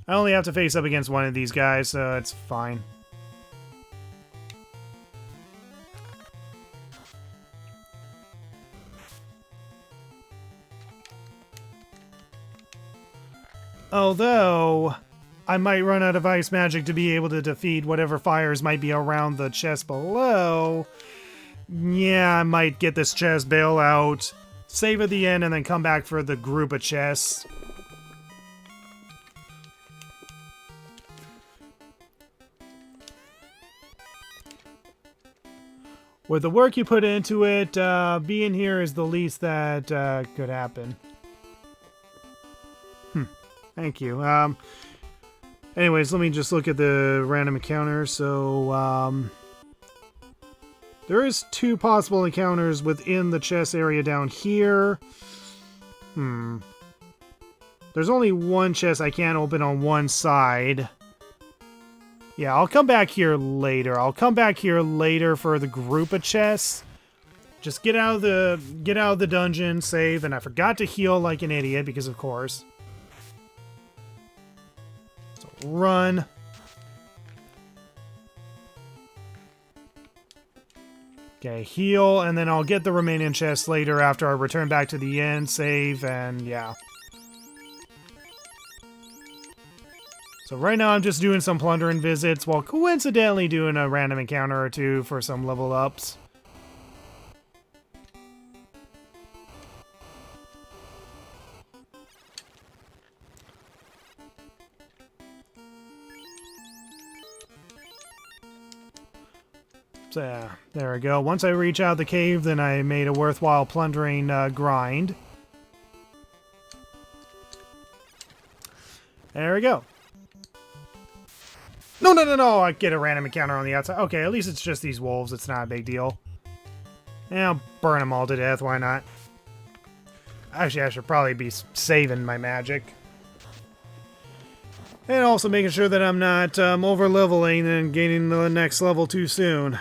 Speaker 1: I only have to face up against one of these guys, so it's fine. Although I might run out of ice magic to be able to defeat whatever fires might be around the chest below. Yeah, I might get this chest bail out, save at the end, and then come back for the group of chests. With the work you put into it, being here is the least that could happen. Thank you. Anyways, let me just look at the random encounter. So, there is 2 possible encounters within the chest area down here. There's only 1 chest I can't open on one side. Yeah, I'll come back here later. I'll come back here later for the group of chests. Just get out of the dungeon, save, and I forgot to heal like an idiot because of course. Run. Okay, heal, and then I'll get the remaining chests later after I return back to the inn, save, and yeah. So right now I'm just doing some plundering visits while coincidentally doing a random encounter or two for some level ups. So yeah, there we go. Once I reach out the cave, then I made a worthwhile plundering grind. There we go. No, no, no, no! I get a random encounter on the outside. Okay, at least it's just these wolves. It's not a big deal. Yeah, I'll burn them all to death. Why not? Actually, I should probably be saving my magic. And also making sure that I'm not over-leveling and gaining the next level too soon.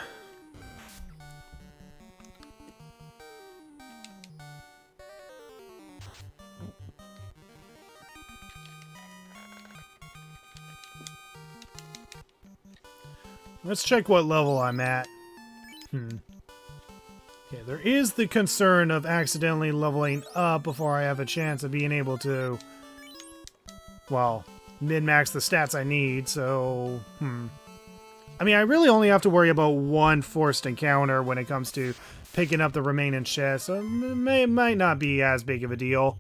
Speaker 1: Let's check what level I'm at. Okay, there is the concern of accidentally leveling up before I have a chance of being able to, well, min-max the stats I need, so, I mean, I really only have to worry about one forced encounter when it comes to picking up the remaining chests, so it might not be as big of a deal.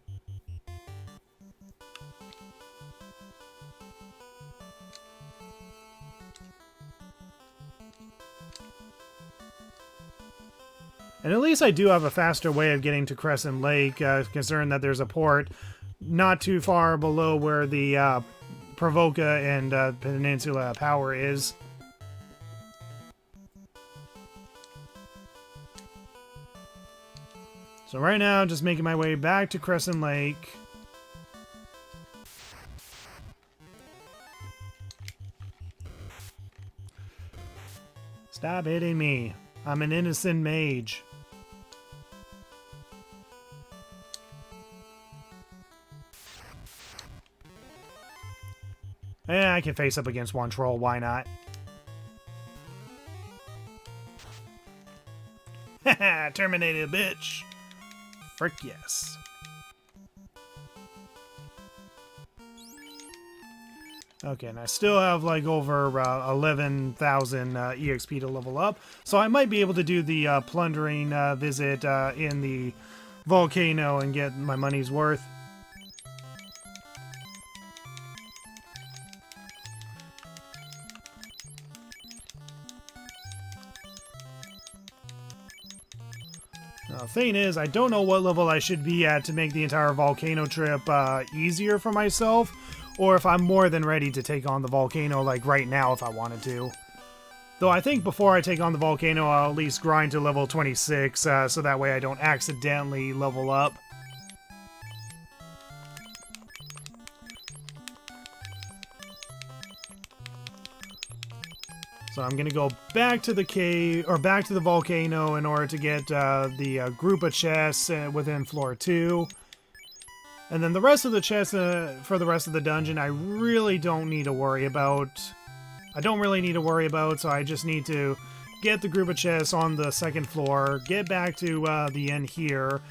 Speaker 1: And at least I do have a faster way of getting to Crescent Lake, considering that there's a port not too far below where the Pravoka and Peninsula Power is. So right now, I'm just making my way back to Crescent Lake. Stop hitting me. I'm an innocent mage. Yeah, I can face up against one troll, why not? Haha, terminated, bitch! Frick yes. Okay, and I still have like over 11,000 EXP to level up, so I might be able to do the plundering visit in the volcano and get my money's worth. The thing is, I don't know what level I should be at to make the entire volcano trip easier for myself, or if I'm more than ready to take on the volcano like right now if I wanted to. Though I think before I take on the volcano, I'll at least grind to level 26, so that way I don't accidentally level up. So I'm gonna go back to the cave, or back to the volcano in order to get the group of chests within floor 2. And then the rest of the chests for the rest of the dungeon, I really don't need to worry about. So I just need to get the group of chests on the second floor, get back to the inn here,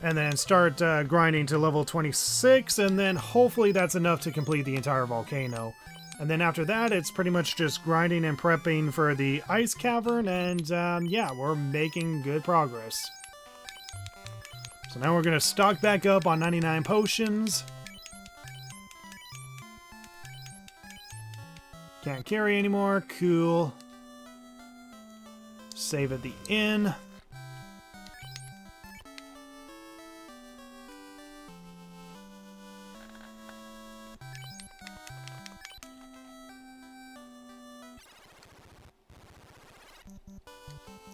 Speaker 1: and then start grinding to level 26, and then hopefully that's enough to complete the entire volcano. And then after that, it's pretty much just grinding and prepping for the ice cavern, and yeah, we're making good progress. So now we're going to stock back up on 99 potions. Can't carry anymore, cool. Save at the inn.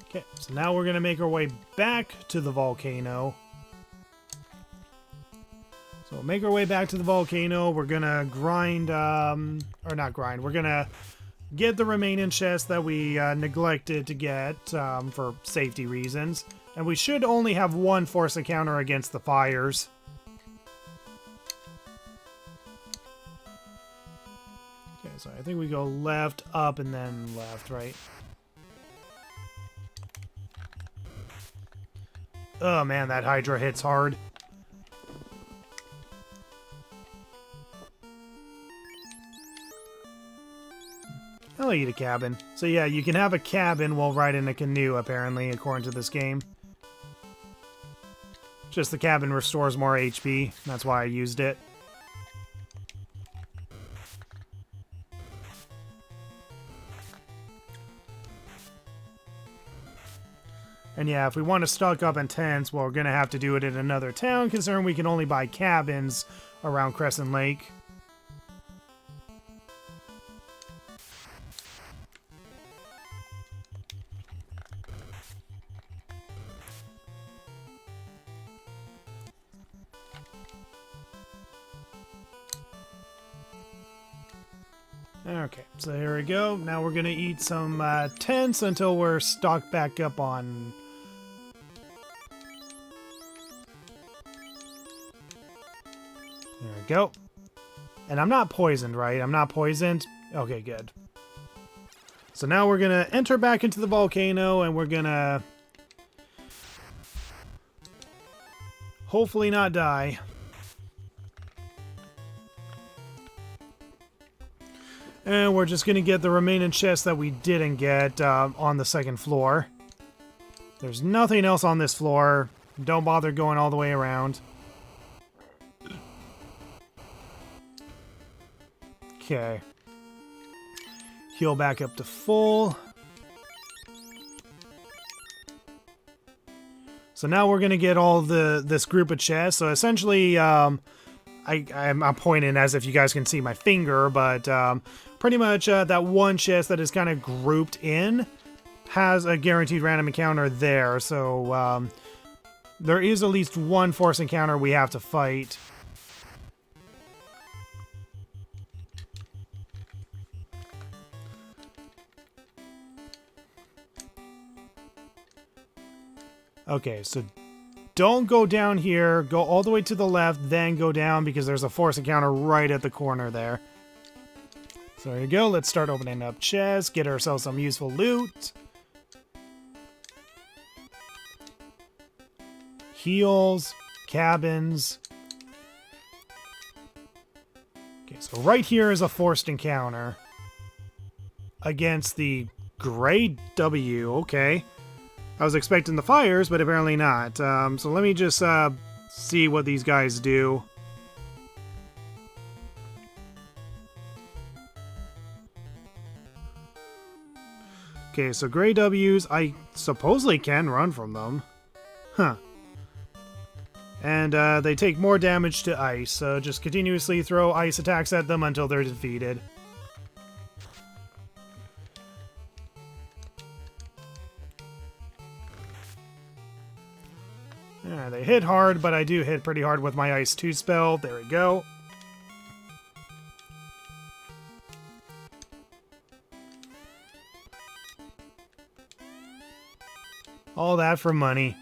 Speaker 1: Okay, so now we're going to make our way back to the volcano. So we'll make our way back to the volcano. We're going to grind, or not grind, we're going to get the remaining chests that we neglected to get for safety reasons. And we should only have one force encounter against the fires. Okay, so I think we go left, up, and then left, right? Oh man, that Hydra hits hard. I'll eat a cabin. So yeah, you can have a cabin while riding a canoe, apparently, according to this game. Just the cabin restores more HP. That's why I used it. And yeah, if we want to stock up in tents, well, we're going to have to do it in another town, considering we can only buy cabins around Crescent Lake. Okay, so here we go. Now we're going to eat some tents until we're stocked back up on... There we go. And I'm not poisoned, right? I'm not poisoned? Okay, good. So now we're going to enter back into the volcano and we're going to... hopefully not die. And we're just going to get the remaining chests that we didn't get on the second floor. There's nothing else on this floor. Don't bother going all the way around. Okay. Heal back up to full. So now we're going to get all this group of chests. So essentially, I'm pointing as if you guys can see my finger, but pretty much that one chest that is kind of grouped in has a guaranteed random encounter there. So there is at least one force encounter we have to fight. Okay, so don't go down here. Go all the way to the left, then go down because there's a force encounter right at the corner there. So there you go. Let's start opening up chests, get ourselves some useful loot. Heals, cabins. Okay, so right here is a forced encounter against the Gray W. Okay. I was expecting the fires, but apparently not. So let me just see what these guys do. Okay, so Gray W's, I supposedly can run from them. Huh. And they take more damage to ice, so just continuously throw ice attacks at them until they're defeated. They hit hard, but I do hit pretty hard with my Ice 2 spell. There we go. All that for money.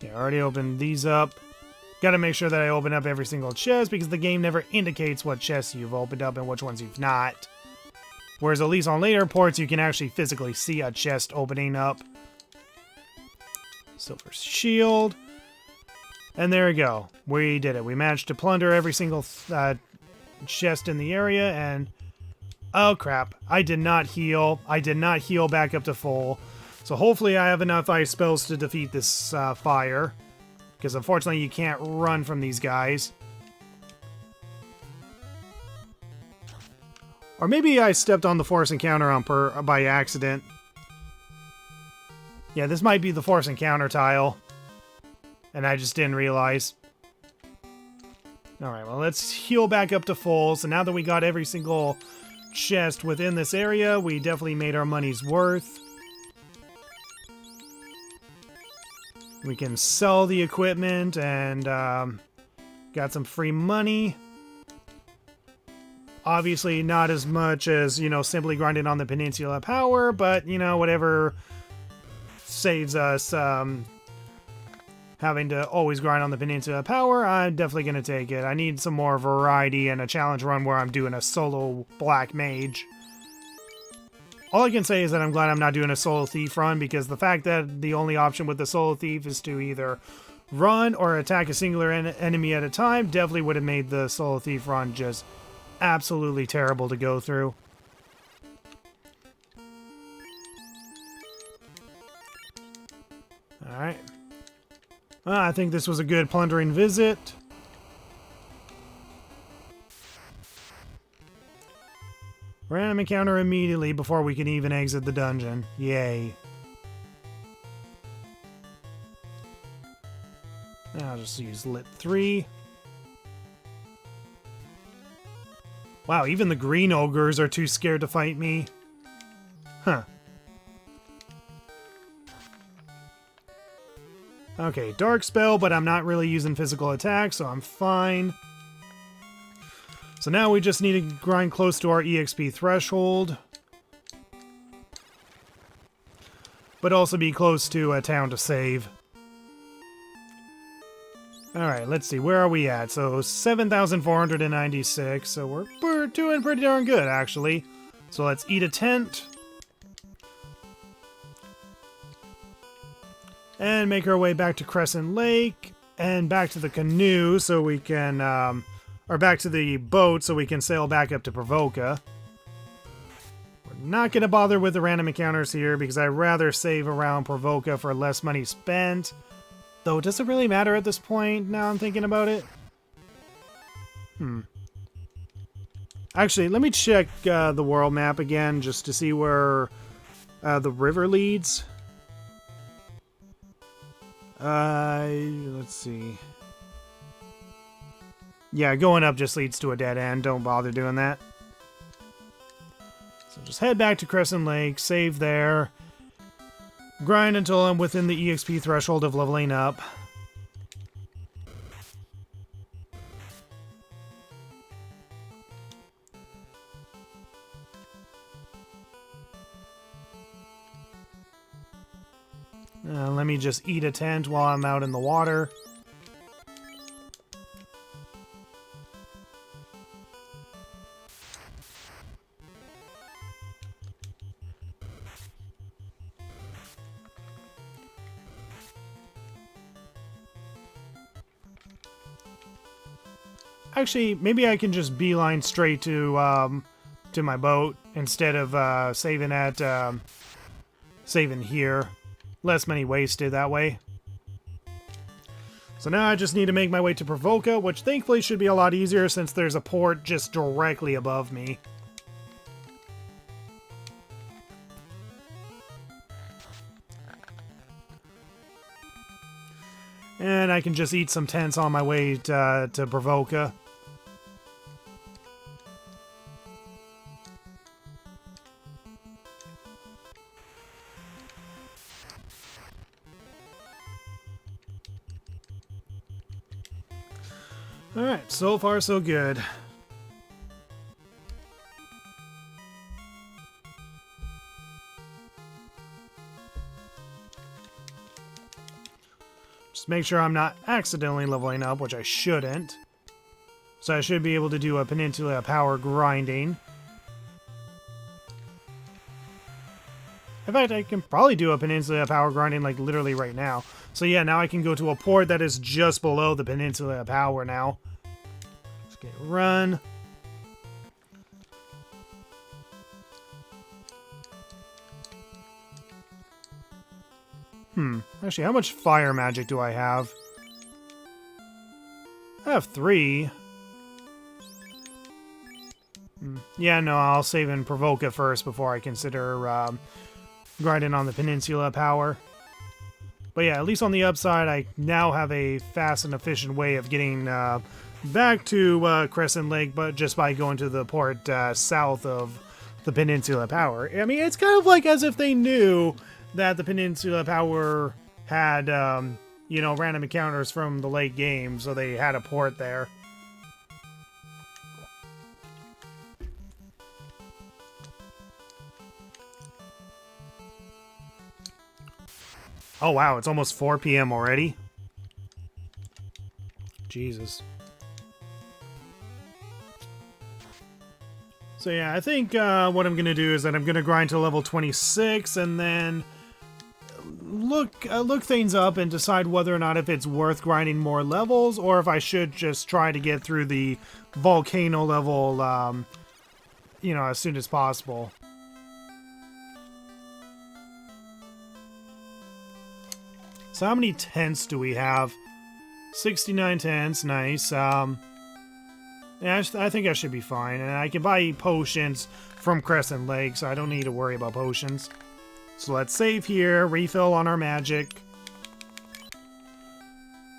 Speaker 1: Yeah, I already opened these up. Gotta make sure that I open up every single chest because the game never indicates what chests you've opened up and which ones you've not. Whereas at least on later ports, you can actually physically see a chest opening up. Silver shield. And there we go. We did it. We managed to plunder every single chest in the area and... oh crap. I did not heal. I did not heal back up to full. So hopefully I have enough ice spells to defeat this fire. Because unfortunately you can't run from these guys. Or maybe I stepped on the force encounter by accident. Yeah, this might be the force encounter tile. And I just didn't realize. Alright, well let's heal back up to full. So now that we got every single chest within this area, we definitely made our money's worth. We can sell the equipment and got some free money. Obviously not as much as, you know, simply grinding on the Peninsula Power, but, you know, whatever saves us having to always grind on the Peninsula Power, I'm definitely going to take it. I need some more variety and a challenge run where I'm doing a solo Black Mage. All I can say is that I'm glad I'm not doing a solo Thief run, because the fact that the only option with the solo Thief is to either run or attack a singular enemy at a time, definitely would have made the Solo Thief run just absolutely terrible to go through. Alright. I think this was a good plundering visit. Random encounter immediately before we can even exit the dungeon. Yay. I'll just use Lit 3. Wow, even the green ogres are too scared to fight me. Huh. Okay, Dark Spell, but I'm not really using physical attack, so I'm fine. So now we just need to grind close to our EXP threshold. But also be close to a town to save. Alright, let's see, where are we at? So 7,496, so we're doing pretty darn good, actually. So let's eat a tent. And make our way back to Crescent Lake, and back to the canoe so we can, or back to the boat so we can sail back up to Pravoka. We're not going to bother with the random encounters here because I'd rather save around Pravoka for less money spent. Though, does it really matter at this point, now I'm thinking about it? Actually, let me check the world map again just to see where the river leads. Let's see. Yeah, going up just leads to a dead end. Don't bother doing that. So just head back to Crescent Lake, save there. Grind until I'm within the EXP threshold of leveling up. Let me just eat a tent while I'm out in the water. Actually, maybe I can just beeline straight to my boat instead of saving here. Less money wasted that way. So now I just need to make my way to Pravoka, which thankfully should be a lot easier since there's a port just directly above me. And I can just eat some tents on my way to Pravoka. Alright, so far so good. Just make sure I'm not accidentally leveling up, which I shouldn't. So I should be able to do a Peninsula Power grinding. In fact, I can probably do a Peninsula Power grinding like literally right now. So yeah, now I can go to a port that is just below the Peninsula Power now. Let's get run. Actually, how much fire magic do I have? I have 3. Yeah, no, I'll save and Pravoka first before I consider grinding on the Peninsula Power. But yeah, at least on the upside, I now have a fast and efficient way of getting back to Crescent Lake, but just by going to the port south of the Peninsula Power. I mean, it's kind of like as if they knew that the Peninsula Power had, you know, random encounters from the late game, so they had a port there. Oh wow, it's almost 4 p.m. already? Jesus. So yeah, I think what I'm going to do is that I'm going to grind to level 26 and then look things up and decide whether or not if it's worth grinding more levels or if I should just try to get through the volcano level, you know, as soon as possible. So how many tents do we have? 69 tents, nice. Yeah, I think I should be fine. And I can buy potions from Crescent Lake, so I don't need to worry about potions. So let's save here, refill on our magic.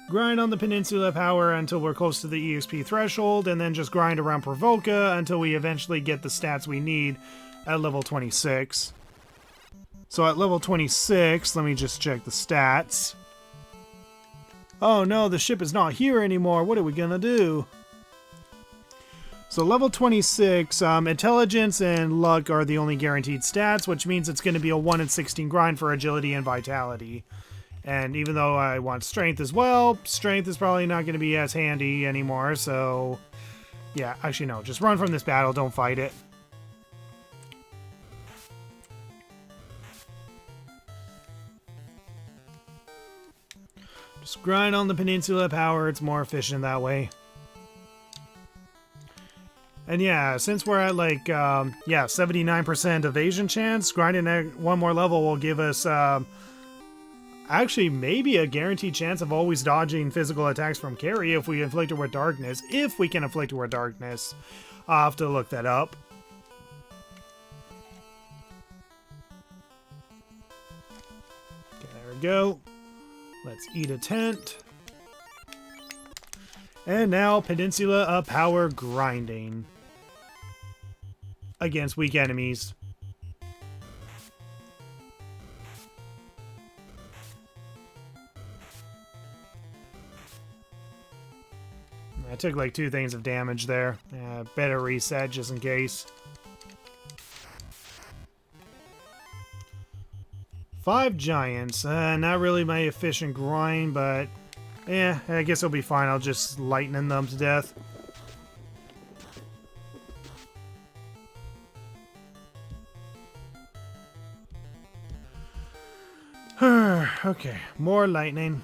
Speaker 1: Grind on the Peninsula Power until we're close to the EXP threshold, and then just grind around Pravoka until we eventually get the stats we need at level 26. So at level 26, let me just check the stats. Oh no, the ship is not here anymore. What are we gonna do? So level 26, intelligence and luck are the only guaranteed stats, which means it's going to be a 1 in 16 grind for agility and vitality. And even though I want strength as well, strength is probably not going to be as handy anymore, so yeah, actually no, just run from this battle, don't fight it. Just grind on the Peninsula Power, it's more efficient that way. And yeah, since we're at like, 79% evasion chance, grinding at one more level will give us, actually maybe a guaranteed chance of always dodging physical attacks from Carrie if we inflict her with darkness. If we can inflict her with darkness. I'll have to look that up. Okay, there we go. Let's eat a tent. And now Peninsula Power grinding against weak enemies. I took like 2 things of damage there. Better reset just in case. 5 giants. Not really my efficient grind, but yeah, I guess it'll be fine. I'll just lightning them to death. Okay, more lightning.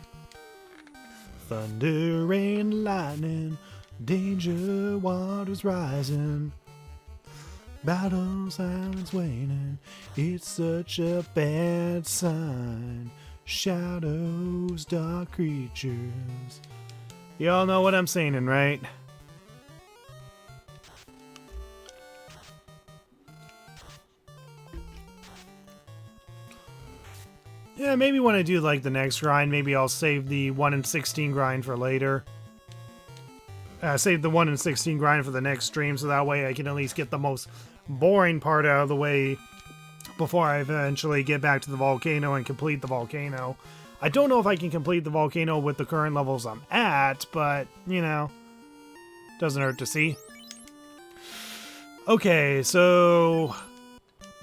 Speaker 1: Thunder and lightning, danger waters rising, battle silence waning, it's such a bad sign. Shadows, dark creatures. Y'all know what I'm saying, right? Yeah, maybe when I do like the next grind, maybe I'll save the 1 in 16 grind for later. Save the 1 in 16 grind for the next stream, so that way I can at least get the most boring part out of the way before I eventually get back to the volcano and complete the volcano. I don't know if I can complete the volcano with the current levels I'm at, but, you know, doesn't hurt to see. Okay, so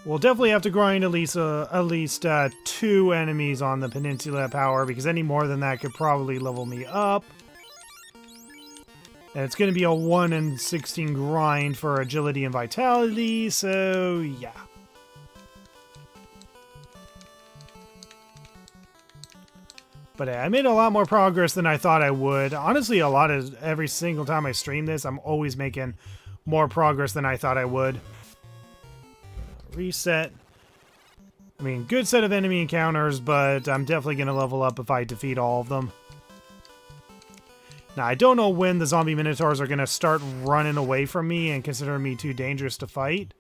Speaker 1: we'll definitely have to grind at least 2 enemies on the Peninsula Power, because any more than that could probably level me up. And it's going to be a 1 in 16 grind for agility and vitality, so yeah. But I made a lot more progress than I thought I would. Honestly, every single time I stream this, I'm always making more progress than I thought I would. Reset. I mean, good set of enemy encounters, but I'm definitely going to level up if I defeat all of them. Now, I don't know when the zombie minotaurs are going to start running away from me and consider me too dangerous to fight.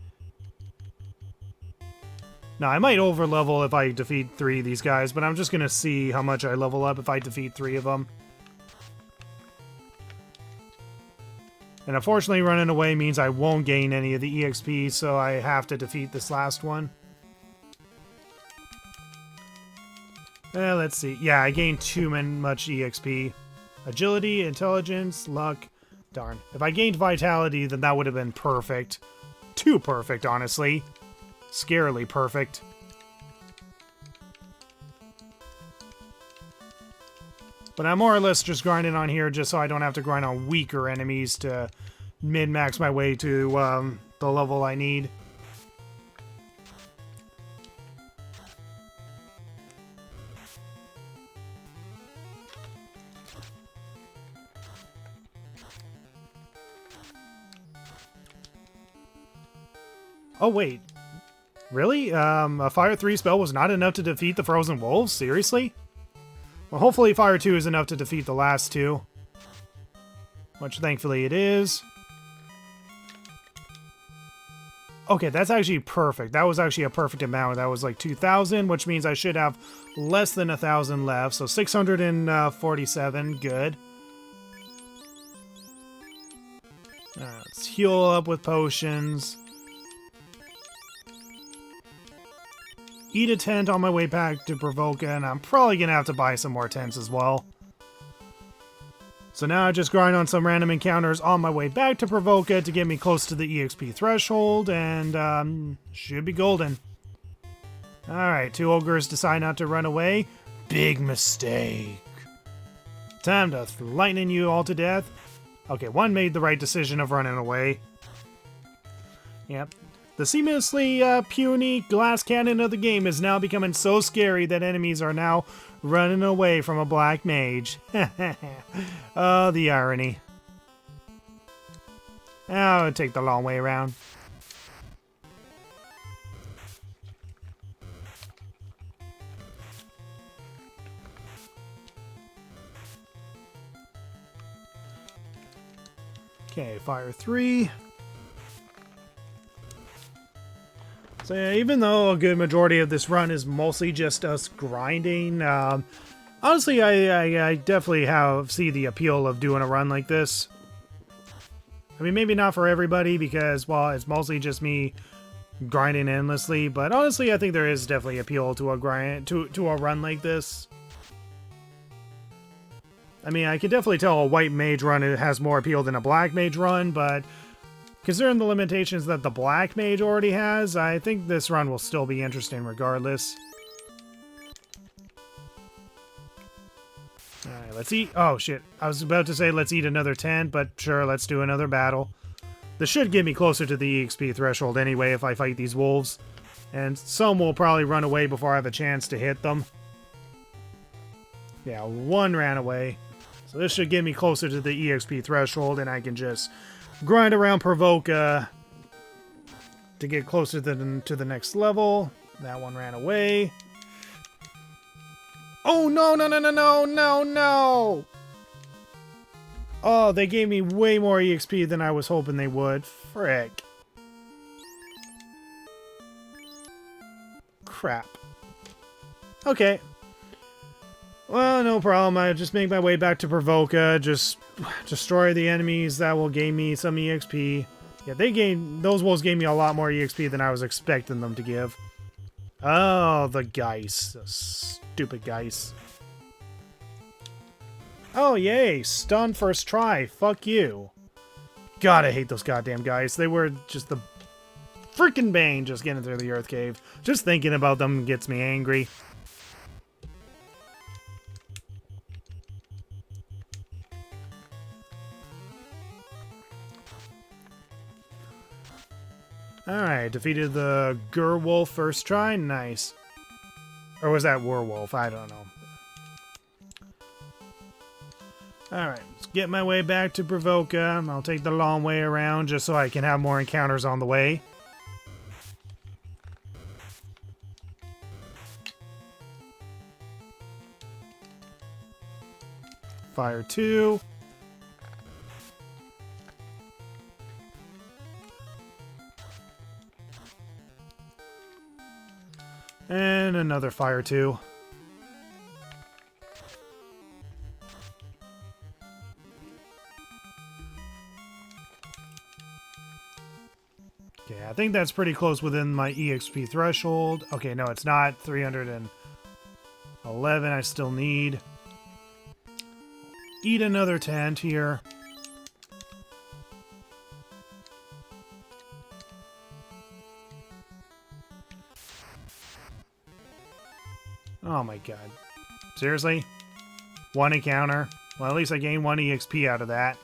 Speaker 1: Now, I might overlevel if I defeat 3 of these guys, but I'm just going to see how much I level up if I defeat 3 of them. And unfortunately, running away means I won't gain any of the EXP, so I have to defeat this last one. Let's see. Yeah, I gained too much EXP. Agility, intelligence, luck. Darn. If I gained vitality, then that would have been perfect. Too perfect, honestly. Scarily perfect. But I'm more or less just grinding on here just so I don't have to grind on weaker enemies to min-max my way to the level I need. Oh, wait. Really? A Fire 3 spell was not enough to defeat the Frozen Wolves? Seriously? Well, hopefully Fire 2 is enough to defeat the last two. Which thankfully it is. Okay, that's actually perfect. That was actually a perfect amount. That was like 2,000, which means I should have less than 1,000 left. So 647, good. Let's heal up with potions. Eat a tent on my way back to Pravoka, and I'm probably going to have to buy some more tents as well. So now I just grind on some random encounters on my way back to Pravoka to get me close to the EXP threshold, and should be golden. Alright, 2 ogres decide not to run away. Big mistake. Time to lightning you all to death. Okay, one made the right decision of running away. Yep. The seemingly puny glass cannon of the game is now becoming so scary that enemies are now running away from a black mage. Oh, the irony. I'll take the long way around. Okay, Fire 3. So yeah, even though a good majority of this run is mostly just us grinding, honestly, I definitely see the appeal of doing a run like this. I mean, maybe not for everybody because, well, it's mostly just me grinding endlessly. But honestly, I think there is definitely appeal to a run like this. I mean, I can definitely tell a white mage run has more appeal than a black mage run, but considering the limitations that the black mage already has, I think this run will still be interesting regardless. Alright, let's eat. Oh, shit. I was about to say let's eat another 10, but sure, let's do another battle. This should get me closer to the EXP threshold anyway if I fight these wolves. And some will probably run away before I have a chance to hit them. Yeah, one ran away. So this should get me closer to the EXP threshold, and I can just grind around Pravoka to get closer to the next level. That one ran away. Oh, no, no, no, no, no, no, no! Oh, they gave me way more EXP than I was hoping they would. Frick. Crap. Okay. Well, no problem. I just make my way back to Pravoka, just destroy the enemies that will gain me some EXP. Yeah, those wolves gave me a lot more EXP than I was expecting them to give. Oh, the Geist. The stupid Geist. Oh, yay. Stun first try. Fuck you. God, I hate those goddamn guys. They were just the freaking bane just getting through the Earth Cave. Just thinking about them gets me angry. Alright, defeated the Gerwolf first try. Nice. Or was that Werewolf? I don't know. Alright, let's get my way back to Pravoka. I'll take the long way around just so I can have more encounters on the way. Fire 2. And another Fire 2. Okay, I think that's pretty close within my EXP threshold. Okay, no, it's not. 311 I still need. Eat another tent here. Oh my god. Seriously? One encounter? Well, at least I gained 1 EXP out of that.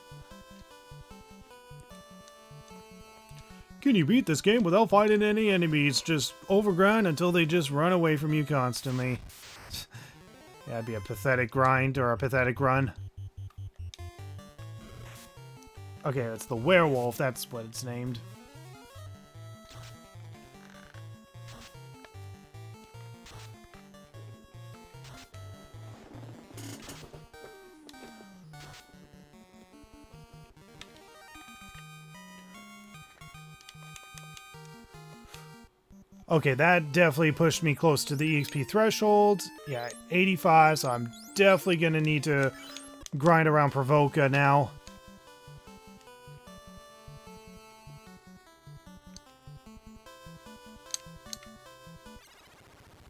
Speaker 1: Can you beat this game without fighting any enemies? Just overgrind until they just run away from you constantly. That'd be a pathetic grind or a pathetic run. Okay, that's the werewolf. That's what it's named. Okay, that definitely pushed me close to the EXP threshold. Yeah, 85, so I'm definitely going to need to grind around Provoca now.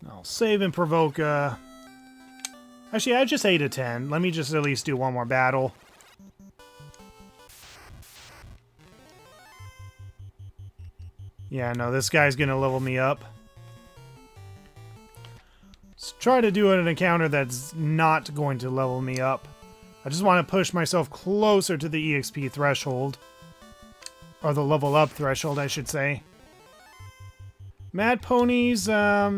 Speaker 1: I'll save in Provoca. Actually, I just 8 of 10. Let me just at least do one more battle. Yeah, no, this guy's gonna level me up. Let's try to do an encounter that's not going to level me up. I just want to push myself closer to the EXP threshold. Or the level up threshold, I should say. Mad Ponies, yeah,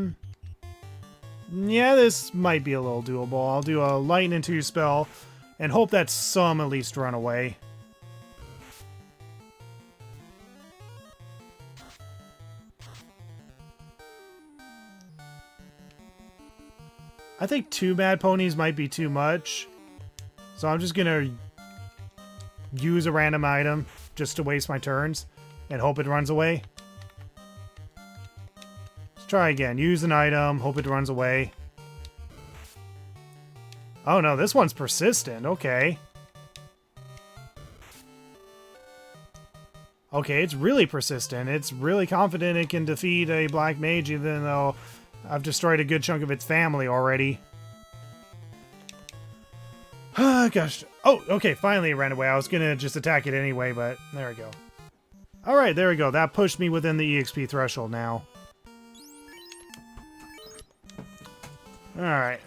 Speaker 1: this might be a little doable. I'll do a Lightning 2 spell and hope that some at least run away. I think 2 Mad Ponies might be too much. So I'm just gonna use a random item just to waste my turns and hope it runs away. Let's try again. Use an item, hope it runs away. Oh no, this one's persistent. Okay. Okay, it's really persistent. It's really confident it can defeat a black mage even though I've destroyed a good chunk of its family already. Gosh. Oh, okay, finally it ran away. I was gonna just attack it anyway, but there we go. Alright, there we go. That pushed me within the EXP threshold now. Alright.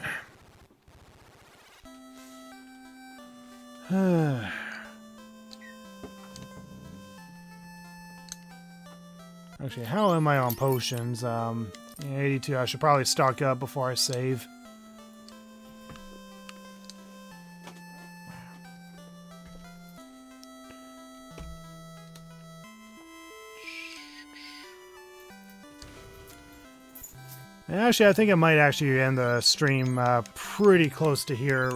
Speaker 1: Actually, how am I on potions? Yeah, 82. I should probably stock up before I save. And actually, I think I might actually end the stream pretty close to here.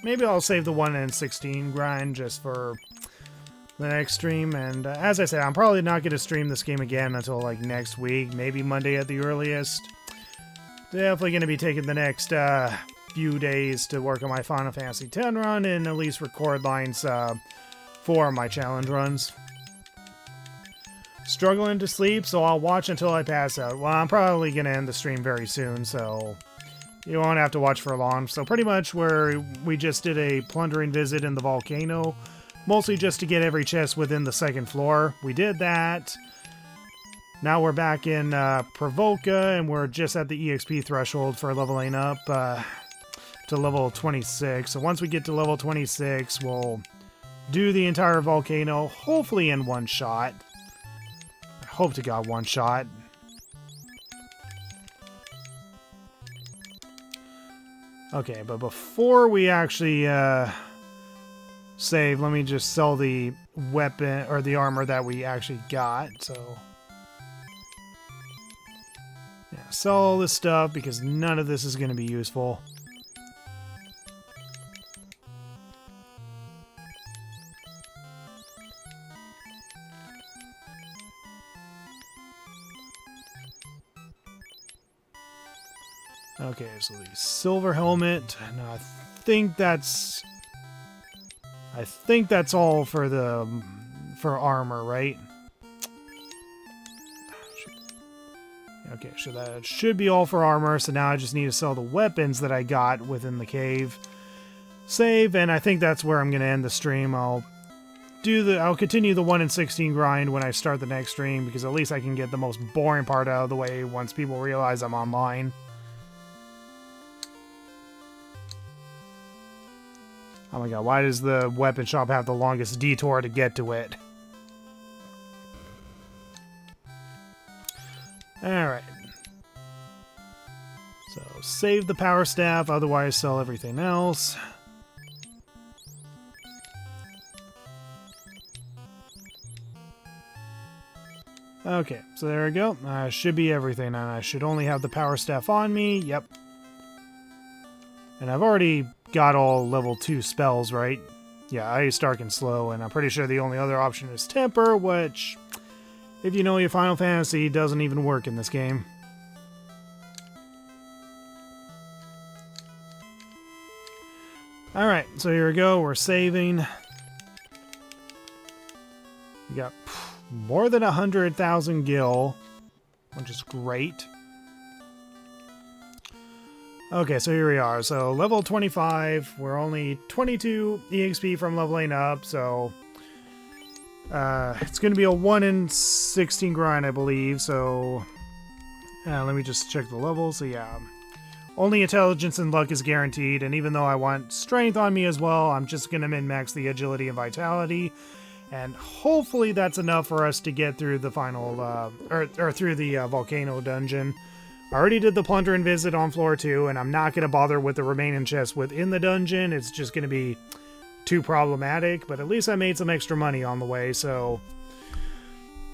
Speaker 1: Maybe I'll save the 1 in 16 grind just for the next stream. And as I said, I'm probably not going to stream this game again until like next week, maybe Monday at the earliest. Definitely going to be taking the next few days to work on my Final Fantasy X run and at least record lines for my challenge runs. Struggling to sleep, so I'll watch until I pass out. Well, I'm probably going to end the stream very soon, so you won't have to watch for long. So pretty much where we just did a plundering visit in the volcano, mostly just to get every chest within the second floor. We did that. Now we're back in Provoca, and we're just at the EXP threshold for leveling up to level 26. So once we get to level 26, we'll do the entire volcano, hopefully in one shot. I hope to God one shot. Okay, but before we actually save, let me just sell the weapon or the armor that we actually got. So yeah, sell all this stuff because none of this is going to be useful. Okay, so the silver helmet. No, I think that's all for the armor, right? Okay, so that should be all for armor. So now I just need to sell the weapons that I got within the cave. Save, and I think that's where I'm going to end the stream. I'll continue the 1 in 16 grind when I start the next stream because at least I can get the most boring part out of the way once people realize I'm online. Oh my god, why does the weapon shop have the longest detour to get to it? Alright. So, save the power staff, otherwise sell everything else. Okay, so there we go. Should be everything, and I should only have the power staff on me. Yep. And I've already got all level 2 spells, right? Yeah, Ice, Dark, and Slow, and I'm pretty sure the only other option is Temper, which If you know your Final Fantasy, it doesn't even work in this game. Alright, so here we go. We're saving. We got more than 100,000 gil, which is great. Okay, so here we are. So level 25. We're only 22 EXP from leveling up, so it's going to be a 1 in 16 grind, I believe. So let me just check the levels. So yeah, only intelligence and luck is guaranteed, and even though I want strength on me as well, I'm just going to min-max the agility and vitality. And hopefully that's enough for us to get through the final, or through the volcano dungeon. I already did the plunder and visit on floor 2, and I'm not going to bother with the remaining chests within the dungeon. It's just going to be too problematic, but at least I made some extra money on the way, so...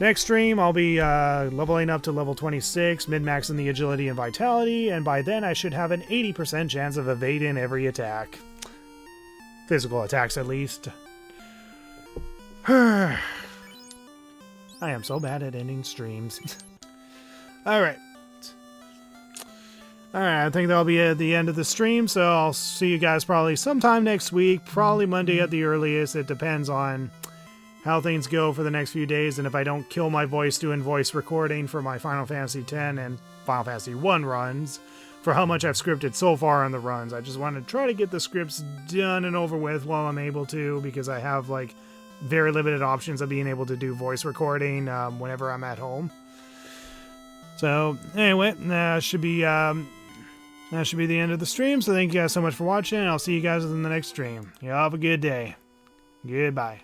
Speaker 1: Next stream, I'll be leveling up to level 26, min-maxing the agility and vitality, and by then I should have an 80% chance of evading every attack. Physical attacks, at least. I am so bad at ending streams. Alright. Alright, I think that'll be at the end of the stream, so I'll see you guys probably sometime next week, probably Monday at the earliest. It depends on how things go for the next few days, and if I don't kill my voice doing voice recording for my Final Fantasy X and Final Fantasy I runs, for how much I've scripted so far on the runs. I just want to try to get the scripts done and over with while I'm able to, because I have, like, very limited options of being able to do voice recording whenever I'm at home. So anyway, that should be the end of the stream. So thank you guys so much for watching. I'll see you guys in the next stream. You all have a good day. Goodbye.